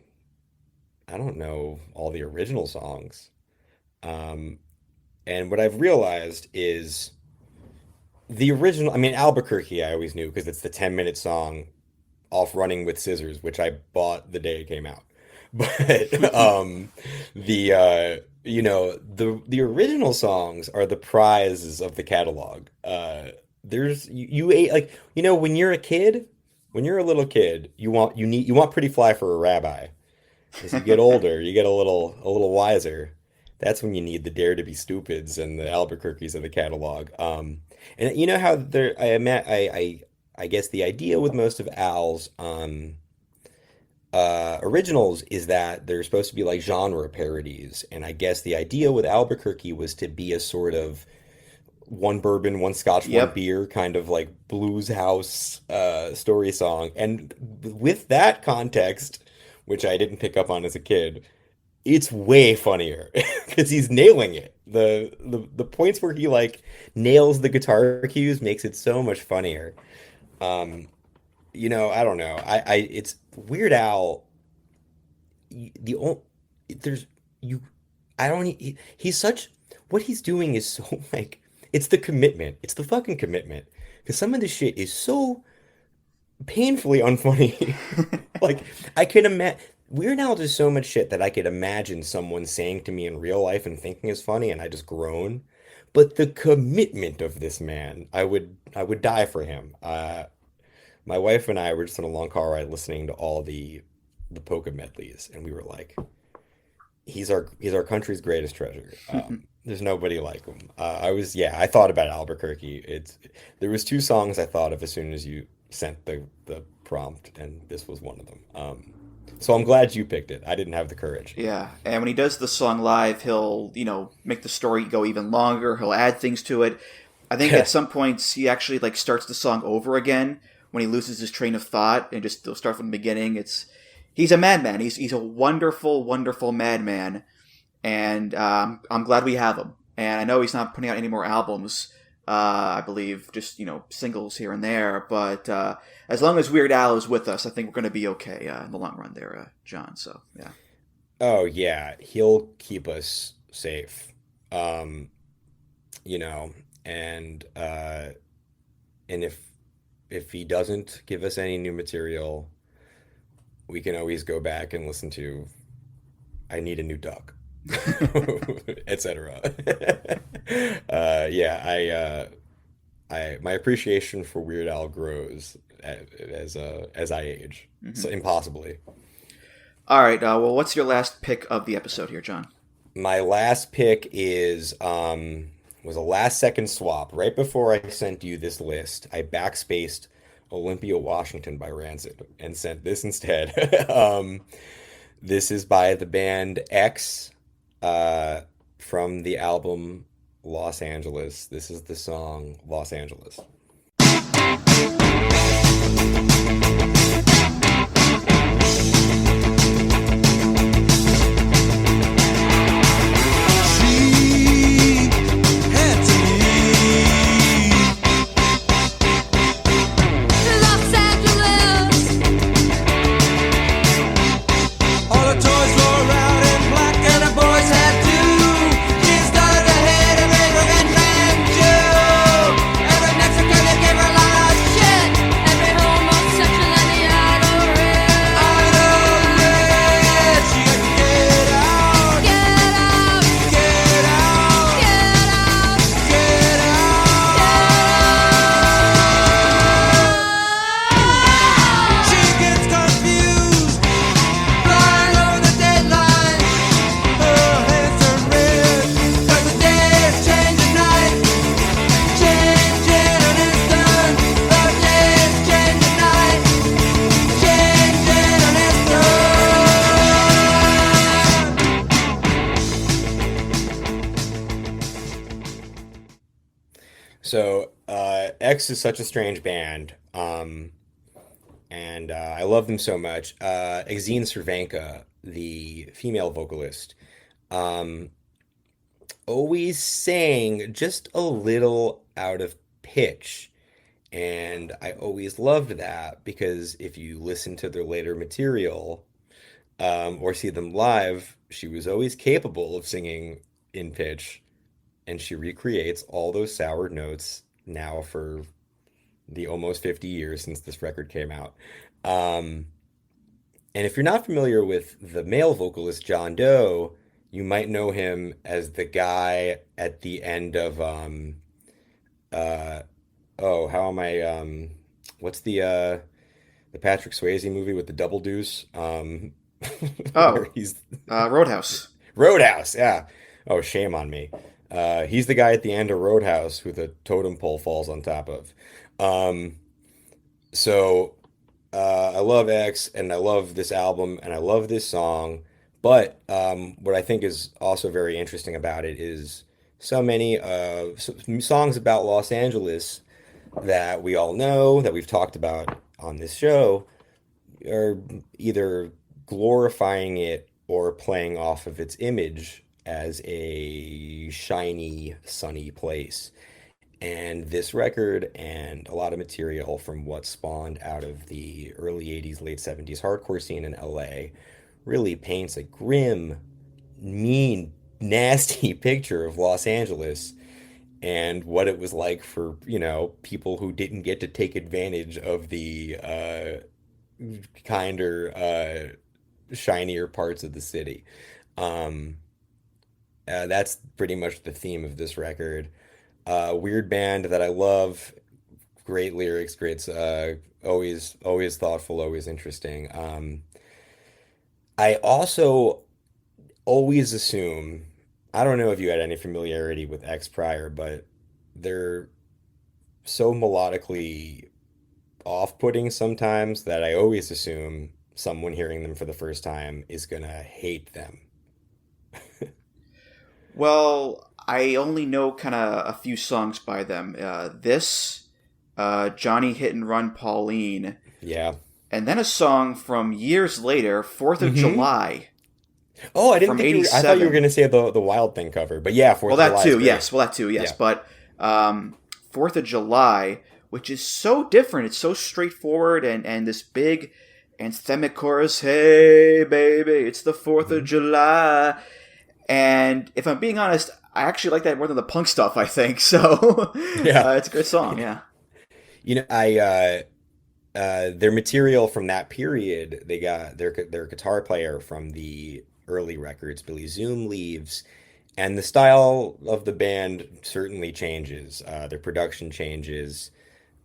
know all the original songs. And what I've realized is the original, I mean, Albuquerque, I always knew because it's the 10-minute song, Off Running with Scissors, which I bought the day it came out. But you know, the original songs are the prizes of the catalog. There's you like, you know, when you're a little kid, you want Pretty Fly for a Rabbi. As you get older, you get a little wiser. That's when you need the Dare to Be Stupids and the Albuquerques of the catalog. And you know how I guess the idea with most of Al's originals is that they're supposed to be like genre parodies, and I guess the idea with Albuquerque was to be a sort of one bourbon, one scotch, one beer kind of like blues house story song. And with that context, which I didn't pick up on as a kid, it's way funnier because he's nailing it. The points where he like nails the guitar cues makes it so much funnier. You know, I don't know. It's Weird Al. He's such, what he's doing is so like, it's the commitment. It's the fucking commitment. Because some of this shit is so painfully unfunny. Like, I can imagine, Weird Al does so much shit that I could imagine someone saying to me in real life and thinking is funny, and I just groan. But the commitment of this man, I would die for him. My wife and I were just on a long car ride listening to all the polka medleys, and we were like, he's our country's greatest treasure. There's nobody like him. I thought about Albuquerque. There was 2 songs I thought of as soon as you sent the prompt, and this was one of them. So I'm glad you picked it. I didn't have the courage.
Yeah, and when he does the song live, he'll, you know, make the story go even longer. He'll add things to it. I think at some points he actually like starts the song over again when he loses his train of thought, and just he'll start from the beginning. He's a madman. He's a wonderful, wonderful madman, and I'm glad we have him. And I know he's not putting out any more albums. I believe just, you know, singles here and there. But as long as Weird Al is with us, I think we're going to be okay in the long run there, John. So, yeah.
Oh, yeah. He'll keep us safe. You know, and if he doesn't give us any new material, we can always go back and listen to I Need a New Duck. Etc. My appreciation for Weird Al grows as I age, so impossibly.
All right. Well, what's your last pick of the episode here, John?
My last pick was a last second swap. Right before I sent you this list, I backspaced Olympia, Washington by Rancid and sent this instead. This is by the band X. From the album Los Angeles. This is the song Los Angeles. X is such a strange band. And I love them so much. Exene Cervenka, the female vocalist, um, always sang just a little out of pitch. And I always loved that because if you listen to their later material, or see them live, she was always capable of singing in pitch, and she recreates all those sour notes now for the almost 50 years since this record came out. Um, and if you're not familiar with the male vocalist John Doe, you might know him as the guy at the end of uh oh, how am I what's the Patrick Swayze movie with the double deuce?
Oh,
Where he's
Roadhouse.
Roadhouse, yeah. Oh, shame on me. He's the guy at the end of Roadhouse who the totem pole falls on top of. Um, so I love X and I love this album and I love this song. But what I think is also very interesting about it is so many songs about Los Angeles that we all know, that we've talked about on this show, are either glorifying it or playing off of its image as a shiny, sunny place. And this record and a lot of material from what spawned out of the early 80s, late 70s hardcore scene in LA really paints a grim, mean, nasty picture of Los Angeles and what it was like for, people who didn't get to take advantage of the kinder, shinier parts of the city. Um, that's pretty much the theme of this record. Weird band that I love. Great lyrics, great, always thoughtful, always interesting. I also always assume, I don't know if you had any familiarity with X prior, but they're so melodically off-putting sometimes that I always assume someone hearing them for the first time is gonna hate them.
Well, I only know kind of a few songs by them. Johnny Hit and Run Pauline,
Yeah.
and then a song from years later, 4th of
hmm
July
Oh, I didn't
from
think I thought you were
87.
gonna say the Wild Thing cover, but yeah,
Well,
Fourth of
that
July is
too,
great.
yes. Well, that too, yes.
Yeah.
But 4th of July, which is so different. It's so straightforward and this big anthemic chorus, hey, baby, it's the 4th of
hmm
July. And if I'm being honest, I actually like that more than the punk stuff, I think. So
Yeah.
it's a good song, yeah.
I their material from that period, they got their guitar player from the early records, Billy Zoom, leaves, and the style of the band certainly changes. Their production changes.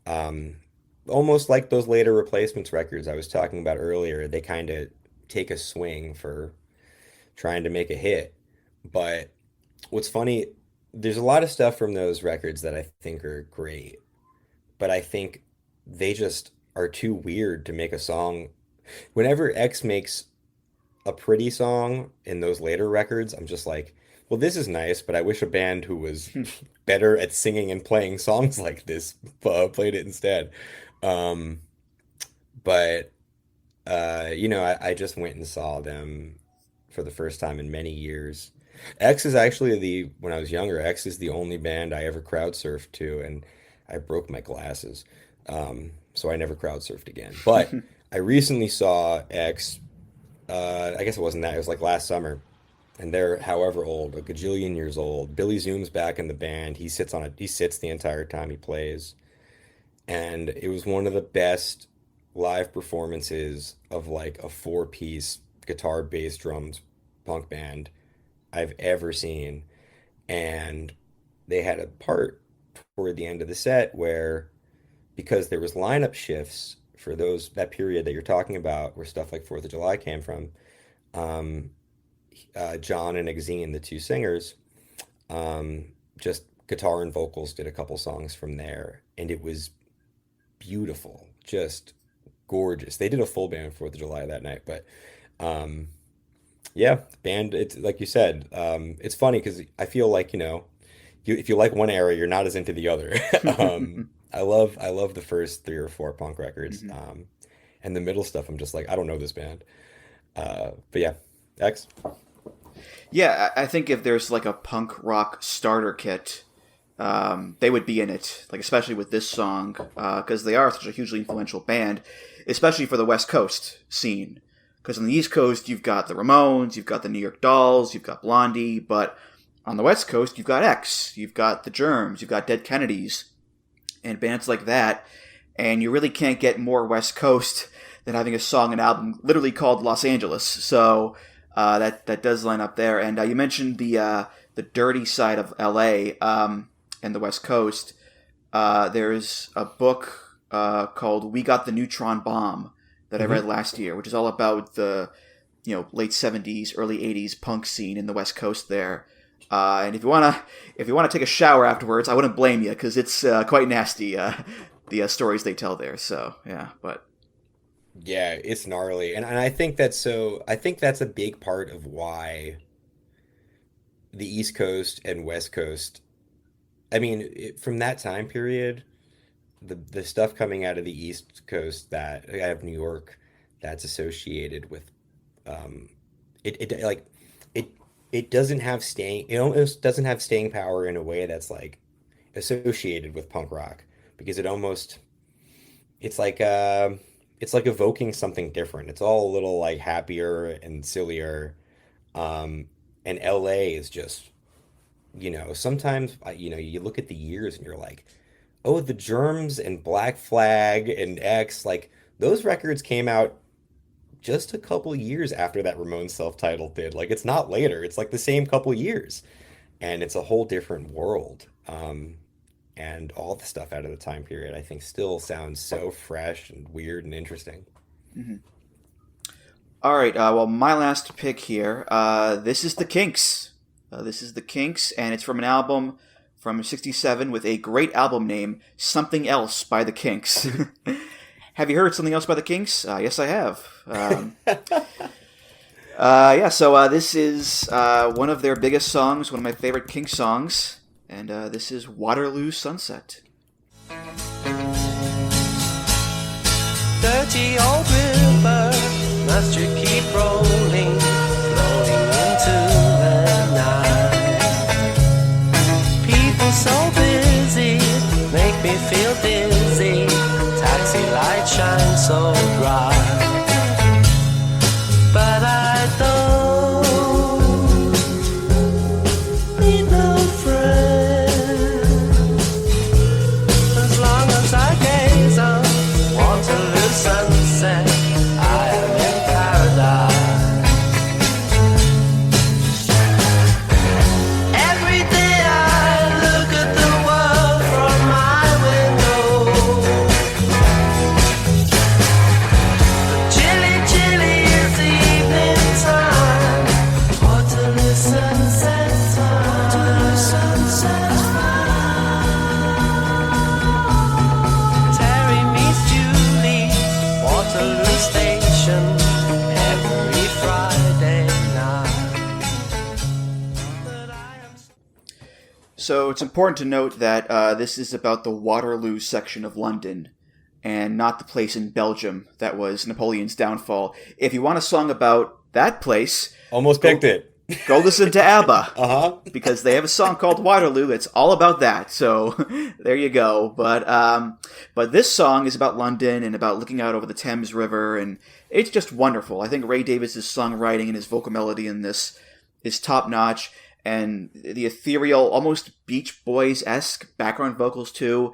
Um, Almost like those later Replacements records I was talking about earlier. They kind of take a swing for trying to make a hit. But what's funny, there's a lot of stuff from those records that I think are great, but I think they just are too weird to make a song. Whenever X makes a pretty song in those later records, I'm just like, well, this is nice, but I wish a band who was better at singing and playing songs like this played it instead. Um, but I just went and saw them for the first time in many years. X is actually when I was younger, X is the only band I ever crowd surfed to, and I broke my glasses. So I never crowd surfed again. But I recently saw X, I guess it wasn't that, it was like last summer, and they're however old, a gajillion years old. Billy Zoom's back in the band. He sits the entire time he plays. And it was one of the best live performances of like a four-piece guitar, bass, drums punk band I've ever seen. And they had a part toward the end of the set where, because there was lineup shifts for that period that you're talking about, where stuff like Fourth of July came from, um, John and Exene, the two singers, just guitar and vocals did a couple songs from there, and it was beautiful, just gorgeous. They did a full band Fourth of July that night, but um, yeah, band. It's like you said. It's funny because I feel like if you like one era, you're not as into the other. Um, I love the first three or four punk records.
Hmm.
And the middle stuff, I'm just like, I don't know this band. But yeah, X.
Yeah, I think if there's like a punk rock starter kit, they would be in it. Like especially with this song, because they are such a hugely influential band, especially for the West Coast scene. Because on the East Coast, you've got the Ramones, you've got the New York Dolls, you've got Blondie, but on the West Coast, you've got X, you've got the Germs, you've got Dead Kennedys, and bands like that. And you really can't get more West Coast than having a song and album literally called Los Angeles. So that does line up there. And you mentioned the dirty side of L.A. And the West Coast. There's a book called "We Got the Neutron Bomb" that I read last year, which is all about the late '70s, early '80s punk scene in the West Coast there. And if you wanna take a shower afterwards, I wouldn't blame you because it's quite nasty. The stories they tell there. So yeah, but
Yeah, it's gnarly. And I think that's a big part of why the East Coast and West Coast, I mean, from that time period, the stuff coming out of the East Coast that out of New York that's associated with um it like it it almost doesn't have staying power in a way that's like associated with punk rock because it's like it's like evoking something different. It's all a little like happier and sillier. Um and LA is just, sometimes you look at the years and you're like, "Oh, the Germs and Black Flag and X, like those records came out just a couple years after that Ramones self-titled did. Like it's not later. It's like the same couple years." And it's a whole different world. And all the stuff out of the time period, I think, still sounds so fresh and weird and interesting.
mhm. All right. Well, my last pick here. This is the Kinks. This is the Kinks, and it's from an album from '67 with a great album name, "Something Else" by the Kinks. Have you heard "Something Else" by the Kinks? Yes, I have. Yeah. So this is one of their biggest songs, one of my favorite Kinks songs, and this is "Waterloo Sunset."
Dirty old river, must you keep rolling, flowing into the night? People so busy, make me feel dizzy. Taxi light shines so bright, but I don't need no friend as long as I gaze on Waterloo sunset. I am in paradise. Every day I look at the world from my window. Chilly, chilly is the evening time. Waterloo sunset time. Waterloo sunset time. Terry meets Julie, Waterloo Station, every Friday night. But I am
So it's important to note that this is about the Waterloo section of London and not the place in Belgium that was Napoleon's downfall. If you want a song about that place,
Almost picked it.
go listen to ABBA.
Uh-huh.
Because they have a song called Waterloo that's all about that. So there you go. But this song is about London and about looking out over the Thames River, and it's just wonderful. I think Ray Davies' songwriting and his vocal melody in this is top notch, and the ethereal, almost Beach Boys-esque background vocals too.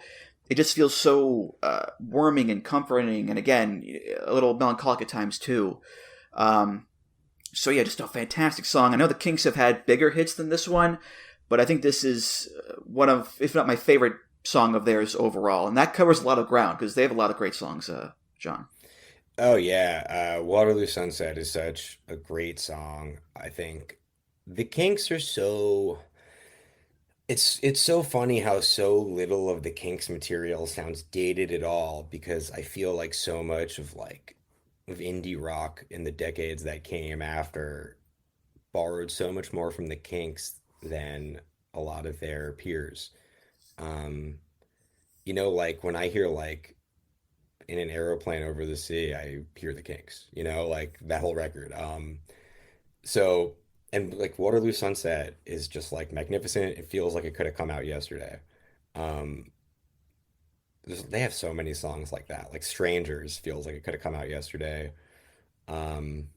It just feels so warming and comforting, and again, a little melancholic at times too. So yeah, just a fantastic song. I know the Kinks have had bigger hits than this one, but I think this is one of, if not my favorite song of theirs overall. And that covers a lot of ground because they have a lot of great songs, John.
Oh yeah, Waterloo Sunset is such a great song. I think the Kinks are so it's so funny how so little of the Kinks material sounds dated at all because I feel like so much of indie rock in the decades that came after borrowed so much more from the Kinks than a lot of their peers. Um, like when I hear like in an aeroplane over the sea, I hear the Kinks, like that whole record. So, and like Waterloo Sunset is just like magnificent. It feels like it could have come out yesterday. Um, they have so many songs like that. Like Strangers feels like it could have come out yesterday. Um,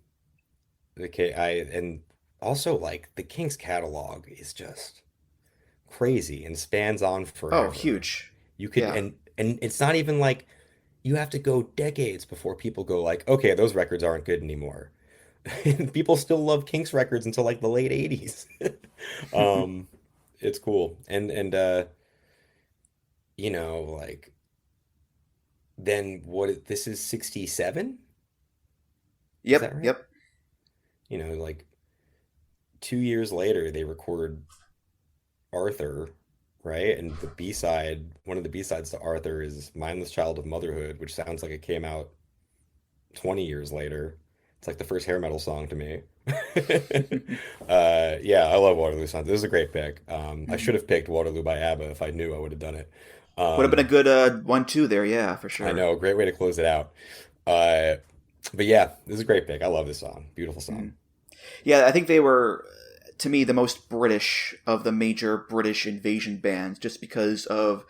and also like the Kinks catalog is just crazy and spans on
Oh,
forever.
huge.
You could
Yeah.
and it's not even like you have to go decades before people go like, okay, those records aren't good anymore. And people still love Kinks records until like the late 80s. Um, it's cool. And like then this is 67? Is that
Yep.
right?
Yep.
Like 2 years later they record Arthur, right? And one of the B-sides to Arthur is Mindless Child of Motherhood, which sounds like it came out 20 years later. It's like the first hair metal song to me. Yeah, I love Waterloo Songs. This is a great pick. I should have picked Waterloo by ABBA if I knew I would have done it.
Would have been a
Um,
good 1-2 there. Yeah, for
I
sure.
know, great way to close it out. Uh, but yeah, this is a great pick. I love this song. Beautiful song.
Mhm. Yeah, I think they were, to me, the most British of the major British invasion bands, just because of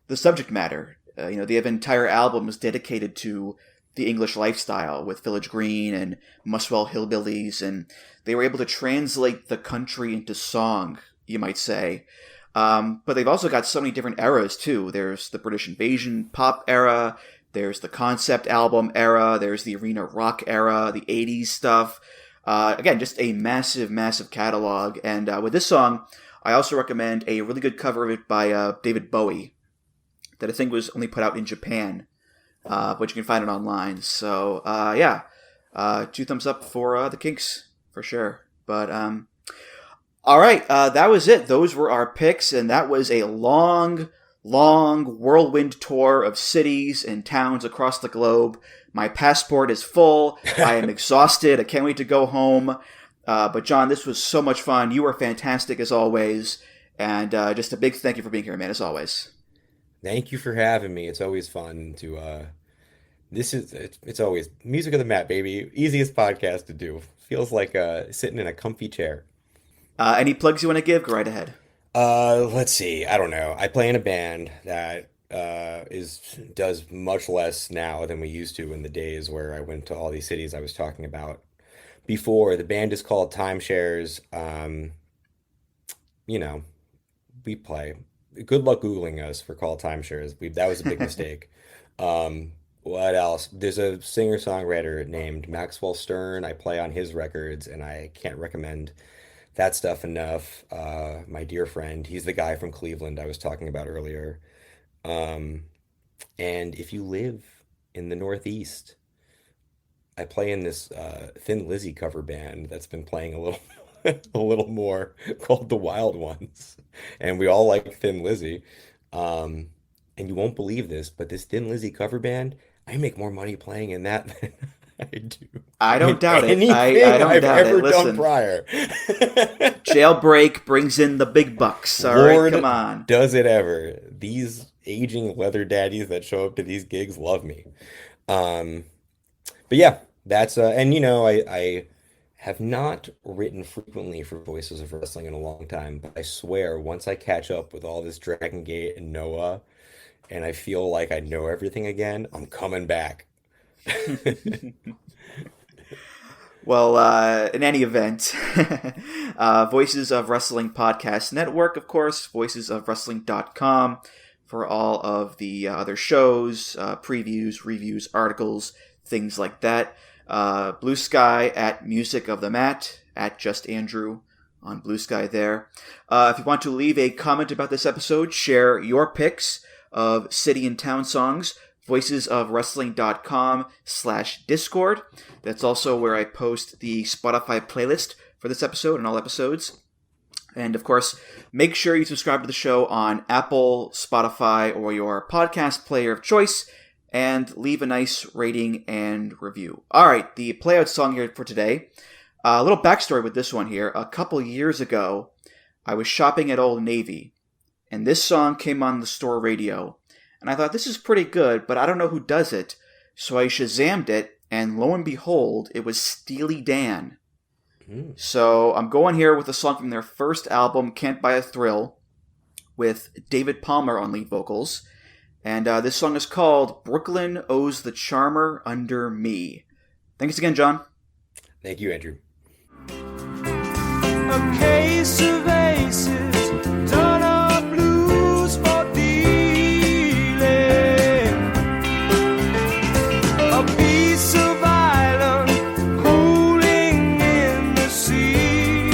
the subject matter. They have entire albums dedicated to the English lifestyle with Village Green and Muswell Hillbillies, and they were able to translate the country into song, you might say. But they've also got so many different eras too. There's the British invasion pop era. There's the concept album era. There's the arena rock era, the 80s stuff. Again, just a massive, massive catalog. And with this song, I also recommend a really good cover of it by David Bowie that I think was only put out in Japan, but you can find it online. So, yeah, 2 thumbs up for the Kinks, for sure. But, all right, that was it. Those were our picks, and that was a long, long whirlwind tour of cities and towns across the globe. My passport is full. I am exhausted. I can't wait to go home. But John, this was so much fun. You were fantastic as always. And just a big thank you for being here, man, as always.
Thank you for having me. It's always fun to it's always music of the mat, baby. Easiest podcast to do. Feels like sitting in a comfy chair.
Any plugs you want to give? Go right ahead.
Let's see. I don't know. I play in a band that is does much less now than we used to in the days where I went to all these cities I was talking about before. The band is called Timeshares. You know, we play. Good luck Googling us for call timeshares. That was a big mistake. What else? There's a singer-songwriter named Maxwell Stern. I play on his records, and I can't recommend that stuff enough. My dear friend, he's the guy from Cleveland I was talking about earlier. Um, and if you live in the Northeast, I play in this Thin Lizzy cover band that's been playing a little a little more called The Wild Ones. And we all like Thin Lizzy. Um, and you won't believe this, but this Thin Lizzy cover band, I make more money playing in that than I do
I don't
in
doubt it. I
anything
don't
I've
doubt it.
ever done
Listen,
prior.
Jailbreak brings in the big bucks. All right, come
Lord,
on.
does it ever. These aging leather daddies that show up to these gigs love me. Um, but yeah, that's and I have not written frequently for Voices of Wrestling in a long time, but I swear once I catch up with all this Dragon Gate and Noah and I feel like I know everything again, I'm coming back.
Well, in any event, Voices of Wrestling Podcast Network, of course, voicesofwrestling.com for all of the other shows, previews, reviews, articles, things like that. Blue Sky at Music of the Mat, at Just Andrew on Blue Sky there. If you want to leave a comment about this episode, share your picks of city and town songs, voicesofwrestling.com/Discord. That's also where I post the Spotify playlist for this episode and all episodes. And of course, make sure you subscribe to the show on Apple, Spotify, or your podcast player of choice, and leave a nice rating and review. All right, the playout song here for today. A little backstory with this one here. A couple years ago, I was shopping at Old Navy, and this song came on the store radio. and I thought, this is pretty good, but I don't know who does it. So I Shazammed it, and lo and behold, it was Steely Dan. So I'm going here with a song from their first album, Can't Buy a Thrill, with David Palmer on lead vocals. And this song is called Brooklyn Owes the Charmer Under Me. Thanks again, John.
Thank you, Andrew.
A case of aces, done up blues for dealing. A piece of island cooling in the sea.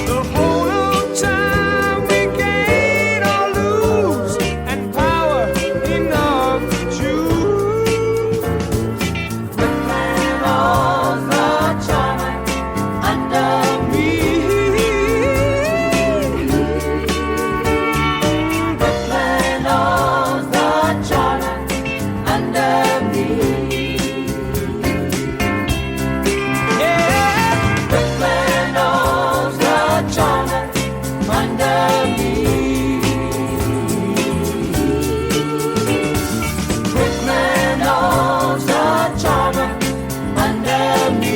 The whole of time we gain or lose, and power enough to choose. Brooklyn owes the charmer under me. Brooklyn owes the charmer under me. Yeah, Brooklyn owes the charmer under me. Brooklyn owes the charmer under me.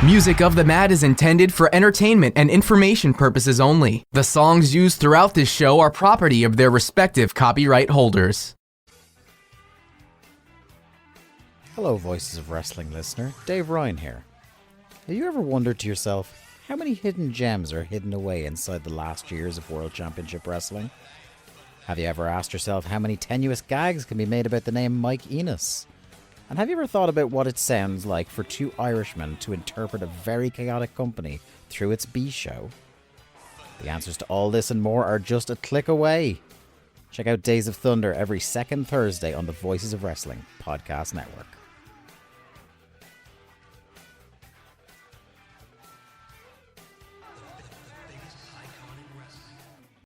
Music of the Mad is intended for entertainment and information purposes only. The songs used throughout this show are property of their respective copyright holders.
Hello, Voices of Wrestling listener. Dave Ryan here. Have you ever wondered to yourself how many hidden gems are hidden away inside the last years of World Championship Wrestling? Have you ever asked yourself how many tenuous gags can be made about the name Mike Enos? And have you ever thought about what it sounds like for two Irishmen to interpret a very chaotic company through its B show? The answers to all this and more are just a click away. Check out Days of Thunder every second Thursday on the Voices of Wrestling podcast network.